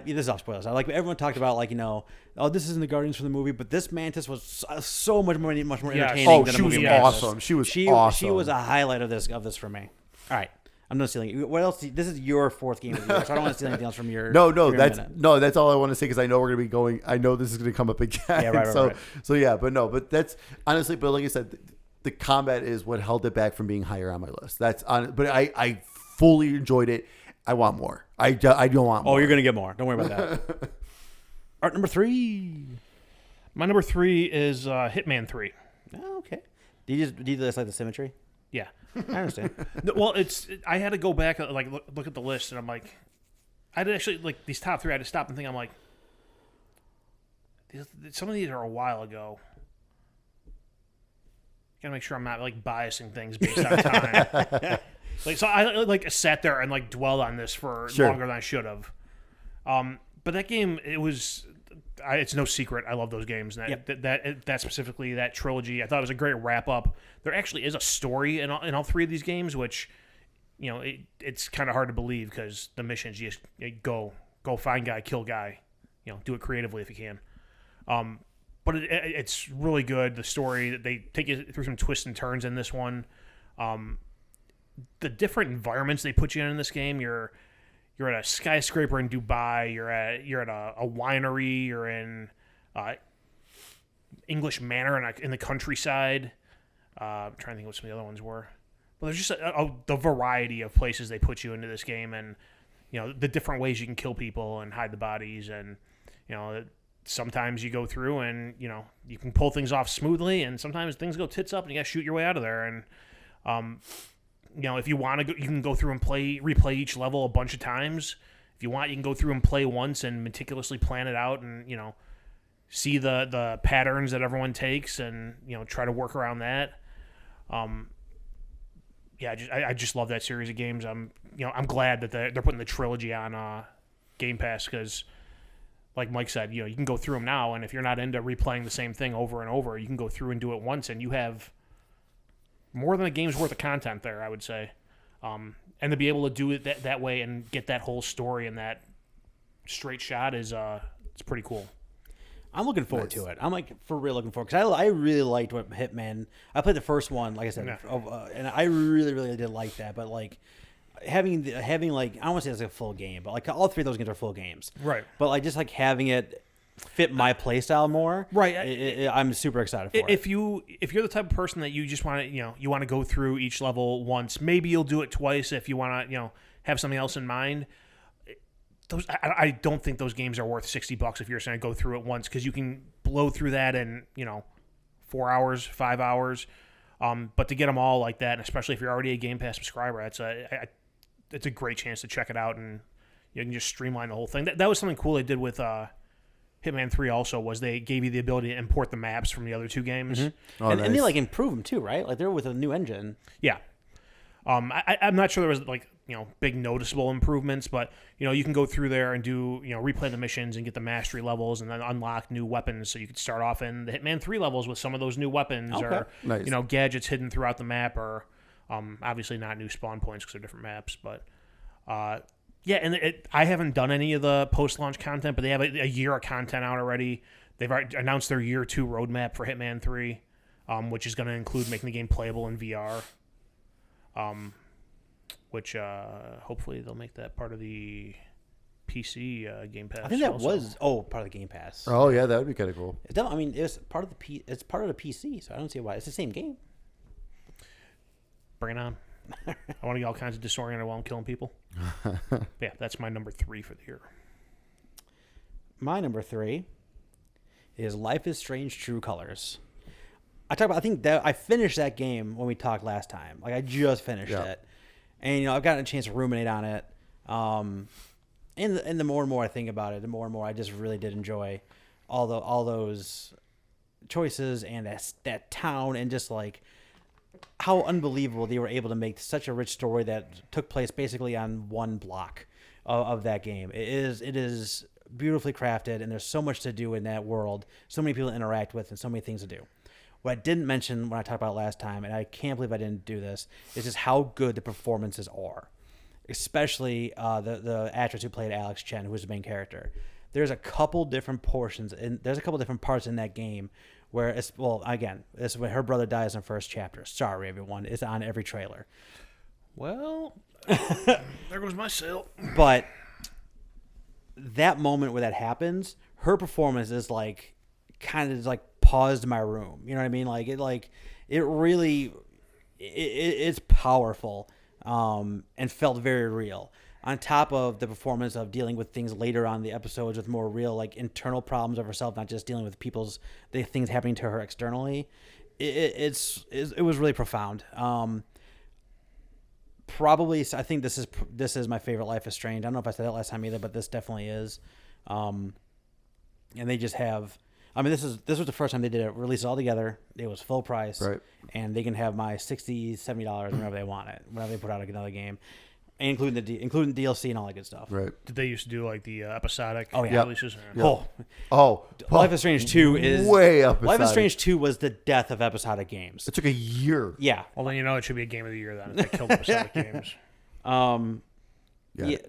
this is off spoilers. Everyone talked about like oh, this isn't the Guardians from the movie, but this Mantis was so much more entertaining. Oh, than she a was movie awesome. Mantis. She was She awesome. was a highlight of this for me. All right, I'm not stealing it. What else? This is your fourth game of the year, so I don't want to steal anything else from your. That's all I want to say because I know we're gonna be going. I know this is gonna come up again. Yeah, right. So yeah, but that's honestly. But like I said, the combat is what held it back from being higher on my list. That's on. But I fully enjoyed it. I want more. I don't want more. Oh, you're gonna get more. Don't worry about that. Art number 3. My number 3 is Hitman 3. Oh, okay. Do you just like the symmetry? Yeah. I understand. No, well, I had to go back like look at the list, and I'm like, I did actually like these top 3. I had to stop and think. I'm like, some of these are a while ago. Gotta make sure I'm not like biasing things based on time. So I sat there and like dwelled on this for longer than I should have. But that game, it's no secret. I love those games. And that specifically, that trilogy, I thought it was a great wrap up. There actually is a story in all 3 of these games, which, it's kind of hard to believe because the missions, you just go find guy, kill guy, do it creatively if you can. But it's really good. The story, they take you through some twists and turns in this one. The different environments they put you in this game, you're at a skyscraper in Dubai, you're at a winery, you're in English Manor in the countryside. I'm trying to think what some of the other ones were. But there's just the variety of places they put you into this game, and the different ways you can kill people and hide the bodies, and sometimes you go through and you can pull things off smoothly, and sometimes things go tits up and you got to shoot your way out of there. And if you want to, you can go through and replay each level a bunch of times. If you want, you can go through and play once and meticulously plan it out, and see the patterns that everyone takes, and try to work around that. I just love that series of games. I'm glad that they're putting the trilogy on Game Pass because, like Mike said, you can go through them now, and if you're not into replaying the same thing over and over, you can go through and do it once, and you have more than a game's worth of content there, I would say. And to be able to do it that way and get that whole story in that straight shot is it's pretty cool. I'm looking forward to it. I'm like for real looking forward because I really liked what Hitman. I played the first one, like I said, and I really really did like that. But like having like I don't want to say it's like a full game, but like all 3 of those games are full games, right? But like just like having it fit my playstyle more, right? I'm super excited for it. If you're the type of person that you just want to you want to go through each level once, maybe you'll do it twice if you want to have something else in mind. I don't think those games are worth $60 if you're going to go through it once, because you can blow through that in 4 hours, 5 hours. But to get them all like that, and especially if you're already a Game Pass subscriber, it's a great chance to check it out, and you can just streamline the whole thing. That was something cool they did with Hitman 3 also, was they gave you the ability to import the maps from the other 2 games. Mm-hmm. Oh, and they like improve them too, right? Like they're with a new engine. Yeah. I'm not sure there was like big noticeable improvements, but you can go through there and do replay the missions and get the mastery levels, and then unlock new weapons. So you could start off in the Hitman 3 levels with some of those new weapons, or nice. Gadgets hidden throughout the map, or Obviously not new spawn points because they're different maps, but yeah. And I haven't done any of the post-launch content, but they have a year of content out already. They've already announced their year 2 roadmap for Hitman 3, which is going to include making the game playable in VR. Which hopefully they'll make that part of the PC Game Pass. I think that also. was part of the Game Pass. Oh yeah, that would be kind of cool. I mean, it's part of it's part of the PC, so I don't see why. It's the same game. Bring it on. I want to get all kinds of disoriented while I'm killing people. Yeah, that's my number 3 for the year. My number 3 is Life is Strange: True Colors. I think that I finished that game when we talked last time. Like I just finished it, and I've gotten a chance to ruminate on it. And the more and more I think about it, the more and more I just really did enjoy all those choices and that town, and just like how unbelievable they were able to make such a rich story that took place basically on one block of that game. It is beautifully crafted, and there's so much to do in that world, so many people to interact with, and so many things to do. What I didn't mention when I talked about it last time, and I can't believe I didn't do this, is just how good the performances are. Especially the actress who played Alex Chen, who was the main character. There's a couple different portions, and there's a couple different parts in that game where it's when her brother dies in the first chapter. Sorry, everyone, it's on every trailer. Well, there goes my sale. But that moment where that happens, her performance is like kind of like paused my room. You know what I mean? It really it's powerful. And felt very real. On top of the performance of dealing with things later on in the episodes with more real, like internal problems of herself, not just dealing with the things happening to her externally. It was really profound. Probably, I think this is my favorite Life is Strange. I don't know if I said that last time either, but this definitely is. And they just have. I mean, this was the first time they did it. Release it all together. It was full price, right? And they can have my $60, $70 whenever they want it. Whenever they put out another game, including DLC and all that good stuff. Right? Did they used to do like the episodic releases? Yep. Oh, Life is Strange 2 is way episodic. Life is Strange 2 was the death of episodic games. It took a year. Yeah. Well, then it should be a game of the year then if they killed episodic games.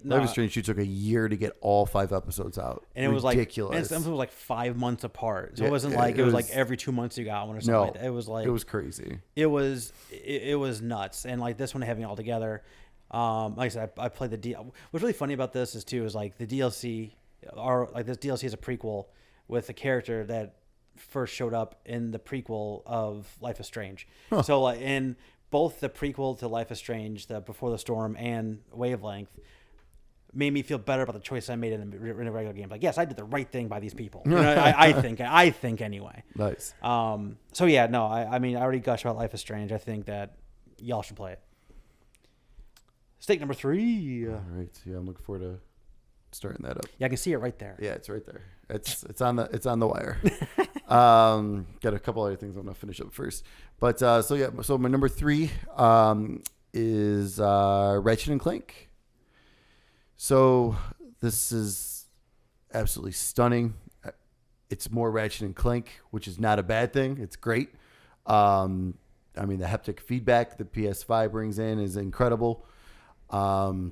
Life is Strange 2 took a year to get all 5 episodes out. And it was ridiculous. And it was like 5 months apart. So Yeah, it wasn't like it was like every 2 months you got one or something like that. It was like it was crazy. It was nuts. And like this one having it all together. Like I said, I played the DLC. What's really funny about this is like the DLC this DLC is a prequel with a character that first showed up in the prequel of Life is Strange. Huh. So in both the prequel to Life is Strange, the Before the Storm and Wavelength, made me feel better about the choice I made in the regular game. Like, yes, I did the right thing by these people. I think anyway. Nice. So yeah, no, I mean, I already gushed about Life is Strange. I think that y'all should play it. Stake number 3. All right. Yeah, I'm looking forward to starting that up. Yeah, I can see it right there. Yeah, it's right there. It's on the wire. Got a couple other things I'm gonna finish up first, but so my number 3 is Ratchet and Clank. So this is absolutely stunning. It's more Ratchet and Clank, which is not a bad thing. It's great. I mean, the haptic feedback the PS5 brings in is incredible. I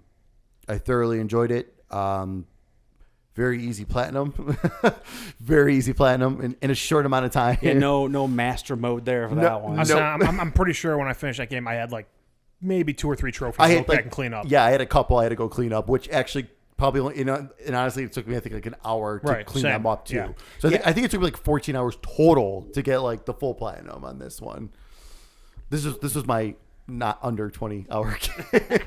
thoroughly enjoyed it. Very easy platinum. Very easy platinum in a short amount of time. Yeah, no master mode there for that one. I'm pretty sure when I finished that game, I had like maybe 2 or 3 trophies to go back and clean up. Yeah, I had a couple I had to go clean up, which actually probably only, and honestly, it took me, I think, like an hour to clean them up too. Yeah. So I think it took me like 14 hours total to get like the full platinum on this one. This was my not under 20 hour game.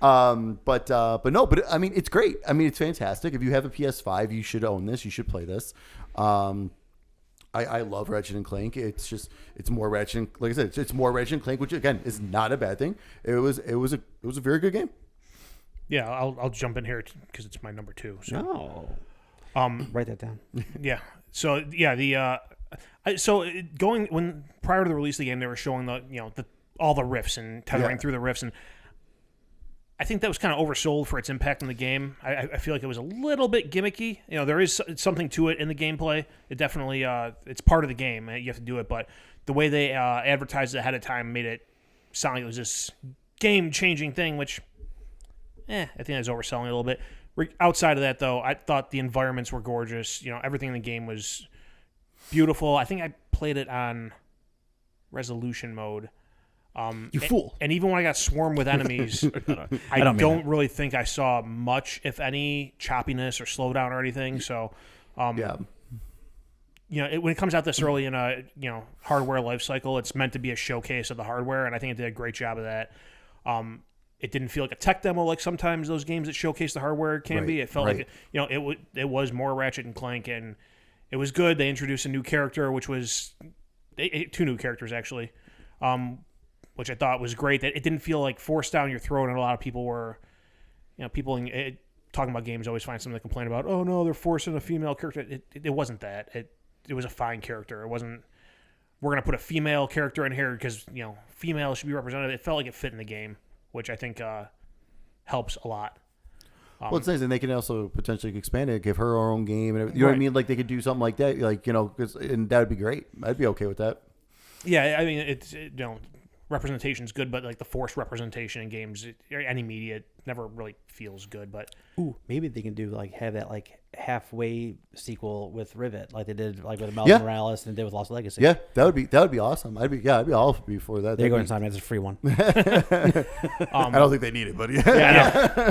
But I mean, it's great. I mean, it's fantastic. If you have a PS5, you should own this. You should play this. I love Ratchet and Clank. It's more Ratchet. Like I said, it's more Ratchet and Clank, which again is not a bad thing. It was a very good game. Yeah, I'll jump in here because it's my number 2. So. No. Write that down. Yeah. So yeah, prior to the release of the game, they were showing all the riffs and tethering through the riffs, and I think that was kind of oversold for its impact on the game. I feel like it was a little bit gimmicky. There is something to it in the gameplay. It definitely it's part of the game. You have to do it, but the way they advertised it ahead of time made it sound like it was this game-changing thing, which, I think I was overselling it a little bit. Outside of that, though, I thought the environments were gorgeous. Everything in the game was beautiful. I think I played it on resolution mode. You fool. And even when I got swarmed with enemies, I don't really think I saw much, if any, choppiness or slowdown or anything. So, when it comes out this early in a hardware life cycle, it's meant to be a showcase of the hardware, and I think it did a great job of that. It didn't feel like a tech demo like sometimes those games that showcase the hardware can be. It felt like it was more Ratchet and Clank, and it was good. They introduced a new character, which was two new characters actually, which I thought was great. That it didn't feel like forced down your throat, and a lot of people were, people talking about games always find something to complain about. Oh no, they're forcing a female character. It wasn't that. It was a fine character. It wasn't, we're gonna put a female character in here because female should be represented. It felt like it fit in the game, which I think helps a lot. Well, it's nice, and they can also potentially expand it, give her her own game, and you know what I mean. Like they could do something like that, and that would be great. I'd be okay with that. Yeah, I mean, it's representation's good, but like the forced representation in games, any media, it never really feels good. But maybe they can do have that halfway sequel with Rivet, like they did with Miles Morales and did with Lost Legacy. Yeah, that would be awesome. I'd be all for that. There you go, Inside Man. It's a free one. I don't think they need it, but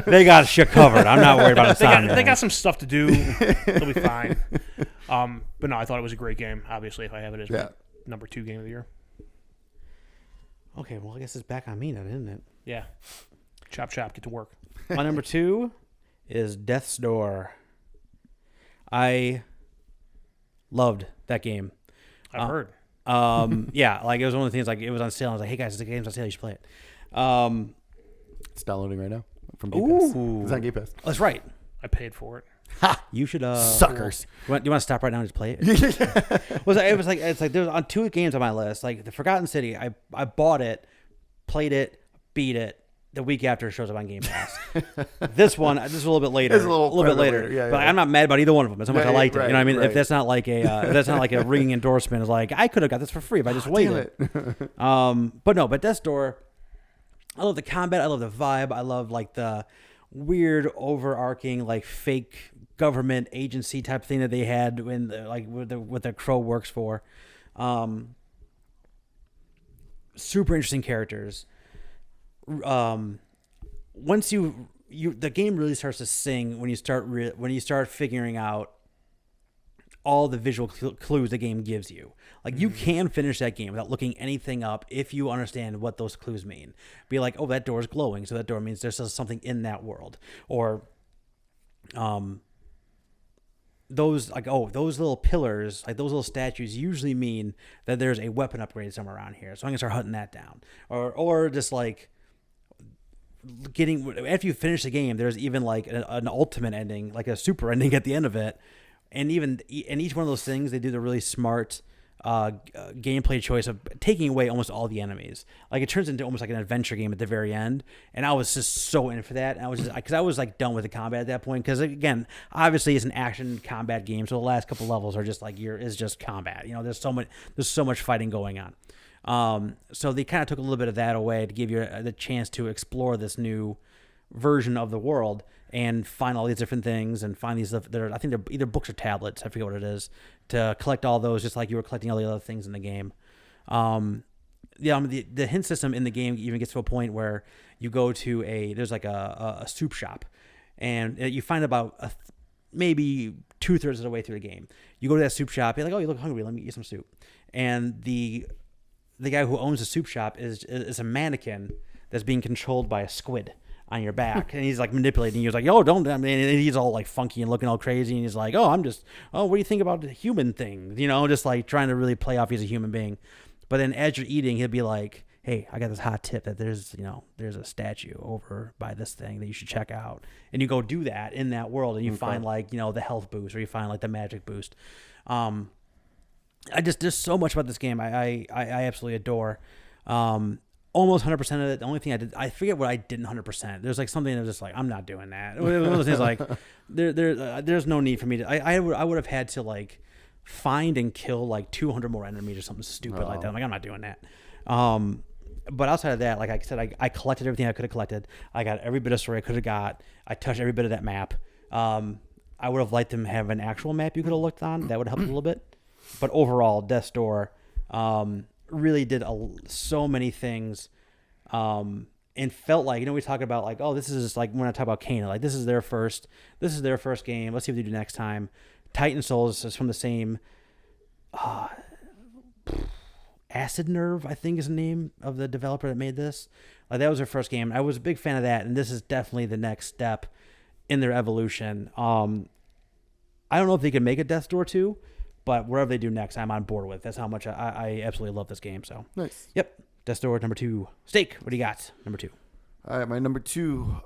they got shit covered. I'm not worried about Inside Man. They got some stuff to do. They'll be fine. But no, I thought it was a great game. Obviously, if I have it as my number 2 game of the year. Okay, well, I guess it's back on me now, isn't it? Yeah. Chop, get to work. My number 2 is Death's Door. I loved that game. I've heard. Yeah, it was one of the things, it was on sale. I was like, hey, guys, the game's on sale. You should play it. It's downloading right now from Game Pass. It's on Game Pass. That's right. I paid for it. Ha! You should suckers. You want to stop right now and just play it? It's like there's on 2 games on my list. Like the Forgotten City, I bought it, played it, beat it. The week after it shows up on Game Pass. This is a little bit later. It's a little bit later. Yeah, but I'm not mad about either one of them. It's how much I liked it. You know what I mean? Right. If that's not like a ringing endorsement, it's like I could have got this for free if I just waited. But Death's Door, I love the combat. I love the vibe. I love the weird overarching fake government agency type thing that they had when what the Crow works for. Super interesting characters. Once the game really starts to sing when you start figuring out all the visual clues the game gives you. You can finish that game without looking anything up if you understand what those clues mean. Be like, oh, that door is glowing, so that door means there's something in that world. Or those little pillars, those little statues usually mean that there's a weapon upgrade somewhere around here. So I'm gonna start hunting that down. Or just after you finish the game, there's even an ultimate ending, a super ending at the end of it. And even in each one of those things, they do the really smart gameplay choice of taking away almost all the enemies. It turns into almost like an adventure game at the very end. And I was just so in for that. And I was because I was done with the combat at that point. Because again, obviously it's an action combat game, so the last couple levels are just is just combat. There's so much fighting going on. So they kind of took a little bit of that away to give you the chance to explore this new version of the world and find all these different things and find these. I think they're either books or tablets. I forget what it is, to collect all those, just like you were collecting all the other things in the game. The hint system in the game even gets to a point where you go to there's a soup shop, and you find about maybe 2/3 of the way through the game. You go to that soup shop. You're like, oh, you look hungry. Let me get some soup. And the guy who owns the soup shop is a mannequin that's being controlled by a squid on your back, and he's manipulating you. He's like, "Oh, don't!" I mean, and he's all funky and looking all crazy, and he's like, "Oh, what do you think about the human thing?" Just trying to really play off he's a human being. But then as you're eating, he'll be like, "Hey, I got this hot tip that there's a statue over by this thing that you should check out," and you go do that in that world, and you find the health boost, or you find the magic boost. There's so much about this game I absolutely adore. Almost 100% of it. The only thing I forget what I didn't 100%. There's something that was just I'm not doing that. One of those things there's no need for me to. I would have had to find and kill 200 more enemies or something stupid like that. I'm not doing that. But outside of that, like I said, I collected everything I could have collected. I got every bit of story I could have got. I touched every bit of that map. I would have liked them to have an actual map you could have looked on. That would have helped a little bit. But overall, Death's Door really did so many things and felt like, we talk about like, oh, this is just like when I talk about Kena, like this is their first game. Let's see what they do next time. Titan Souls is from the same Acid Nerve, I think is the name of the developer that made this. Like that was their first game. I was a big fan of that, and this is definitely the next step in their evolution. I don't know if they can make a Death's Door 2, but wherever they do next, I'm on board with. That's how much I absolutely love this game. So nice. Yep. Death's Door number 2. Steak, what do you got? Number 2. All right, my number 2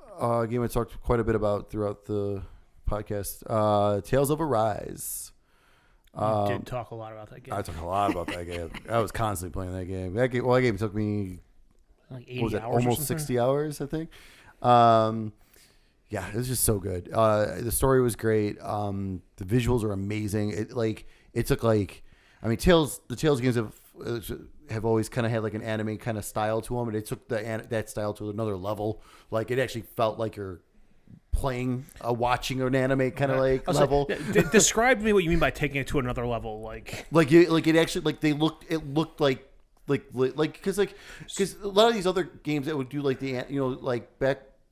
game I talked quite a bit about throughout the podcast, Tales of Arise. You did talk a lot about that game. I talked a lot about that game. I was constantly playing that game. That game took me like 80 hours, almost 60 hours, I think. Yeah, it was just so good. The story was great. The visuals are amazing. The Tales games have always kind of had like an anime kind of style to them, and it took that style to another level. Like it actually felt like you're watching an anime kind of like level. Describe to me what you mean by taking it to another level. It looked like because a lot of these other games that would do like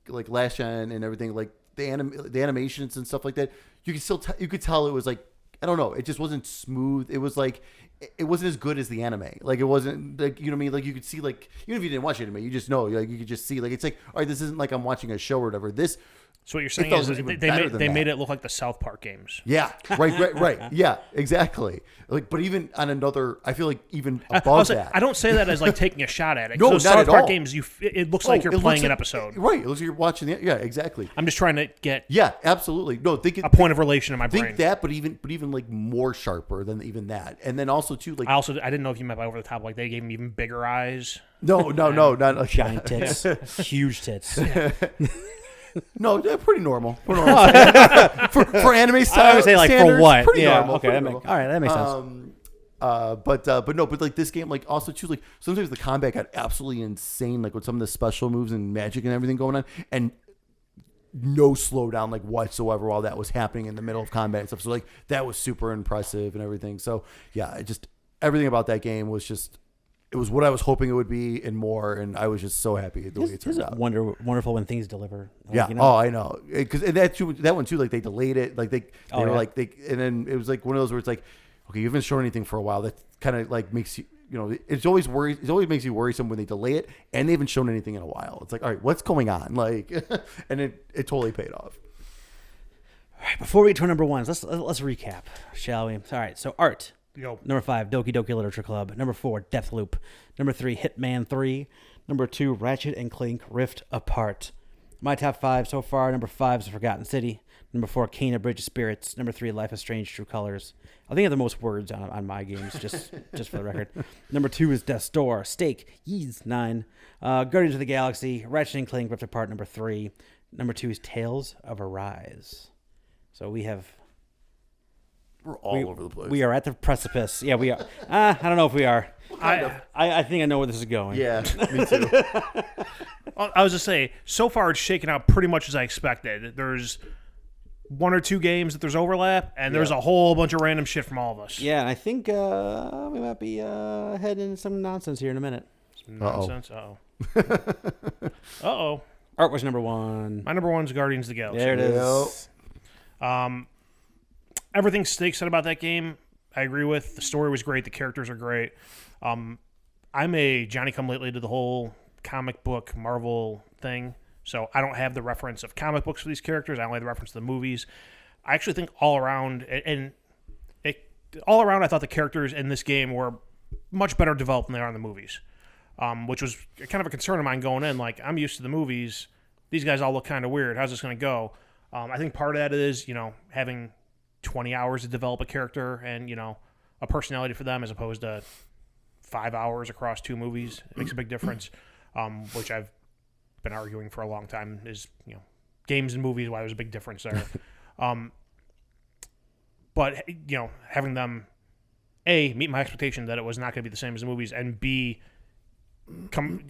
like last gen and everything, like the animations and stuff like that, you could tell it was like, I don't know, it just wasn't smooth. It was like it wasn't as good as the anime. Like it wasn't like, you know what I mean? Like you could see, like, even if you didn't watch anime, you just know, like you could just see, like it's like, all right, this isn't like I'm watching a show or whatever. So what you're saying is they made it look like the South Park games. Yeah, right. Yeah, exactly. Like, but even on another, I feel like even above that. I don't say that as like taking a shot at it. No, those not South at Park all. games, it looks like you're playing an episode. Right, it looks like you're watching the. Yeah, exactly. I'm just trying to get. Yeah, absolutely. No, a point of relation in my brain. Think that, but even like more sharper than even that, and then also too, like I didn't know if you meant by over the top, like they gave him even bigger eyes. No, not like giant tits, huge tits. No, they're pretty normal. For anime style. I would say like standards, for what? Pretty Yeah. normal. Okay. All right. That makes sense. But like this game, like also too, like sometimes the combat got absolutely insane, like with some of the special moves and magic and everything going on, and no slowdown like whatsoever while that was happening in the middle of combat and stuff. So like that was super impressive and everything. So yeah, everything about that game was just. It was what I was hoping it would be and more, and I was just so happy the way it turned out. Wonderful when things deliver. Like, yeah. Oh, I know. Because that one too. Like they delayed it. Like they were like and then it was like one of those where it's like, okay, you haven't shown anything for a while. That kind of like makes you, it always makes you worrisome when they delay it and they haven't shown anything in a while. It's like, all right, what's going on? Like, and it totally paid off. All right, before we get to our number ones, let's recap, shall we? All right. So Art. Yo. Number 5, Doki Doki Literature Club. Number 4, Deathloop. Number 3, Hitman 3. Number 2, Ratchet and Clank Rift Apart. My top 5 so far. Number 5 is Forgotten City. Number 4, Kena Bridge of Spirits. Number 3, Life is Strange True Colors. I think I have the most words on my games, just for the record. Number 2 is Death's Door. Steak. Yeez. 9. Guardians of the Galaxy. Ratchet and Clank Rift Apart. Number 3. Number 2 is Tales of Arise. So we have... We're all over the place. We are at the precipice. Yeah, we are. I don't know if we are. I think I know where this is going. Yeah, me too. I was just saying, so far it's shaken out pretty much as I expected. There's 1 or 2 games that there's overlap, and there's a whole bunch of random shit from all of us. Yeah, and I think we might be heading into some nonsense here in a minute. Nonsense? Uh-oh. Uh-oh. Art was number 1. My number 1 is Guardians of the Galaxy. There it is. Everything Steak said about that game, I agree with. The story was great. The characters are great. I'm a Johnny-come-lately to the whole comic book Marvel thing, so I don't have the reference of comic books for these characters. I only have the reference to the movies. I actually think all around, I thought the characters in this game were much better developed than they are in the movies, which was kind of a concern of mine going in. Like, I'm used to the movies. These guys all look kind of weird. How's this going to go? I think part of that is, having 20 hours to develop a character and, a personality for them as opposed to 5 hours across 2 movies. It makes a big difference, which I've been arguing for a long time is, games and movies, why there's a big difference there. But, having them, A, meet my expectation that it was not going to be the same as the movies, and B,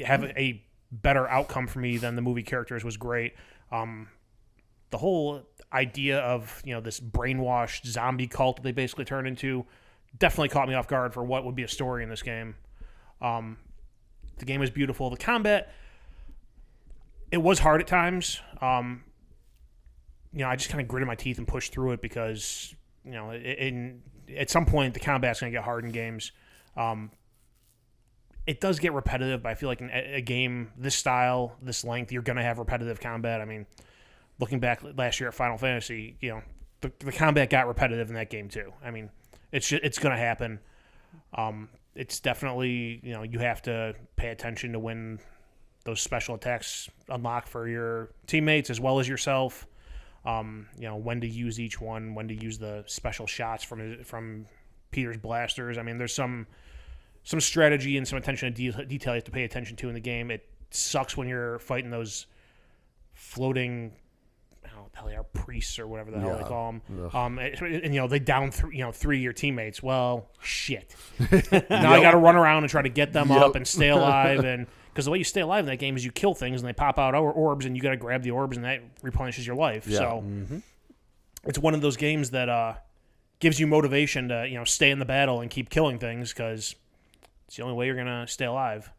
have a better outcome for me than the movie characters was great. The whole idea of this brainwashed zombie cult that they basically turned into definitely caught me off guard for what would be a story in this game. The game is beautiful. The combat, it was hard at times. I just kind of gritted my teeth and pushed through it because at some point the combat's going to get hard in games. It does get repetitive, but I feel like in a game this style, this length, you're going to have repetitive combat. I mean, looking back last year at Final Fantasy, the combat got repetitive in that game too. I mean, it's going to happen. It's definitely, you have to pay attention to when those special attacks unlock for your teammates as well as yourself. When to use each one, when to use the special shots from Peter's blasters. I mean, there's some strategy and some attention to detail you have to pay attention to in the game. It sucks when you're fighting those floating, I don't know what the hell they are, priests or whatever the hell they call them. And they down three of your teammates. Well, shit. Now I got to run around and try to get them up and stay alive. And because the way you stay alive in that game is you kill things and they pop out orbs, and you got to grab the orbs, and that replenishes your life. Yeah. So it's one of those games that gives you motivation to stay in the battle and keep killing things because it's the only way you're going to stay alive.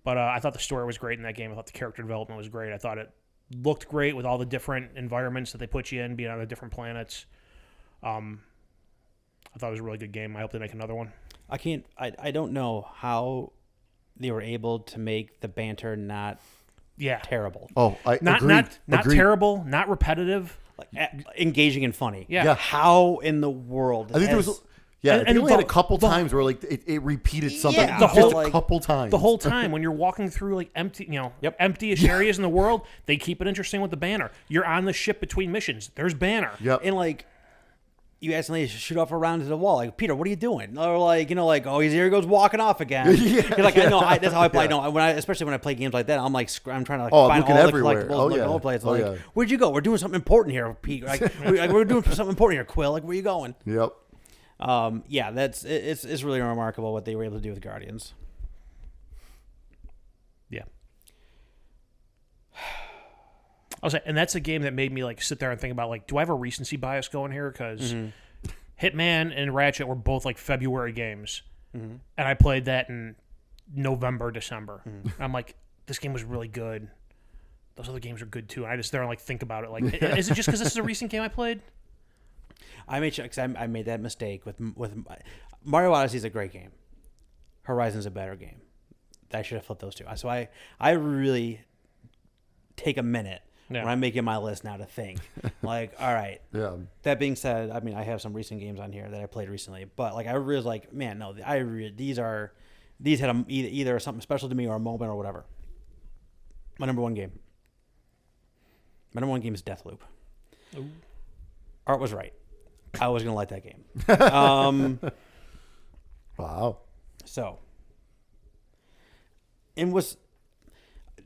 But I thought the story was great in that game. I thought the character development was great. I thought it looked great with all the different environments that they put you in, being on the different planets. I thought it was a really good game. I hope they make another one. I don't know how they were able to make the banter not terrible. Oh, not agreed. terrible, not repetitive. Like engaging and funny. Yeah. How in the world? I think there was... Yeah, they only had a couple times where it repeated something a couple times. The whole time when you're walking through empty, empty-ish areas in the world, they keep it interesting with the banner. You're on the ship between missions. There's banner. Yep. And you accidentally shoot off around to the wall. Like, Peter, what are you doing? Or oh, here he goes walking off again. You're like, I know. That's how I play. No, especially when I play games like that, I'm trying to find all the collectibles. All places. Where'd you go? We're doing something important here, Pete. We're doing something important here, Quill. Where are you going? Yep. It's really remarkable what they were able to do with Guardians. Yeah. I was and that's a game that made me sit there and think about do I have a recency bias going here? Because Hitman and Ratchet were both February games, and I played that in November, December. I'm like, this game was really good. Those other games are good too. And I just there and think about it. Is it just because this is a recent game I played? I made that mistake with Mario Odyssey is a great game. Horizon's a better game. I should have flipped those two. So I really take a minute when I'm making my list now to think. All right. Yeah. That being said, I have some recent games on here that I played recently, but I really man, no, these had either something special to me or a moment or whatever. My number one game is Deathloop. Ooh. Art was right. I was going to like that game. Wow. So,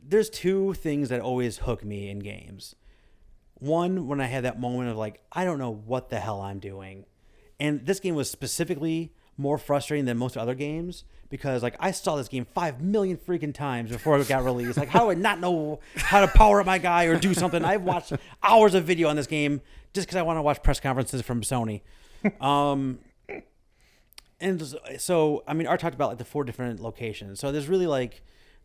there's two things that always hook me in games. One, when I had that moment of I don't know what the hell I'm doing. And this game was specifically more frustrating than most other games because I saw this game 5 million freaking times before it got released. How do I not know how to power up my guy or do something? I've watched hours of video on this game just because I want to watch press conferences from Sony. And so, Art talked about the 4 different locations. So there's really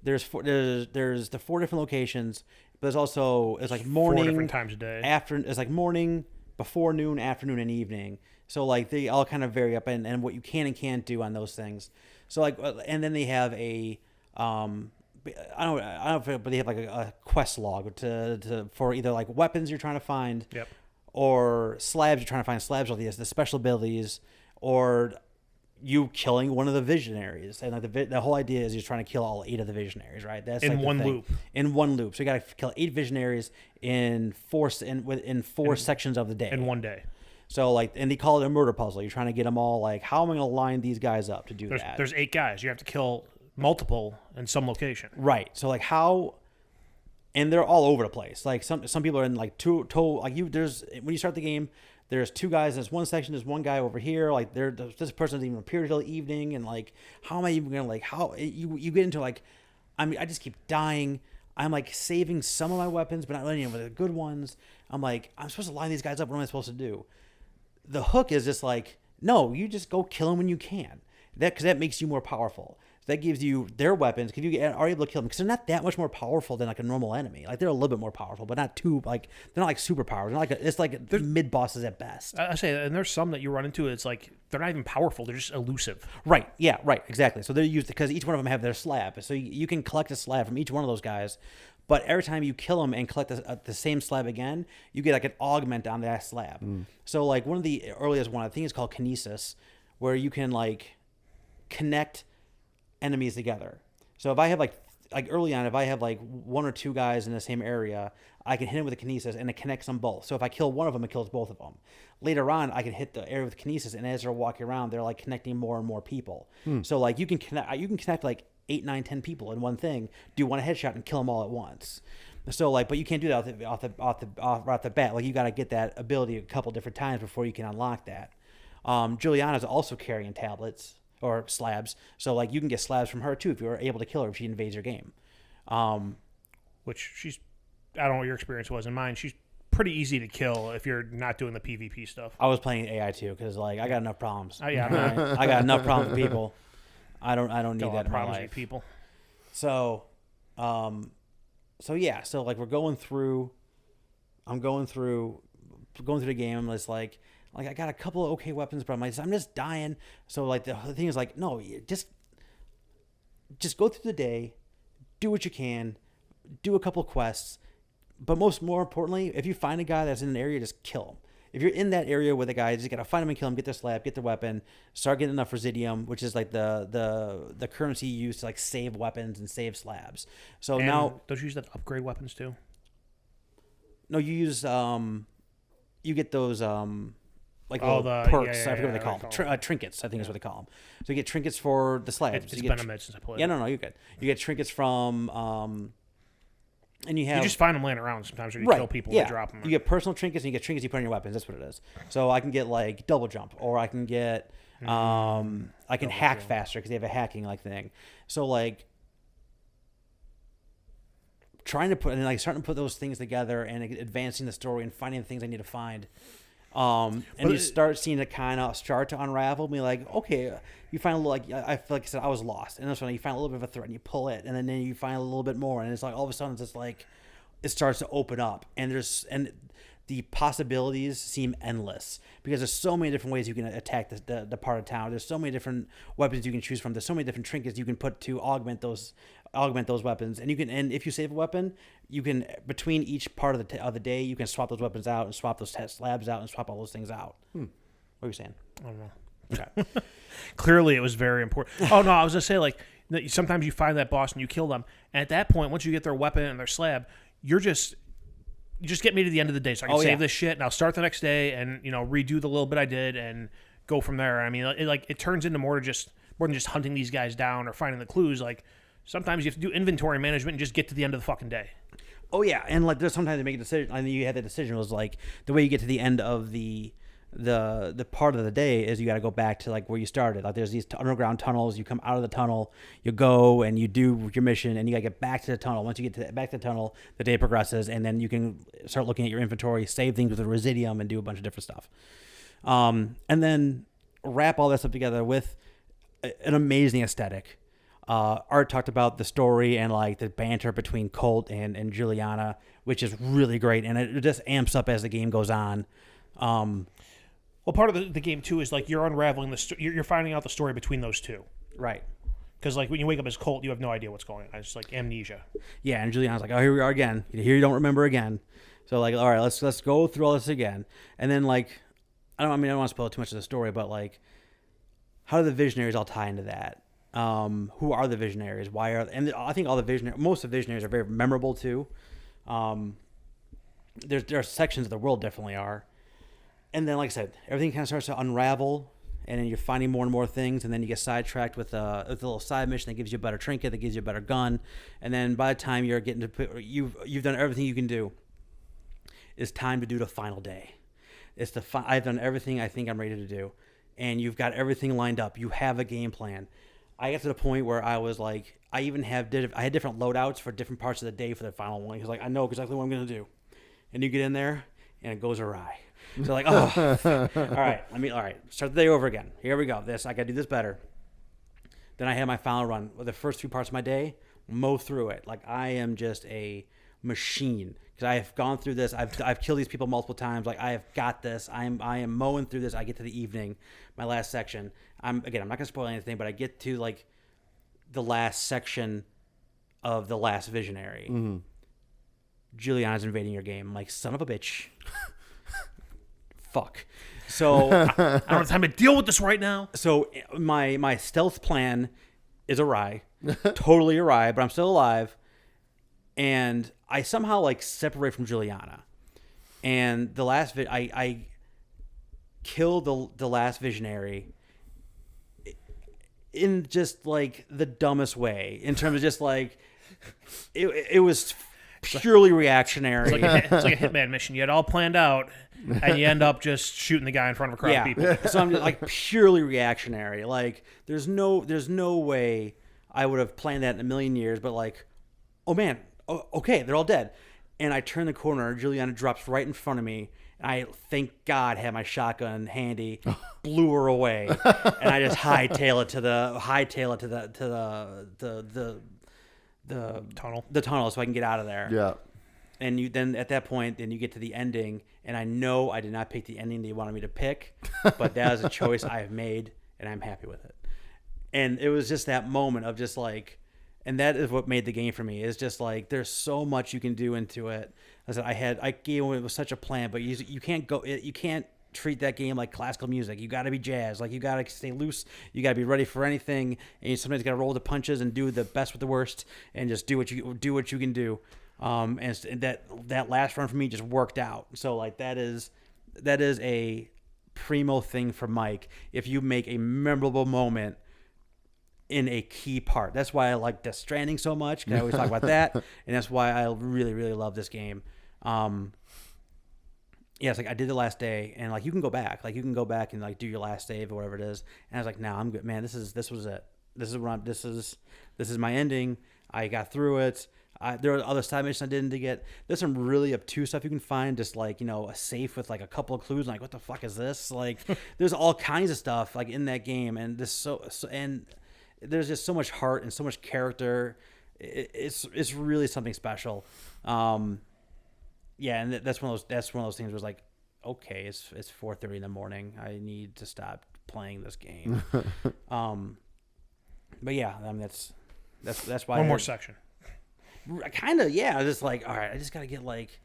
there's the 4 different locations, but there's also morning, 4 different times a day. It's morning, before noon, afternoon, and evening. So they all kind of vary up and what you can and can't do on those things. So and then they have a I don't know, but they have a quest log for either weapons you're trying to find, or slabs you're trying to find slabs or the special abilities, or you killing one of the visionaries. And the whole idea is you're trying to kill all 8 of the visionaries, right? That's in one loop. In one loop. So you got to kill 8 visionaries in 4 sections of the day. In one day. So and they call it a murder puzzle. You're trying to get them all how am I going to line these guys up to do that? There's 8 guys. You have to kill multiple in some location. Right. So how, and they're all over the place. Some people are in there's when you start the game, there's 2 guys in this one section. There's one guy over here. This person doesn't even appear until the evening. And how am I even gonna how you get into I just keep dying. I'm like saving some of my weapons, but not letting any of the good ones. I'm like, I'm supposed to line these guys up. What am I supposed to do? The hook is just like, no, you just go kill them when you can. Because that makes you more powerful. That gives you their weapons. Because you are able to kill them. Because they're not that much more powerful than like a normal enemy. Like they're a little bit more powerful, but not too like they're not like superpowers. It's like they're mid bosses at best. I say, and there's some that you run into. It's like they're not even powerful. They're just elusive. Right. Yeah. Right. Exactly. So they're used because each one of them have their slab. So you can collect a slab from each one of those guys. But every time you kill them and collect the same slab again, you get like an augment on that slab. So like one of the earliest one, I think it's called Kinesis, where you can like connect enemies together. So if I have like early on, if I have like one or two guys in the same area, I can hit them with a kinesis and it connects them both. So if I kill one of them, it kills both of them. Later on, I can hit the area with kinesis, and as they're walking around, they're like connecting more and more people. So like you can connect like 8, 9, 10 people in one thing, do one headshot and kill them all at once. So like, but you can't do that off the bat. Like you got to get that ability a couple different times before you can unlock that. Juliana's also carrying tablets or slabs, so like you can get slabs from her too if you're able to kill her if she invades your game. Which I don't know what your experience was. In mine, she's pretty easy to kill if you're not doing the PvP stuff. I was playing AI too because like I got enough problems. Yeah, I got enough problems with people. I don't need that in my life. With people. So, yeah. So like I'm going through the game. I'm just like I got a couple of okay weapons, but I'm just dying. So like the thing is like, no, just go through the day, do what you can, do a couple quests, but more importantly, if you find a guy that's in an area, just kill him. If you're in that area with a guy, you just gotta find him and kill him, get their slab, get their weapon, start getting enough residium, which is like the currency you use to like save weapons and save slabs. So and now, don't you use that to upgrade weapons too? No, you use you get those like the perks. I forget what they call them. Trinkets, I think is what they call them. So you get trinkets for the slabs. It's been a minute since I played. Yeah, no, you're good. You get trinkets from and you just find them laying around sometimes when you kill people and drop them. You get personal trinkets and you get trinkets you put on your weapons. That's what it is. So I can get like double jump, or I can get I can hack faster because they have a hacking like thing. So like starting to put those things together and advancing the story and finding the things I need to find. And you start seeing it kind of start to unravel. Be like, okay, you find a little, like I feel like I said I was lost, and that's when you find a little bit of a thread and you pull it, and then you find a little bit more, and it's like all of a sudden it's just like it starts to open up, and the possibilities seem endless because there's so many different ways you can attack the part of town. There's so many different weapons you can choose from. There's so many different trinkets you can put to augment those weapons, and if you save a weapon, you can between each part of the day you can swap those weapons out and swap those slabs out and swap all those things out. What are you saying? I don't know. Okay. Clearly, it was very important. Oh no, I was gonna say like sometimes you find that boss and you kill them, and at that point, once you get their weapon and their slab, you just get me to the end of the day so I can save this shit and I'll start the next day and redo the little bit I did and go from there. I mean, it turns into more than just hunting these guys down or finding the clues. Like sometimes you have to do inventory management and just get to the end of the fucking day. Oh yeah, and like there's sometimes they make a decision. I mean, you had the decision was like the way you get to the end of the part of the day is you got to go back to like where you started. Like there's these underground tunnels. You come out of the tunnel, you go and you do your mission, and you got to get back to the tunnel. Once you get back to the tunnel, the day progresses, and then you can start looking at your inventory, save things with the residium, and do a bunch of different stuff. And then wrap all that stuff together with an amazing aesthetic. Art talked about the story and like the banter between Colt and Juliana, which is really great, and it just amps up as the game goes on. Well, part of the game too is like you're unraveling you're finding out the story between those two, right? Because like when you wake up as Colt, you have no idea what's going on. It's like amnesia. Yeah, and Juliana's like, oh, here we are again. Here you don't remember again. So like, all right, let's go through all this again, and then like, I don't want to spoil too much of the story, but like, how do the visionaries all tie into that? Who are the visionaries? And I think most of the visionaries are very memorable too. There are sections of the world definitely are. And then, like I said, everything kind of starts to unravel, and then you're finding more and more things, and then you get sidetracked with a little side mission that gives you a better trinket, that gives you a better gun, and then by the time you're getting to you've done everything you can do, it's time to do the final day. I've done everything I think I'm ready to do, and you've got everything lined up. You have a game plan. I got to the point where I was like, I had different loadouts for different parts of the day for the final one. Because like I know exactly what I'm gonna do, and you get in there and it goes awry. So like, oh, all right, start the day over again. Here we go. I gotta do this better. Then I had my final run. The first 3 parts of my day, mow through it. Like I am just a machine because I have gone through this. I've killed these people multiple times. Like I have got this. I am mowing through this. I get to the evening, my last section. I'm not gonna spoil anything, but I get to like the last section of the last visionary. Mm-hmm. Juliana's invading your game. I'm like, son of a bitch. Fuck. So I don't have time to deal with this right now. So my stealth plan is awry, totally awry, but I'm still alive, and I somehow like separate from Juliana, and the last I killed the last visionary in just like the dumbest way in terms of just like it was purely reactionary. It's like a Hitman mission. You had all planned out. And you end up just shooting the guy in front of a crowd of people. So I'm just like purely reactionary. Like there's no way I would have planned that in a million years. But like, oh man, okay, they're all dead. And I turn the corner, Juliana drops right in front of me. And I thank God had my shotgun handy, blew her away, and I just hightail it to the tunnel so I can get out of there. Yeah. And you then at that point, then you get to the ending, and I know I did not pick the ending they wanted me to pick, but that is a choice I have made, and I'm happy with it. And it was just that moment of just like, and that is what made the game for me. Is just like there's so much you can do into it. I said I gave it was such a plan, but you can't treat that game like classical music. You got to be jazz. Like you got to stay loose. You got to be ready for anything, and you sometimes got to roll the punches and do the best with the worst, and just do what you can do. And that last run for me just worked out. So like that is a primo thing for Mike. If you make a memorable moment in a key part, that's why I like Death Stranding so much. 'Cause I always talk about that, and that's why I really really love this game. It's like I did the last day, and like you can go back, and like do your last save or whatever it is. And I was like, nah, I'm good, man. This was it. This is my ending. I got through it. There are other side missions I didn't get. There's some really obtuse stuff you can find, just like, a safe with like a couple of clues. Like, what the fuck is this? Like, there's all kinds of stuff like in that game, and and there's just so much heart and so much character. It's really something special. And that's one of those things where it's like, okay, it's 4:30 in the morning. I need to stop playing this game. But yeah, I mean that's why one more section. Kind of, yeah. I was just like, all right, I just got to get like,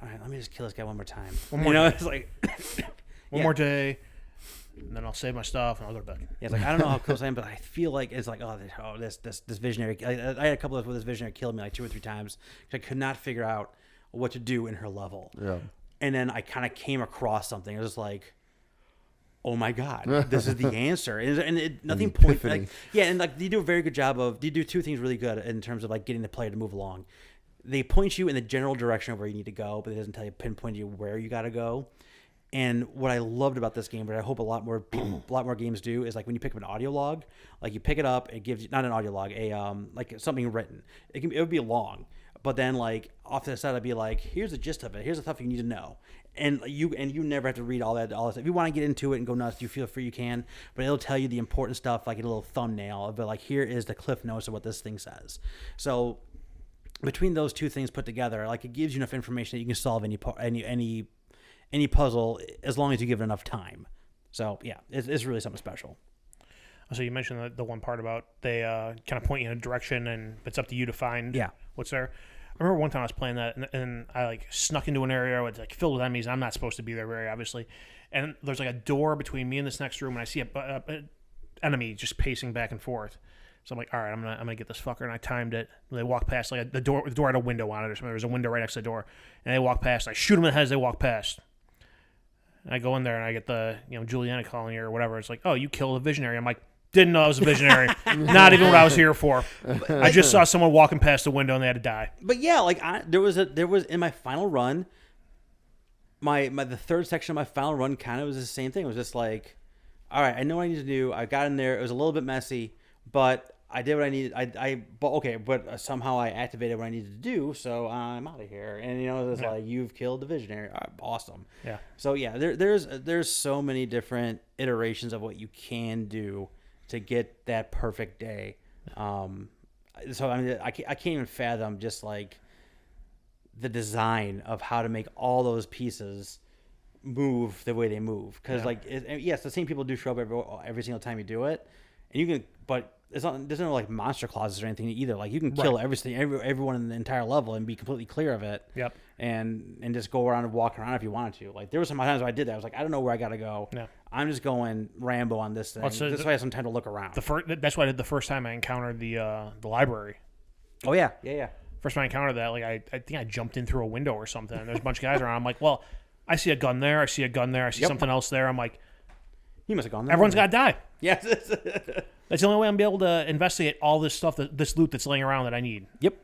all right, let me just kill this guy one more time. It's like one more day, and then I'll save my stuff and I'll go to bed. Yeah, it's like I don't know how close I am, but I feel like it's like, this visionary. I had a couple of where this visionary killed me like 2 or 3 times because I could not figure out what to do in her level. Yeah, and then I kind of came across something. It was like, oh my God, this is the answer. Nothing points. Like, yeah, and like they do a very good job of, they do 2 things really good in terms of like getting the player to move along. They point you in the general direction of where you need to go, but it doesn't tell you, pinpoint you where you got to go. And what I loved about this game, but I hope a lot more games do, is like when you pick up an audio log, like you pick it up, it gives you, not an audio log, like something written. It would be long, but then like off to the side, I'd be like, here's the gist of it. Here's the stuff you need to know. And you never have to read all that stuff. If you want to get into it and go nuts, you feel free, you can. But it'll tell you the important stuff, like a little thumbnail. But like, here is the cliff notes of what this thing says. So between those 2 things put together, like it gives you enough information that you can solve any puzzle as long as you give it enough time. So yeah, it's really something special. So you mentioned the one part about they kind of point you in a direction, and it's up to you to find what's there. I remember one time I was playing that, and I like snuck into an area where it's like filled with enemies, and I'm not supposed to be there very obviously. And there's like a door between me and this next room, and I see a enemy just pacing back and forth. So I'm like, all right, I'm gonna get this fucker, and I timed it. And they walk past, like the door had a window on it or something. There was a window right next to the door, and they walk past. I shoot them in the head as they walk past. And I go in there and I get the Juliana calling or whatever. It's like, oh, you killed a visionary. I'm like, didn't know I was a visionary. Not even what I was here for. I just saw someone walking past the window and they had to die. But yeah, like there was in my final run, the 3rd section of my final run kind of was the same thing. It was just like, all right, I know what I need to do. I got in there. It was a little bit messy, but I did what I needed. But somehow I activated what I needed to do, so I'm out of here. And it's like, you've killed the visionary. Awesome. Yeah. So yeah, there's so many different iterations of what you can do to get that perfect day. So I mean, I can't even fathom just like the design of how to make all those pieces move the way they move, because yes, the same people do show up every single time you do it, and you can, but there's no like monster clauses or anything either. Like you can kill everyone in the entire level and be completely clear of it. Yep. And just go around and walk around if you wanted to. Like there were some times where I did that. I was like, I don't know where I gotta go. Yeah. I'm just going Rambo on this thing. This way I have some time to look around. That's what I did the first time I encountered the library. Oh yeah. First time I encountered that, like I think I jumped in through a window or something. And there's a bunch of guys around. I'm like, well, I see a gun there. I see a gun there. I see something else there. I'm like, he must have gone there. Everyone's got to die. Yes. That's the only way I'm able to investigate all this stuff, this loot that's laying around that I need. Yep.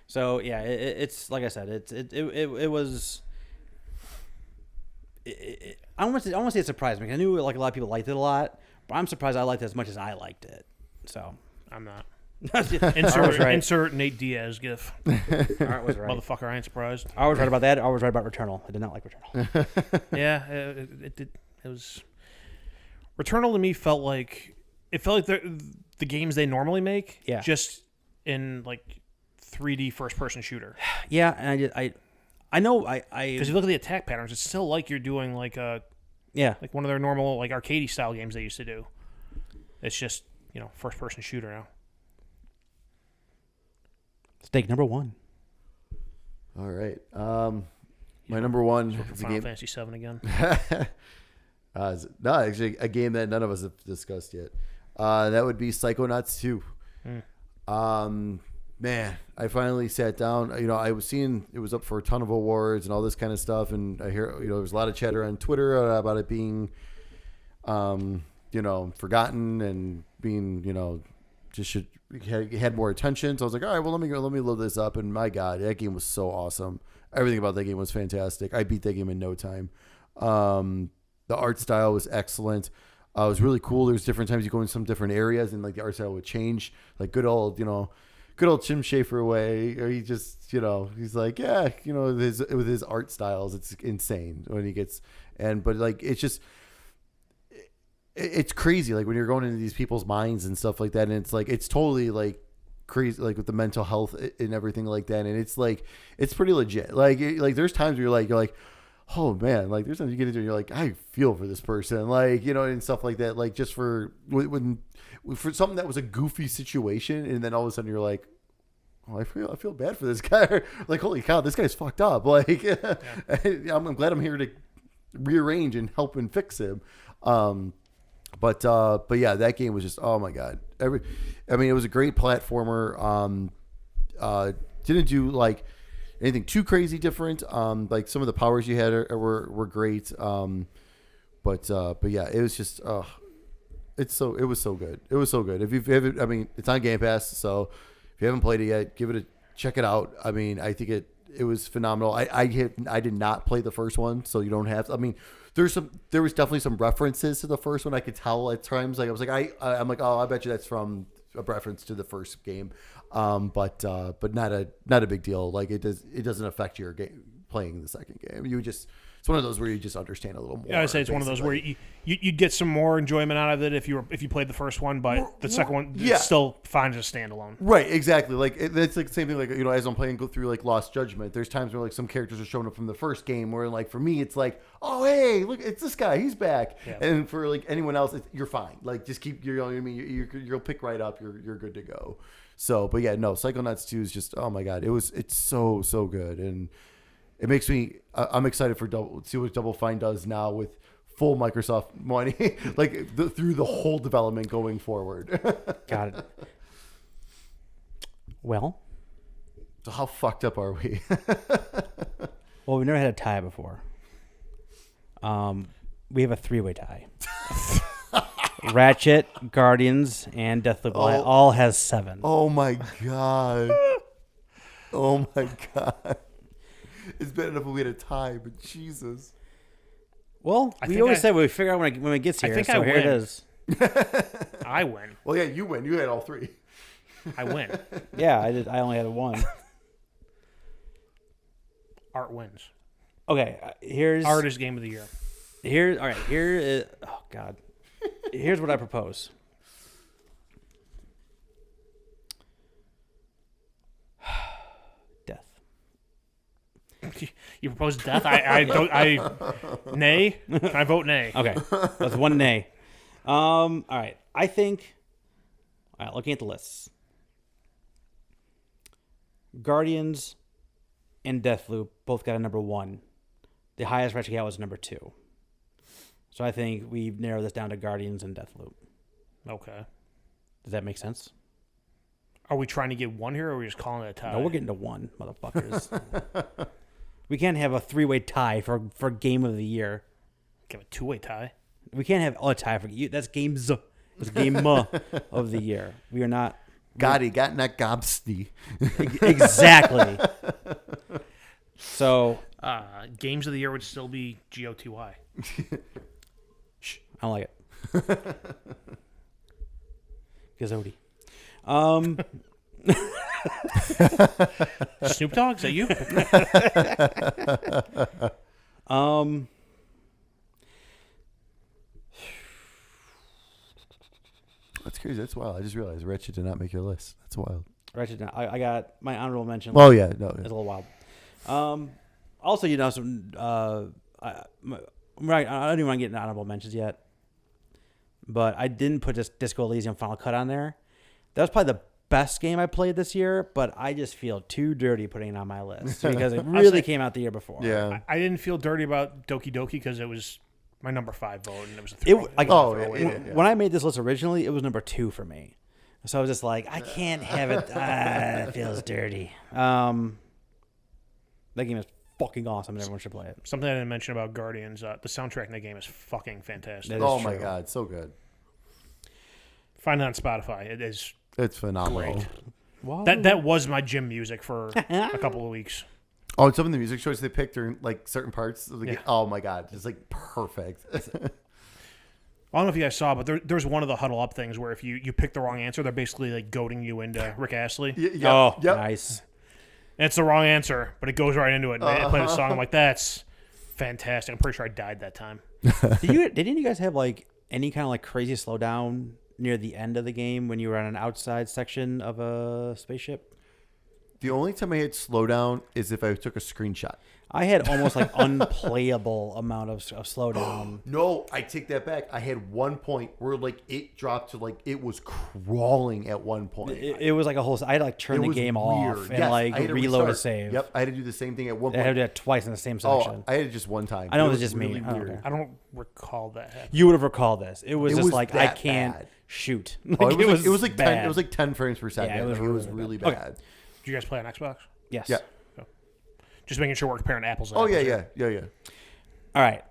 So yeah, it's like I said, it was. I don't want to say it surprised me. I knew like a lot of people liked it a lot, but I'm surprised I liked it as much as I liked it. So I'm not. Insert insert Nate Diaz gif. Art was right. Motherfucker, I ain't surprised. I was right about that. I was right about Returnal. I did not like Returnal. Yeah, it did. It was. Returnal to me felt like the games they normally make. Yeah. Just in like 3D first person shooter. Yeah, and I know because you look at the attack patterns, it's still like you're doing like like one of their normal like arcadey style games they used to do. It's just first person shooter now. Stake number 1. All right. My number 1 is a Final game. Fantasy 7 again. No, actually, a game that none of us have discussed yet. That would be Psychonauts 2. Man, I finally sat down. I was seeing it was up for a ton of awards and all this kind of stuff, and I hear there was a lot of chatter on Twitter about it being, forgotten and being, just should had more attention. So I was like, all right, well, let me load this up. And my God, that game was so awesome. Everything about that game was fantastic. I beat that game in no time. The art style was excellent. It was really cool. There's different times you go in some different areas and like the art style would change. Like good old Tim Schafer way. Or he just, he's like, yeah, with his art styles, it's insane when he gets, but like, it's just, it's crazy. Like when you're going into these people's minds and stuff like that. And it's like, it's totally like crazy, like with the mental health and everything like that. And it's like, it's pretty legit. Like there's times where you're like, oh man, like there's times you get into it and you're like, I feel for this person, like, and stuff like that. Like just for something that was a goofy situation. And then all of a sudden you're like, oh, I feel bad for this guy. Like, holy cow, this guy's fucked up. Like, yeah. I'm glad I'm here to rearrange and help and fix him. But yeah, that game was just, oh my God. It was a great platformer. Didn't do like anything too crazy different. Like some of the powers you had were great. But yeah, it was just, it was so good. It was so good. If you've ever, it's on Game Pass. So if you haven't played it yet, check it out. I think it was phenomenal. I did not play the first one, so you don't have to, there was definitely some references to the first one. I could tell at times. Like I was like, I'm like, oh, I bet you that's from a reference to the first game. But not a big deal. Like it doesn't affect your game playing the second game. It's one of those where you just understand a little more. Yeah, I'd say it's one of those where you'd get some more enjoyment out of it if you played the first one, but the second one it's still fine as a standalone. Right, exactly. Like it's like the same thing. Like as I'm playing, go through like Lost Judgment. There's times where like some characters are showing up from the first game, where like for me it's like, oh hey, look, it's this guy, he's back. Yeah. And for like anyone else, you're fine. Like just keep you'll pick right up. You're good to go. So, but yeah, no, Psychonauts 2 is just, oh my God, it's so good, and it makes me, I'm excited for see what Double Fine does now with full Microsoft money, like through the whole development going forward. Got it. Well, so how fucked up are we? Well, we've never had a tie before. We have a 3-way tie. Ratchet, Guardians, and Deathloop all has 7. Oh my God. Oh my God. It's bad enough if we had a tie, but Jesus. Well, we always said we figure out when it gets here. think so I here win. it is. I win. Well, yeah, you win. You had all three. I win. Yeah, I did. I only had one. Art wins. Okay, here's Art is game of the year. All right, here is. Oh God. Here's what I propose. Death. You propose death? Nay? Can I vote nay? Okay, that's one nay. All right, I think. All right, looking at the lists. Guardians and Deathloop both got a number 1. The highest Ratchet got was number 2. So I think we've narrowed this down to Guardians and Deathloop. Okay. Does that make sense? Are we trying to get one here, or are we just calling it a tie? No, we're getting to 1, motherfuckers. We can't have a 3-way tie for Game of the Year. Give a 2-way tie. We can't have a tie for you. That's games. It's game of the year. We are not. GOTY, got not gobsty. Exactly. So Games of the year would still be GOTY. Shh, I don't like it. Gazoti. Snoop Dogg, is that you? That's crazy. That's wild. I just realized Ratchet did not make your list. That's wild. Ratchet. I got my honorable mention. Oh yeah, no. It's a little wild. Also, some. I don't even want to get into honorable mentions yet, but I didn't put this Disco Elysium Final Cut on there. That was probably the best game I played this year, but I just feel too dirty putting it on my list because it really came out the year before. Yeah. I didn't feel dirty about Doki Doki because it was my number 5 vote, and it was a throwaway. When I made this list originally, it was number 2 for me. So I was just like, I can't have it. It feels dirty. That game is fucking awesome, and everyone should play it. Something I didn't mention about Guardians, the soundtrack in that game is fucking fantastic. That is my true. God, so good. Find it on Spotify. It is It's phenomenal. great. Whoa. That was my gym music for a couple of weeks. Oh, and some of the music choices they picked are like certain parts of the game. Yeah. Oh my God, it's like perfect. I don't know if you guys saw, but there's one of the huddle up things where if you pick the wrong answer, they're basically like goading you into Rick Astley. Yep. Nice. And it's the wrong answer, but it goes right into it. And they play the song. I'm like, that's fantastic. I'm pretty sure I died that time. Did any of you guys have like any kind of like crazy slowdown near the end of the game when you were on an outside section of a spaceship? The only time I had slowdown is if I took a screenshot. I had almost like unplayable amount of slowdown. No, I take that back. I had one point where like it dropped to like it was crawling at one point. It was like a whole. I had to like turn It the was game weird. off and Yes, like I had to reload a restart. save. Yep, I had to do the same thing at one I point. had to do that twice in the same section. I had it just one time. I know It it was just really me. Oh, weird. okay. I don't recall that happening. You would have recalled this. It was It just was like I that can't bad. shoot. Oh, it was like bad. 10. It was like 10 frames per second. it was It was really really bad. bad. Did you guys play on Xbox? Yes. Yeah. Just making sure we're comparing apples. And Oh apples yeah, here. yeah. All right.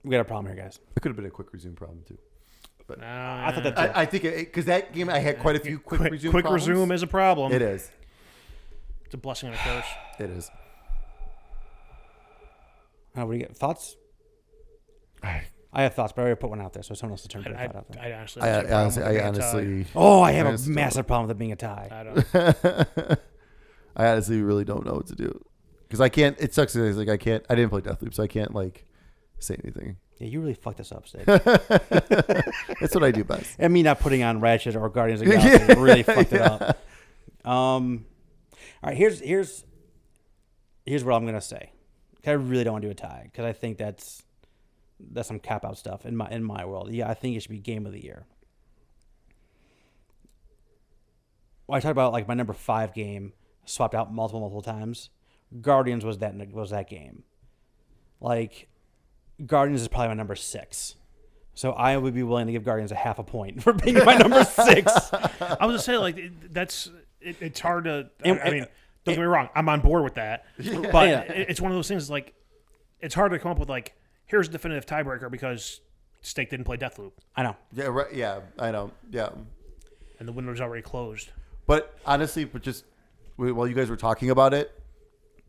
We got a problem here, guys. It could have been a quick resume problem too. But I thought that. I think because that game I had quite a few quick resume. Quick problems. resume is a problem. It is. It's a blessing and a curse. It is. What do you get? Thoughts? I have thoughts, but I already put one out there, so someone else to turn their thought out there. I honestly, I honestly. Oh, I have a honestly massive problem with it being a tie. I don't. I honestly really don't know what to do because I can't. It sucks. It's like I can't. I didn't play Deathloop, so I can't like say anything. Yeah, you really fucked this up, Steve. That's what I do best. And me not putting on Ratchet or Guardians of the Galaxy really fucked it up. All right, here's what I'm gonna say. I really don't want to do a tie because I think that's some cop out stuff in my world. Yeah, I think it should be Game of the Year. When I talk about like my number 5 game swapped out multiple times, Guardians was that game. Like Guardians is probably my number 6. So I would be willing to give Guardians a half a point for being my number 6. I was gonna say like it's hard to. I mean, don't get me wrong. I'm on board with that, but it's one of those things. Like it's hard to come up with like here's a definitive tiebreaker because Steak didn't play Deathloop. I know. Yeah. Right. Yeah. I know. Yeah. And the window's already closed. But honestly, while you guys were talking about it,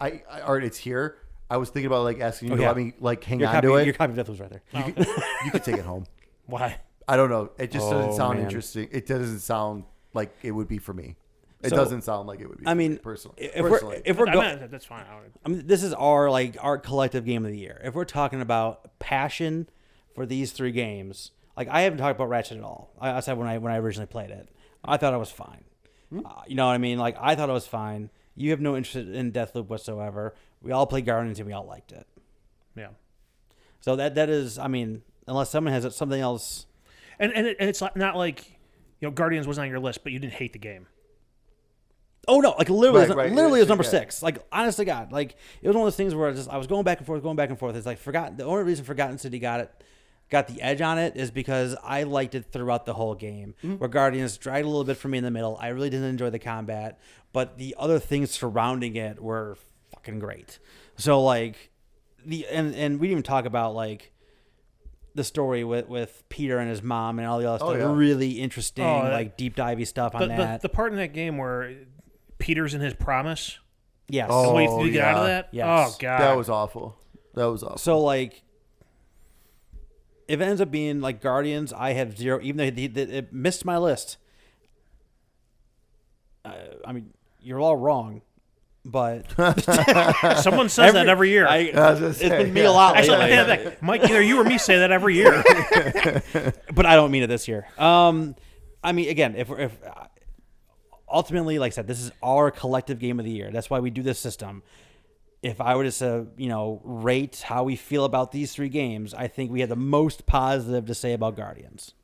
I already it's here. I was thinking about like asking you to yeah. let me like hang Your on copy, to it. your copy of Deathloop's right there. You could take it home. Why? I don't know. It just doesn't sound man. interesting. It doesn't sound like it would be for me. It So, doesn't sound like it would be. For me, personally, if we're going, That's fine. I mean, this is our collective game of the year. If we're talking about passion for these 3 games, like I haven't talked about Ratchet at all. I said when I originally played it, I thought it was fine. You know what I mean? Like I thought it was fine. You have no interest in Deathloop whatsoever. We all played Guardians and we all liked it. Yeah. So that is, I mean, unless someone has something else. And it's not like, Guardians wasn't on your list, but you didn't hate the game. Oh no! Like literally, literally, it was number yeah. 6. Like honest to God, like it was one of those things where I was going back and forth. It's like the only reason Forgotten City got the edge on it is because I liked it throughout the whole game. Where Guardians dragged a little bit for me in the middle. I really didn't enjoy the combat, but the other things surrounding it were fucking great. So like and we didn't even talk about like the story with Peter and his mom and all the other stuff. yeah. Really interesting, like deep divey stuff on that. The part in that game where Peter's in his promise. Yes. And what Oh, you get out of that? Yes. Oh god. that was awful. So like, if it ends up being like Guardians, I have 0. Even though it missed my list. I mean, you're all wrong, but Someone says that every year. It's been me a lot Actually, lately. Mike, either you or me say that every year. But I don't mean it this year. I mean, again, if ultimately, like I said, this is our collective game of the year. That's why we do this system. If I were to, rate how we feel about these 3 games, I think we had the most positive to say about Guardians.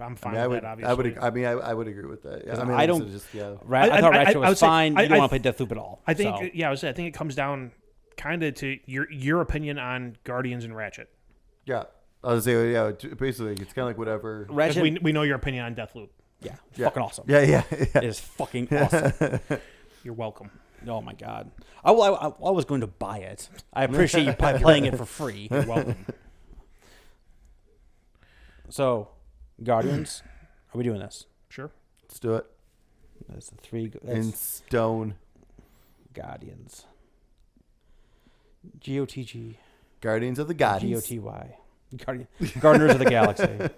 I'm fine with that, obviously. I would agree with that. Yeah. I don't. Just, yeah. I thought Ratchet was would say- fine. You don't want to play Deathloop at all. I think, so. I think it comes down kind of to your opinion on Guardians and Ratchet. Yeah. I was saying, yeah. Basically, it's kind of like whatever. Ratchet. We know your opinion on Deathloop. Yeah, fucking awesome. Yeah. It is fucking awesome. You're welcome. Oh my god. I was going to buy it. I appreciate you playing it for free. You're welcome. So, Guardians, are we doing this? Sure. Let's do it. That's the 3 In stone. Guardians. GOTG. Guardians of the Gods. GOTY. Gardeners of the Galaxy.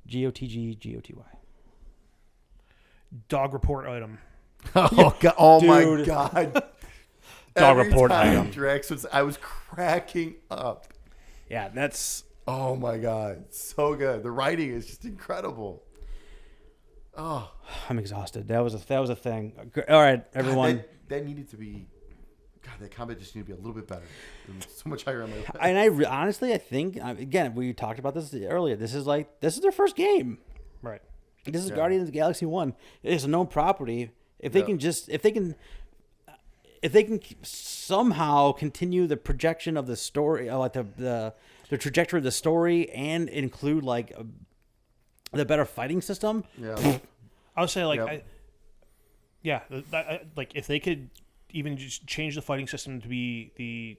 GOTG, GOTY. Dog report item. Oh, God. Oh my Dude. God. Dog Every report time item. Drax was, I was cracking up. Yeah, that's... Oh my God. So good. The writing is just incredible. Oh. I'm exhausted. That was a thing. All right, everyone. God, that needed to be... God, that combat just needed to be a little bit better. It was so much higher on my list. And honestly, I think, again, we talked about this earlier. This is their first game. Right. This is Guardians of the Galaxy 1. It's a known property. If they can somehow continue the projection of the story, like the trajectory of the story, and include like the better fighting system. Yeah. I would say Yep. like if they could even just change the fighting system to be the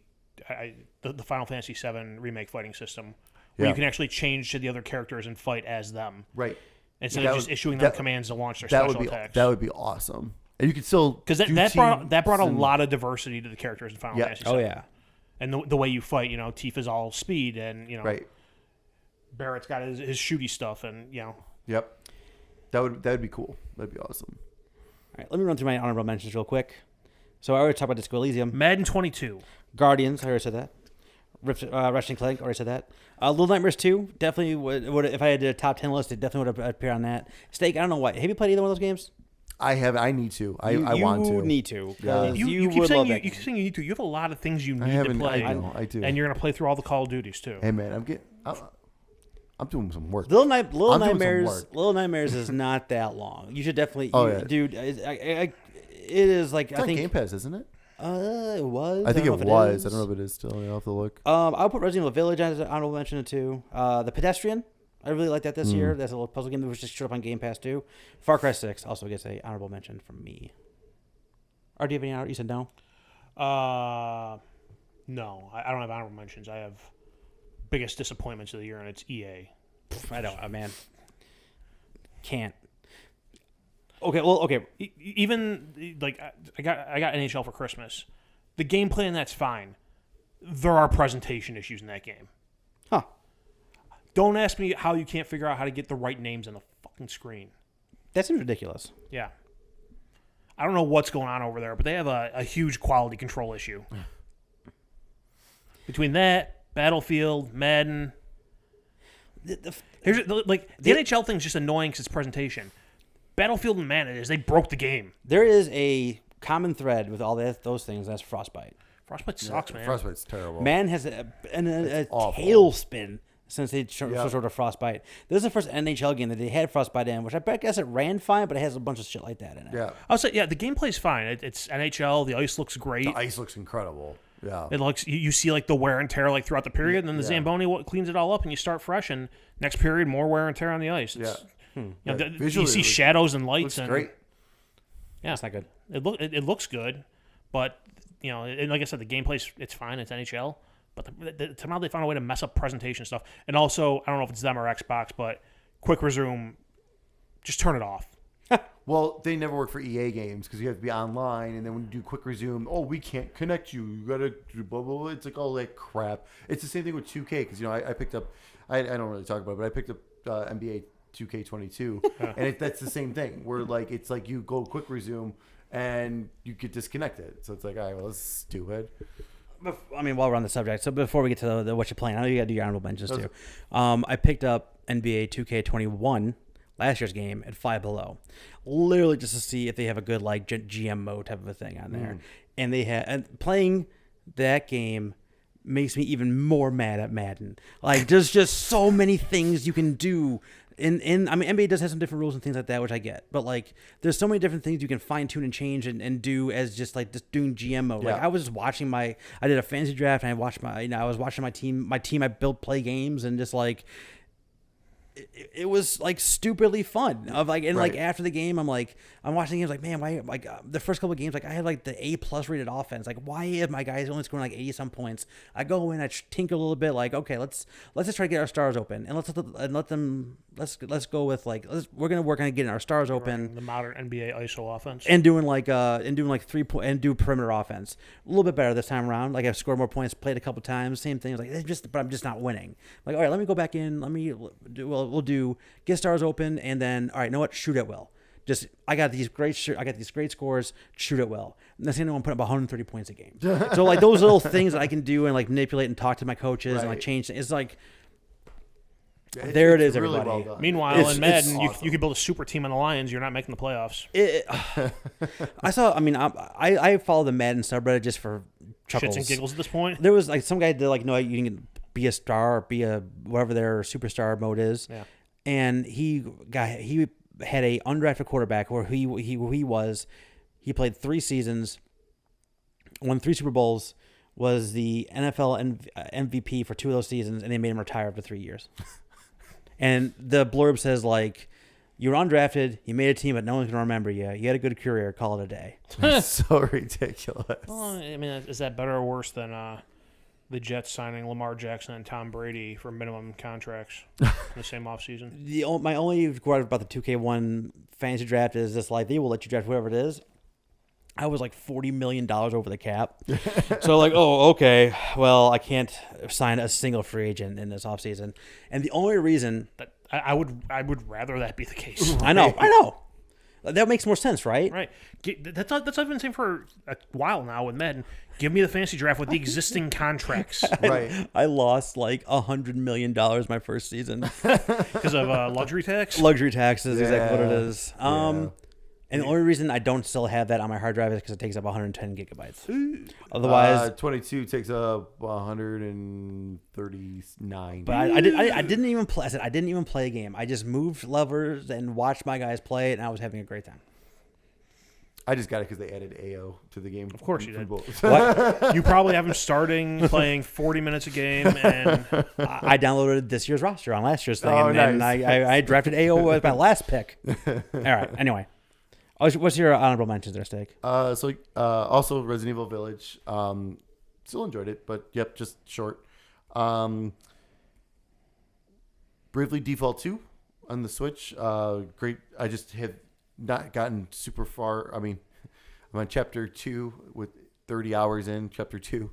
Final Fantasy VII remake fighting system, where you can actually change to the other characters and fight as them, Right. instead of just issuing them commands to launch their special attacks. That would be awesome. And you could still... Because that brought a lot of diversity to the characters in Final Fantasy VII. Oh yeah. And the way you fight, Tifa's all speed, and Right. Barrett's got his shooty stuff, and Yep. That would be cool. That'd be awesome. All right, let me run through my honorable mentions real quick. So I already talked about Disco Elysium. Madden 22. Guardians, I already said that. Ratchet and Clank, already said that. Little Nightmares 2, definitely would if I had a top 10 list, it definitely would appear on that. Steak, I don't know what. Have you played either one of those games? I need to. I want to. You need to. Yeah. You keep would saying love you that keep game. saying you need to. You have a lot of things you need to haven't- play. I know, I do. And you're going to play through all the Call of Duties, too. Hey man, I'm doing some work. Little I'm doing some Nightmares. work. Little Nightmares is not that long. You should definitely. Oh, yeah. Dude. It is like It's I on think. Game Pass, isn't it? It was. I think don't it know if was. is. I don't know if it is still. I'll have to look. I'll put Resident Evil Village as an honorable mention too. The Pedestrian. I really like that this year. That's a little puzzle game that was just showed up on Game Pass too. Far Cry 6 also gets a honorable mention from me. Or do you have any? You said no. No, I don't have honorable mentions. I have biggest disappointments of the year, and it's EA. I don't, man. Can't. Okay. Even like I got NHL for Christmas. The gameplay in that's fine. There are presentation issues in that game. Huh. Don't ask me how you can't figure out how to get the right names on the fucking screen. That seems ridiculous. Yeah. I don't know what's going on over there, but they have a huge quality control issue. Between that, Battlefield, Madden. The NHL thing's just annoying because it's presentation. Battlefield and Madden is they broke the game. There is a common thread with all those things. That's Frostbite. Frostbite sucks, man. Frostbite's terrible. Man has a tailspin since they switched over to Frostbite. This is the first NHL game that they had Frostbite in, which I guess it ran fine, but it has a bunch of shit like that in it. Yeah. I'll say, the gameplay's fine. It's NHL. The ice looks great. The ice looks incredible. Yeah. It looks. You see like the wear and tear like throughout the period, and then the Zamboni cleans it all up, and you start fresh. And next period, more wear and tear on the ice. You see shadows and lights. Looks great. Yeah, it's not good. It looks good, but and like I said, the gameplay's it's fine. It's NHL, but somehow they found a way to mess up presentation stuff. And also, I don't know if it's them or Xbox, but quick resume, just turn it off. Well, they never work for EA games because you have to be online, and then when you do quick resume, we can't connect you. You gotta do blah blah blah. It's like all that crap. It's the same thing with 2K because I picked up. I don't really talk about it, but I picked up NBA 2K22, and that's the same thing. Where it's like you go quick resume and you get disconnected. So it's like, all right, well, that's stupid. I mean, while we're on the subject, so before we get to the what you're playing, I know you got to do your honorable mentions too. I picked up NBA 2K21. Last year's game at Five Below, literally just to see if they have a good GM mode type of a thing on there, and they had. And playing that game makes me even more mad at Madden. There's just so many things you can do. I mean, NBA does have some different rules and things like that, which I get, but there's so many different things you can fine tune and change and do as just doing GM mode. Yeah. I was just watching I did a fantasy draft and I watched I was watching my team I built play games and just it was stupidly fun. After the game, I'm watching the games man, why the first couple of games I had the A+ rated offense. Why is my guys only scoring 80 some points? I go in, I tinker a little bit. Okay, let's just try to get our stars open and let's go with we're gonna work on getting our stars open. The modern NBA ISO offense and doing 3-point and do perimeter offense a little bit better this time around. I've scored more points, played a couple times, same thing. But I'm just not winning. All right, let me go back in. We'll do get stars open, and then all right, you know what? Shoot at will. I got these great scores. Shoot at will. And that's the only one putting up 130 points a game. So those little things that I can do and manipulate and talk to my coaches and change things. It's there it is, really everybody. Well done. Meanwhile, in Madden, awesome. You could build a super team on the Lions. You're not making the playoffs. I follow the Madden subreddit just for chuckles. Shits and giggles at this point. There was some guy did no, you can be a star or be a whatever their superstar mode is. Yeah. And he had a undrafted quarterback where he played 3 seasons, won 3 Super Bowls, was the NFL MVP for 2 of those seasons, and they made him retire after 3 years. And the blurb says you were undrafted, you made a team, but no one's gonna remember you. You had a good career, call it a day. That's so ridiculous. Well, I mean, is that better or worse than the Jets signing Lamar Jackson and Tom Brady for minimum contracts in the same offseason? My only gripe about the 2K1 fantasy draft is this: they will let you draft whoever it is. I was $40 million over the cap. So okay, well, I can't sign a single free agent in this offseason. And the only reason that I would rather that be the case. I know. That makes more sense, right? Right. That's what I've been saying for a while now with Madden. Give me the fantasy draft with the existing contracts. Right. I lost $100 million my first season because of luxury tax. Luxury tax is exactly what it is. And the only reason I don't still have that on my hard drive is because it takes up 110 gigabytes. Otherwise, 22 takes up 139. But I didn't even play. I said I didn't even play a game. I just moved levers and watched my guys play it, and I was having a great time. I just got it because they added AO to the game. Of course you did. What? You probably have him playing 40 minutes a game, and I downloaded this year's roster on last year's thing, and I drafted AO as my last pick. All right. Anyway. What's your honorable mentions there, Steak? Also Resident Evil Village. Still enjoyed it, but yep, just short. Bravely Default 2 on the Switch. Great. I just have not gotten super far. I mean, I'm on chapter 2 with 30 hours in chapter 2.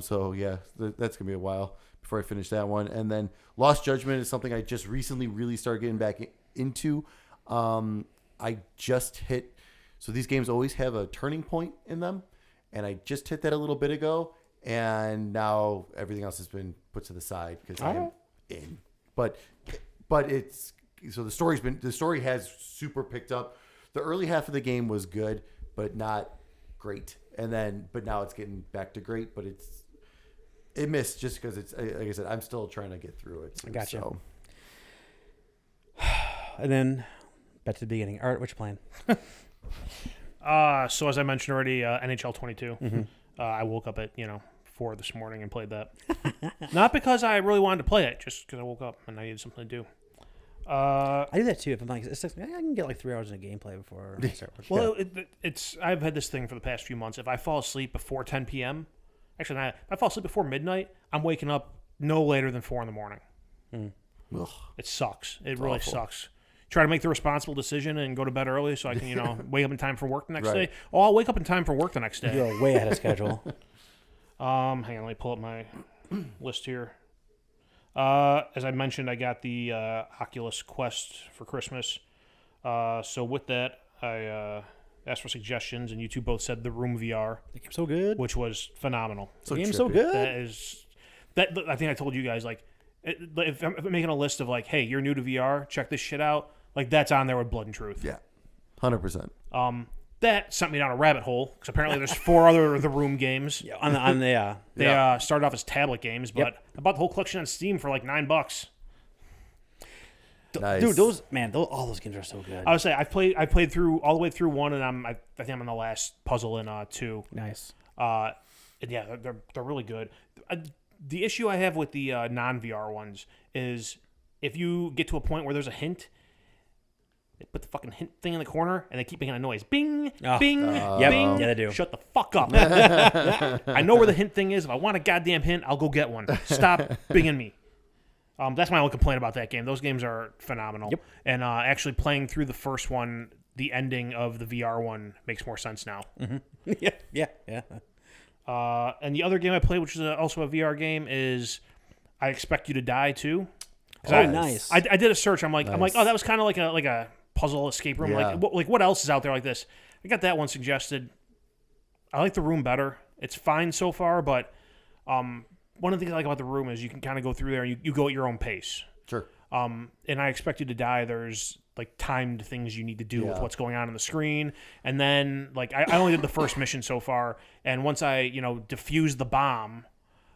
So yeah, that's gonna be a while before I finish that one. And then Lost Judgment is something I just recently really started getting back into. I just hit. So these games always have a turning point in them, and I just hit that a little bit ago, and now everything else has been put to the side because I am in. But it's so the story has super picked up. The early half of the game was good, but not great. But now it's getting back to great, but it missed just because it's, like I said, I'm still trying to get through it. I gotcha. So. And then back to the beginning. Art, what you playing? So as I mentioned already, NHL 22. Mm-hmm. I woke up at 4 this morning and played that. Not because I really wanted to play it, just because I woke up and I needed something to do. I do that too. If I'm like, I can get like 3 hours of gameplay before I start working. Well, it's I've had this thing for the past few months. If I fall asleep before 10 p.m., actually, not, if I fall asleep before midnight, I'm waking up no later than 4 in the morning. Ugh. It sucks. It It's really awful. sucks. Try to make the responsible decision and go to bed early so I can, wake up in time for work the next Right. day. Oh, I'll wake up in time for work the next day. You're way ahead of schedule. Hang on, let me pull up my list here. As I mentioned, I got the Oculus Quest for Christmas. So with that, I asked for suggestions, and you two both said The Room VR, The game's so good. which was phenomenal. The game's so good. That I think I told you guys, like, if I'm making a list of, like, hey, you're new to VR, check this shit out, like, that's on there with Blood and Truth. Yeah, 100%. That sent me down a rabbit hole, because apparently there's 4 other The Room games. Yeah, on the They started off as tablet games, but I bought the whole collection on Steam for like $9. Nice. Dude, all those games are so good. I would say I played through all the way through 1, and I think I'm on the last puzzle in 2. Nice. And yeah, they're really good. The issue I have with the non-VR ones is if you get to a point where there's a hint, they put the fucking hint thing in the corner, and they keep making a noise. Bing, bing, bing. Yeah, they do. Shut the fuck up. I know where the hint thing is. If I want a goddamn hint, I'll go get one. Stop binging me. That's my only complaint about that game. Those games are phenomenal. Yep. And actually playing through the first one, the ending of the VR one makes more sense now. Mm-hmm. Yeah. And the other game I played, which is also a VR game, is I Expect You to Die Too. Nice. I did a search. I'm like, Nice. oh, that was kind of like a puzzle escape room. Yeah. Like what else is out there like this? I got that one suggested. I like The Room better. It's fine so far, but one of the things I like about The Room is you can kind of go through there and you go at your own pace. Sure. And I Expect You to Die, there's like timed things you need to do with what's going on the screen. And then like I only did the first mission so far, and once I, defuse the bomb,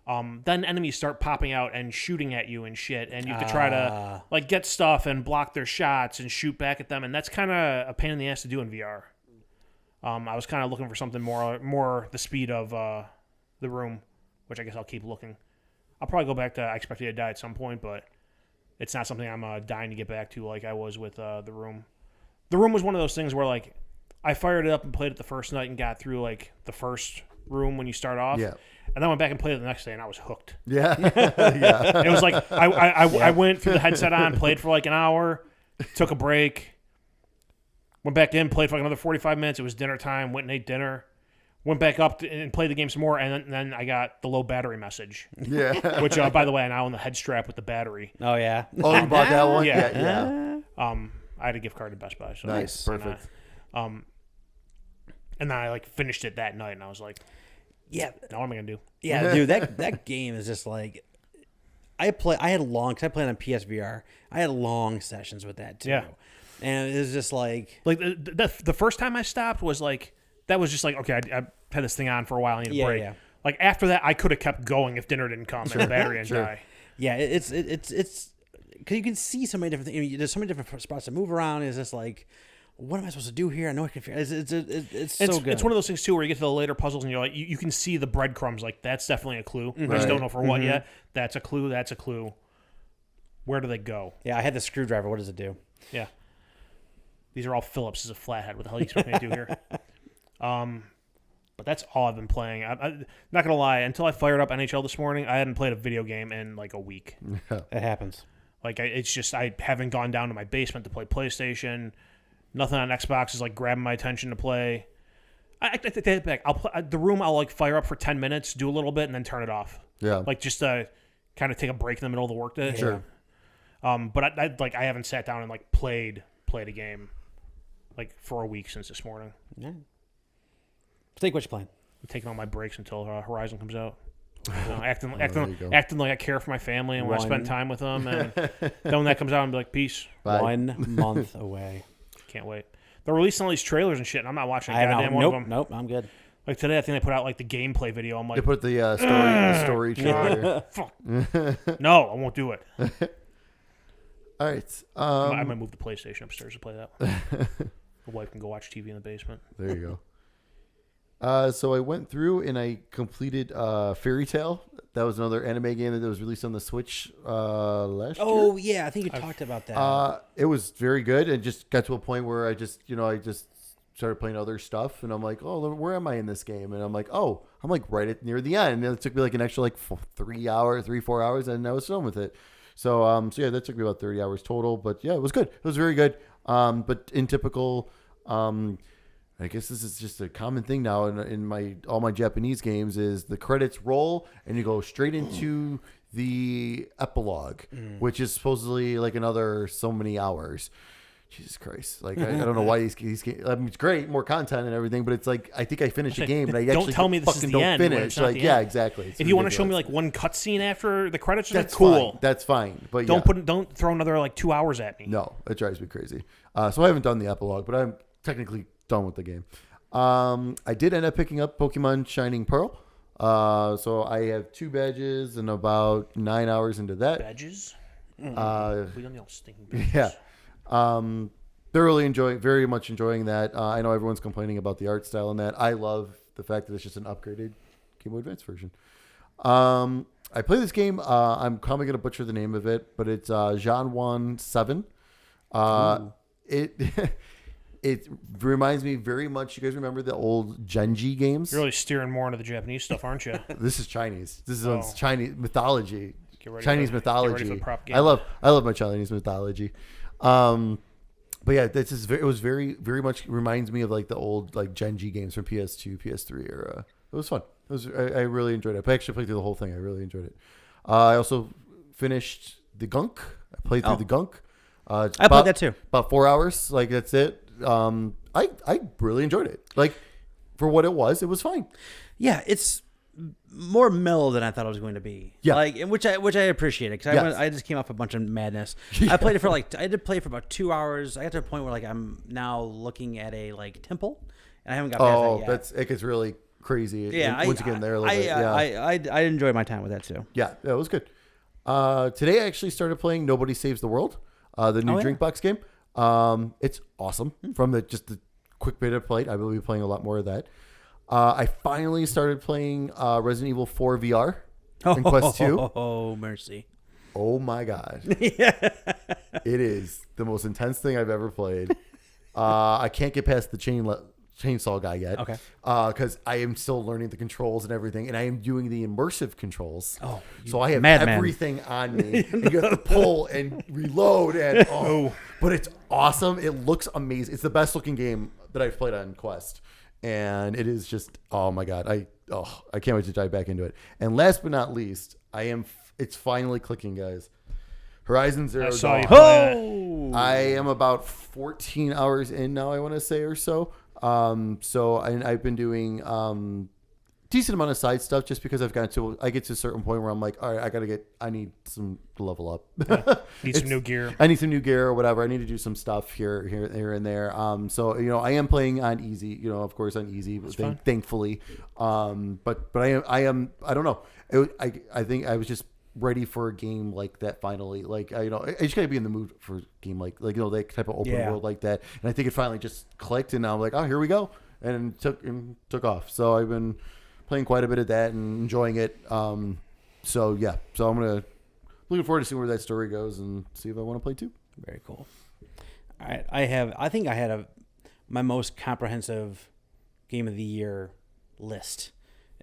then enemies start popping out and shooting at you and shit, and you have to try to like get stuff and block their shots and shoot back at them, and that's kind of a pain in the ass to do in VR. I was kind of looking for something more the speed of The Room, which I guess I'll keep looking. I'll probably go back to I Expect You to Die at some point, but it's not something I'm dying to get back to like I was with The Room. The Room was one of those things where like I fired it up and played it the first night and got through like the first room when you start off. Yeah. And then went back and played it the next day, and I was hooked. Yeah. Yeah. It was like I went through the headset on, played for like an hour, took a break, went back in, played for like another 45 minutes. It was dinner time, went and ate dinner, went back up and played the game some more, and then I got the low battery message. Yeah. Which, by the way, I now own the head strap with the battery. Oh, yeah. Oh, you bought that one? Yeah. Yeah. I had a gift card to Best Buy. So Nice. Perfect. And then I like finished it that night, and I was like, Yeah. now what am I gonna do? Yeah, dude, that game is just like because I played on PSVR. I had long sessions with that too. Yeah. And it was just like the first time I stopped was like that was just like, okay, I had this thing on for a while, I need a break. Yeah. Like after that I could have kept going if dinner didn't come and the battery didn't die. Yeah, it's because you can see so many different things. There's so many different spots to move around. It's just like, what am I supposed to do here? I know I can figure. It's so good. It's one of those things too where you get to the later puzzles and you're like, you can see the breadcrumbs. Like that's definitely a clue. I just don't know for what yet. That's a clue. That's a clue. Where do they go? Yeah, I had the screwdriver. What does it do? Yeah. These are all Phillips. This is a flathead. What the hell are you expect me to do here? But that's all I've been playing. I'm not gonna lie. Until I fired up NHL this morning, I hadn't played a video game in like a week. It happens. Like it's just I haven't gone down to my basement to play PlayStation. Nothing on Xbox is like grabbing my attention to play. I take that back. I'll play the room. I'll like fire up for 10 minutes, do a little bit, and then turn it off. Yeah. Like just to kind of take a break in the middle of the workday. Sure. But I haven't sat down and like played a game like for a week since this morning. Yeah. Think what you're playing. I'm taking all my breaks until Horizon comes out. Acting like I care for my family and want to spend time with them. And then when that comes out, I'm like, peace. Bye. 1 month away. Can't wait. They're releasing all these trailers and shit, and I'm not watching a goddamn one of them. Nope, I'm good. Like today, I think they put out like the gameplay video. I'm like, They put the story trailer. fuck. No, I won't do it. All right. I might move the PlayStation upstairs to play that. The wife can go watch TV in the basement. There you go. So I went through and I completed Fairy Tail. That was another anime game that was released on the Switch last year. Oh yeah, I think you talked about that. It was very good, and just got to a point where I just started playing other stuff, and I'm like, oh, where am I in this game? And I'm like, oh, I'm like right near the end. And it took me like an extra like 4 hours, and I was done with it. So yeah, that took me about 30 hours total. But yeah, it was good. It was very good. But in typical, I guess this is just a common thing now in all my Japanese games is the credits roll and you go straight into the epilogue, which is supposedly like another so many hours. Jesus Christ! Like I don't know why these games. I mean, it's great, more content and everything, but it's like I think I finished a game and I don't actually tell me this is the don't end when finish. it's not Like the yeah, end. exactly. It's If you want to show ridiculous. me like one cutscene after the credits, that's cool. Fine. That's fine. But Don't throw another like 2 hours at me. No, it drives me crazy. So I haven't done the epilogue, but I'm technically done with the game. I did end up picking up Pokemon Shining Pearl. So I have 2 badges and about 9 hours into that. Badges? We don't know stinking badges. Yeah. Very much enjoying that. I know everyone's complaining about the art style and that. I love the fact that it's just an upgraded Game Boy Advance version. I play this game. I'm probably going to butcher the name of it, but it's Janwan 7. It reminds me very much. You guys remember the old Genji games? You're really steering more into the Japanese stuff, aren't you? This is Chinese. This is Chinese mythology. Chinese mythology. Get ready for the prop game. I love my Chinese mythology. But yeah, it was very, very much reminds me of like the old like Genji games from PS2, PS3 era. It was fun. I really enjoyed it. I actually played through the whole thing. I really enjoyed it. I also finished the Gunk. I played through the Gunk. I played that too. About 4 hours. Like that's it. I really enjoyed it. Like for what it was fine. Yeah, it's more mellow than I thought it was going to be. Yeah, like which I appreciated because I just came off a bunch of madness. Yeah. I played it I did play it for about 2 hours. I got to a point where like I'm now looking at a like temple, and I haven't got past that yet. It gets really crazy. Yeah, once you get in there a little bit. Yeah, I enjoyed my time with that too. Yeah, it was good. Today I actually started playing Nobody Saves the World, the new Drinkbox game. It's awesome. From just the quick bit I played, I will be playing a lot more of that. I finally started playing Resident Evil 4 VR in Quest 2. Oh, mercy. Oh my God. It is the most intense thing I've ever played. I can't get past the chainsaw guy yet. Okay. Because I am still learning the controls and everything, and I am doing the immersive controls. Oh, so I have madman. everything on me. And you have to pull and reload, and but it's awesome. It looks amazing. It's the best looking game that I've played on Quest, and it is just oh my God. I can't wait to dive back into it. And last but not least, it's finally clicking, guys. Horizon Zero Dawn. I am about 14 hours in now, I want to say, or so. I've been doing decent amount of side stuff just because I get to a certain point where I'm like, all right, I need some level up. Yeah. Need some new gear. I need some new gear or whatever. I need to do some stuff here and there. So I am playing on easy, of course on easy, thankfully. But I don't know. I think I was just ready for a game like that finally. Like I just gotta be in the mood for a game like that type of open world like that. And I think it finally just clicked, and now I'm like, oh, here we go, and took off. So I've been playing quite a bit of that and enjoying it. So yeah, so I'm looking forward to seeing where that story goes and see if I want to play too. Very cool. All right, I think I had my most comprehensive game of the year list.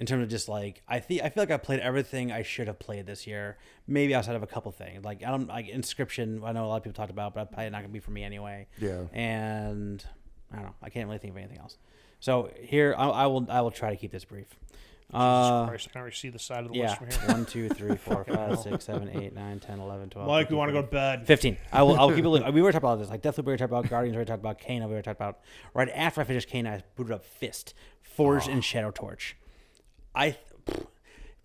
in terms of just like I feel like I played everything I should have played this year. Maybe outside of a couple things, like I don't like Inscription. I know a lot of people talked about, but probably not gonna be for me anyway. Yeah. And I don't know. I can't really think of anything else. So here I will try to keep this brief. Jesus Christ, I can already see the side of the list from here. 1, 2, 3, 4, 5, 6, 7, 8, 9, 10, 11, 12. Mike, 13, we want to go 14, to bed. 15. I'll keep it. We were talking about this. Like Deathloop, we were talking about Guardians. We were talking about Kena. We were talking about right after I finished Kena, I booted up Fist, Forged, and Shadow Torch.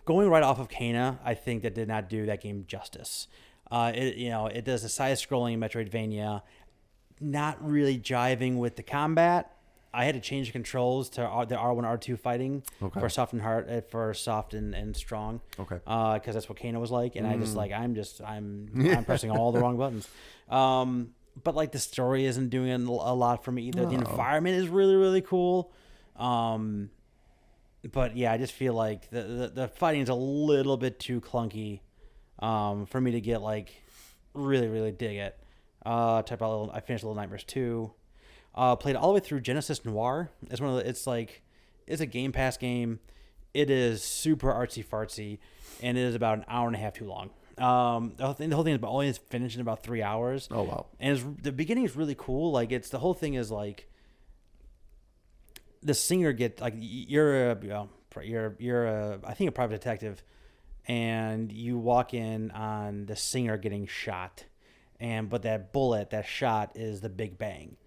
Going right off of Kena, I think that did not do that game justice. It does a side-scrolling Metroidvania, not really jiving with the combat. I had to change the controls to the R1, R2 fighting for soft and hard, for soft and strong. Okay. Because that's what Kena was like, and I'm pressing all the wrong buttons. But like the story isn't doing a lot for me either. No. The environment is really, really cool. But yeah, I just feel like the fighting is a little bit too clunky for me to get like really, really dig it. I finished Little Nightmares 2. Played all the way through Genesis Noir. It's a Game Pass game. It is super artsy fartsy, and it is about an hour and a half too long. The whole thing is about only finished in about 3 hours. Oh wow! And the beginning is really cool. Like the whole thing is like the singer you're a I think a private detective, and you walk in on the singer getting shot, but that shot is the Big Bang.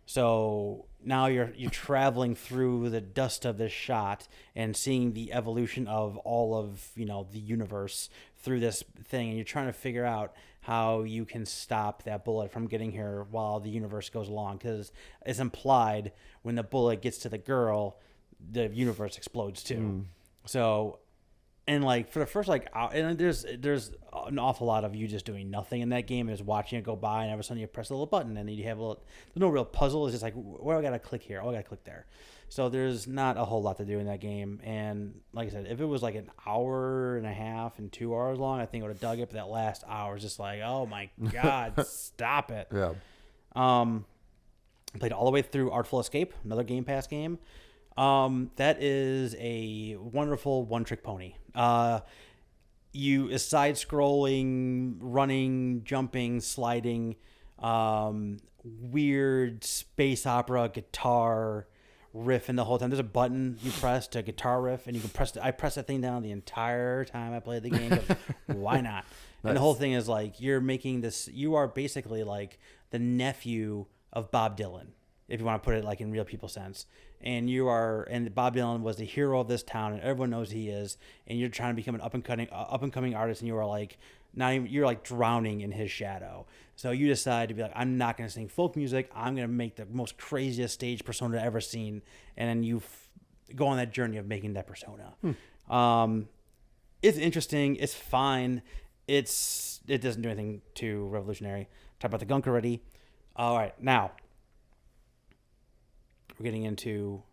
So now you're traveling through the dust of this shot and seeing the evolution of all of the universe through this thing, and you're trying to figure out how you can stop that bullet from getting here while the universe goes along, because it's implied when the bullet gets to the girl, the universe explodes too. So, and like for the first hour, and there's an awful lot of you just doing nothing in that game, is watching it go by, and all of a sudden you press a little button, and then you have there's no real puzzle. It's just like, where I gotta click here, I gotta click there. So there's not a whole lot to do in that game. And like I said, if it was like an hour and a half and 2 hours long, I think I would have dug it. But that last hour is just like, oh my god, stop it. Yeah. Played all the way through Artful Escape, another Game Pass game. That is a wonderful one-trick pony. You is side-scrolling, running, jumping, sliding, weird space opera guitar riff, and the whole time there's a button you press to guitar riff, and you can I press that thing down the entire time I played the game. 'Cause why not? Nice. And the whole thing is like you are basically like the nephew of Bob Dylan, if you want to put it like in real people sense. And Bob Dylan was the hero of this town, and everyone knows he is. And you're trying to become an up and coming artist, and you are like you're like drowning in his shadow. So you decide to be like, I'm not going to sing folk music. I'm going to make the most craziest stage persona I've ever seen, and then you go on that journey of making that persona. It's interesting. It's fine. It doesn't do anything too revolutionary. Talk about the gunk already. All right, now we're getting into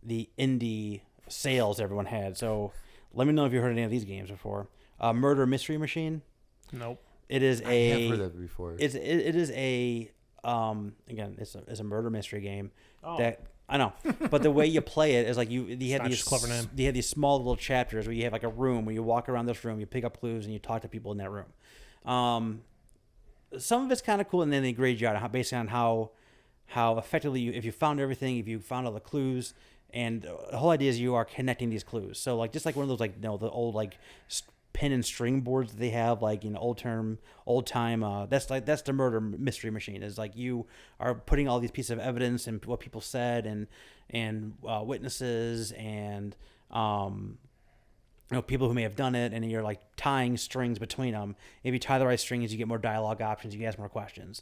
the indie sales everyone had. So let me know if you've heard any of these games before. Murder Mystery Machine. Nope. It is I have heard that before. It is a again, it's a murder mystery game that I know, but the way you play it is like you have these clever name. You have these small little chapters where you have like a room where you walk around this room, you pick up clues, and you talk to people in that room. Some of it's kind of cool, and then they grade you out based on how effectively if you found everything, if you found all the clues, and the whole idea is you are connecting these clues. So like just like one of those the old like pin and string boards that they have old time. That's the murder mystery machine. Is like you are putting all these pieces of evidence and what people said and witnesses and people who may have done it, and you're like tying strings between them. If you tie the right strings, you get more dialogue options. You can ask more questions,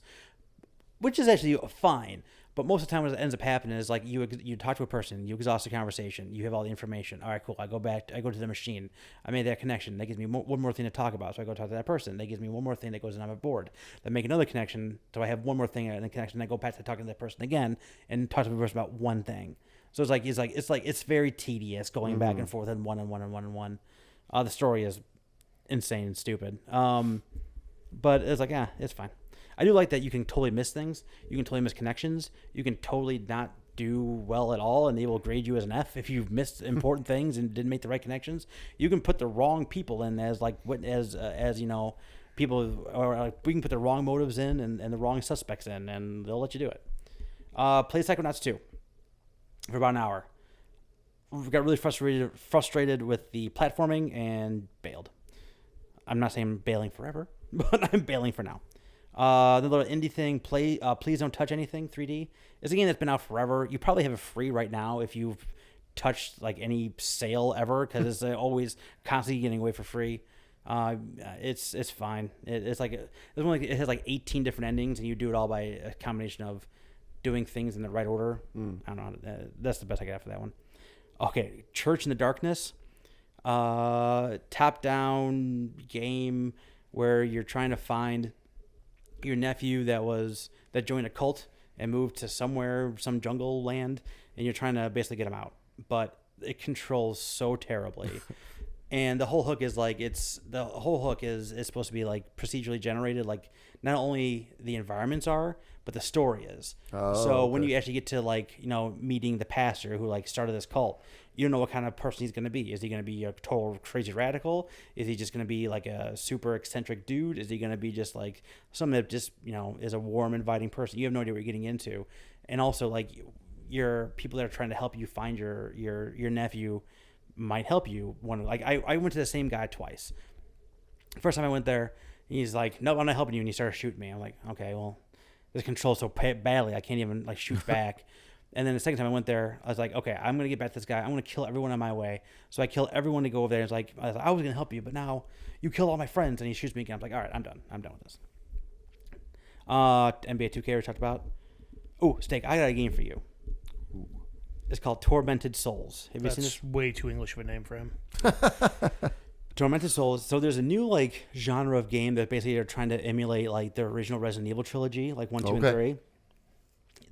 which is actually fine. But most of the time what ends up happening is like you talk to a person, you exhaust the conversation, you have all the information. All right, cool. I go to the machine. I made that connection. That gives me one more thing to talk about. So I go talk to that person. That gives me one more thing that goes in on my board. Then make another connection. So I have one more thing in the connection. Then I go back to talking to that person again and talk to the person about one thing. So it's very tedious going back and forth and one. The story is insane and stupid. But it's like, it's fine. I do like that you can totally miss things. You can totally miss connections. You can totally not do well at all, and they will grade you as an F if you've missed important things and didn't make the right connections. You can put the wrong people in as people, or like we can put the wrong motives in and the wrong suspects in, and they'll let you do it. Played Psychonauts 2 for about an hour. Got really frustrated with the platforming and bailed. I'm not saying I'm bailing forever, but I'm bailing for now. The little indie thing, Please Don't Touch Anything 3D, is a game that's been out forever. You probably have it free right now if you've touched like any sale ever, because it's always constantly getting away for free. It's fine. It has like 18 different endings, and you do it all by a combination of doing things in the right order. I don't know. That's the best I got for that one. Okay, Church in the Darkness, top-down game where you're trying to find your nephew that joined a cult and moved to some jungle land, and you're trying to basically get him out. But it controls so terribly. And the whole hook is supposed to be like procedurally generated, like not only the environments are, but the story is. When you actually get to meeting the pastor who like started this cult, you don't know what kind of person he's going to be. Is he going to be a total crazy radical? Is he just going to be like a super eccentric dude? Is he going to be just like someone that just is a warm, inviting person? You have no idea what you're getting into. And also like your people that are trying to help you find your nephew might help you. I went to the same guy twice. First time I went there, he's like, "No, I'm not helping you," and he started shooting me. I'm like, "Okay, well, this controls so badly, I can't even like shoot back." And then the second time I went there, I was like, "Okay, I'm gonna get back to this guy. I'm gonna kill everyone on my way." So I kill everyone to go over there. I was gonna help you, but now you kill all my friends, and he shoots me again. I'm like, "All right, I'm done. I'm done with this." NBA 2K we talked about. Oh, Steak, I got a game for you. It's called Tormented Souls. Have you seen this? That's way too English of a name for him. Tormented Souls. So there's a new like genre of game that basically are trying to emulate like the original Resident Evil trilogy, like 1, 2, and 3.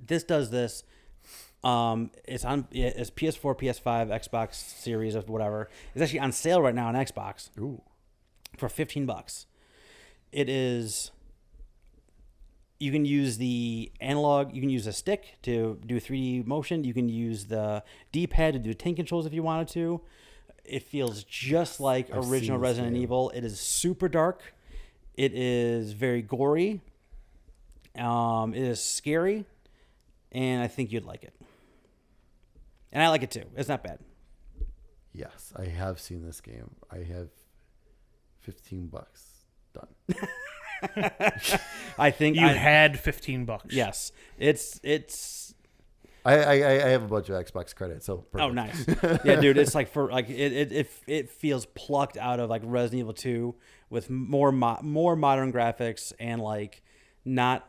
This does this. It's PS4, PS5, Xbox Series, or whatever. It's actually on sale right now on Xbox. Ooh. For $15. It is. You can use the analog. You can use a stick to do 3D motion. You can use the D-pad to do tank controls if you wanted to. It feels just like original Resident Evil. It is super dark. It is very gory. It is scary, and I think you'd like it. And I like it too. It's not bad. Yes, I have seen this game. I have $15 done. I think you had $15. Yes, it's. I have a bunch of Xbox credits, so perfect. Oh, nice. Yeah, dude, it's like it feels plucked out of like Resident Evil 2 with more modern graphics and like not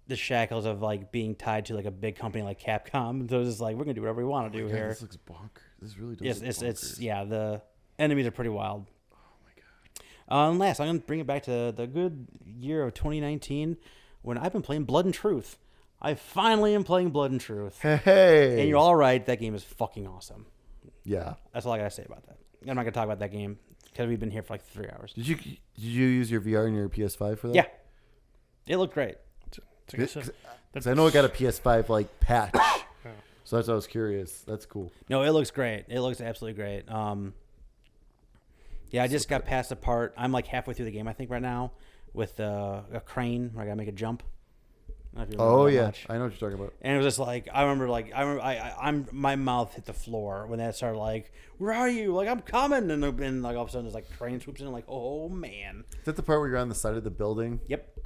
the shackles of like being tied to like a big company like Capcom. So it's just like we're gonna do whatever we want to do here. This looks bonkers. This really does. Yes, it's the enemies are pretty wild. And last, I'm going to bring it back to the good year of 2019 when I've been playing Blood and Truth. I finally am playing Blood and Truth. Hey. And you're all right. That game is fucking awesome. Yeah. That's all I got to say about that. I'm not going to talk about that game because we've been here for like 3 hours. Did you use your VR and your PS5 for that? Yeah. It looked great. Because I know I got a PS5 like patch. So that's why I was curious. That's cool. No, it looks great. It looks absolutely great. Yeah, I just got past the part. I'm like halfway through the game, I think, right now, with a crane where I gotta make a jump. Oh yeah, much. I know what you're talking about. And it was just like I remember my mouth hit the floor when that started. Like, where are you? Like, I'm coming, and like all of a sudden, there's like crane swoops in. I'm like, oh man. Is that the part where you're on the side of the building? Yep.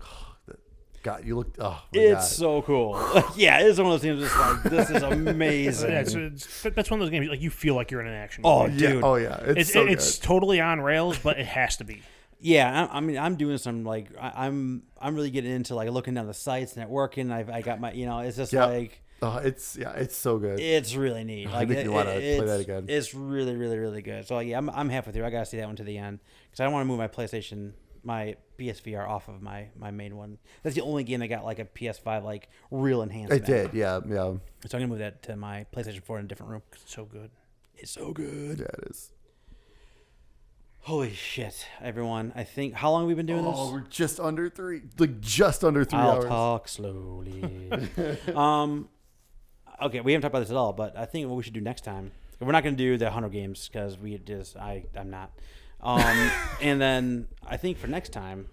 God, you looked. Oh, it's so cool. Yeah, it's one of those things. Just like this is amazing. Yeah, that's one of those games like you feel like you're in an action movie. Oh, dude. Yeah. Oh yeah. It's totally on rails, but it has to be. Yeah, I mean, I'm doing some like I'm really getting into like looking down the sites networking. I got my it's just like. Oh, it's so good. It's really neat. I think you want to play that again. It's really, really, really good. So yeah, I'm halfway through. I gotta see that one to the end because I don't want to move my PSVR off of my main one. That's the only game that got like a PS5 like real enhancement. It did, yeah. So I'm gonna move that to my PlayStation 4 in a different room. It's so good. It's so good. Yeah, it is. Holy shit, everyone! I think how long have we been doing this? Oh, we're just under 3. Like just under 3 I'll hours. talk slowly. Okay, we haven't talked about this at all, but I think what we should do next time. We're not going to do the 100 games because I'm not. And then I think for next time,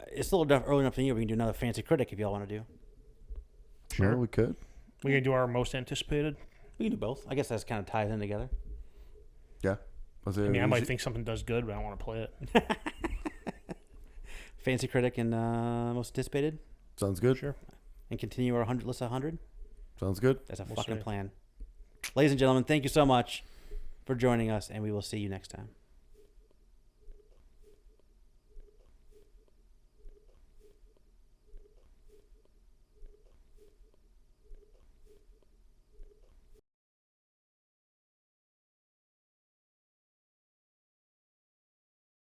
it's a little early enough in the year. We can do another fancy critic if y'all want to do. Sure, we could. We're going to do our most anticipated? We can do both. I guess that's kind of ties in together. Yeah. I might think something does good, but I don't want to play it. Fancy critic and most anticipated. Sounds good. Sure. And continue our 100 list of 100. Sounds good. That's a fucking plan. Ladies and gentlemen, thank you so much for joining us, and we will see you next time.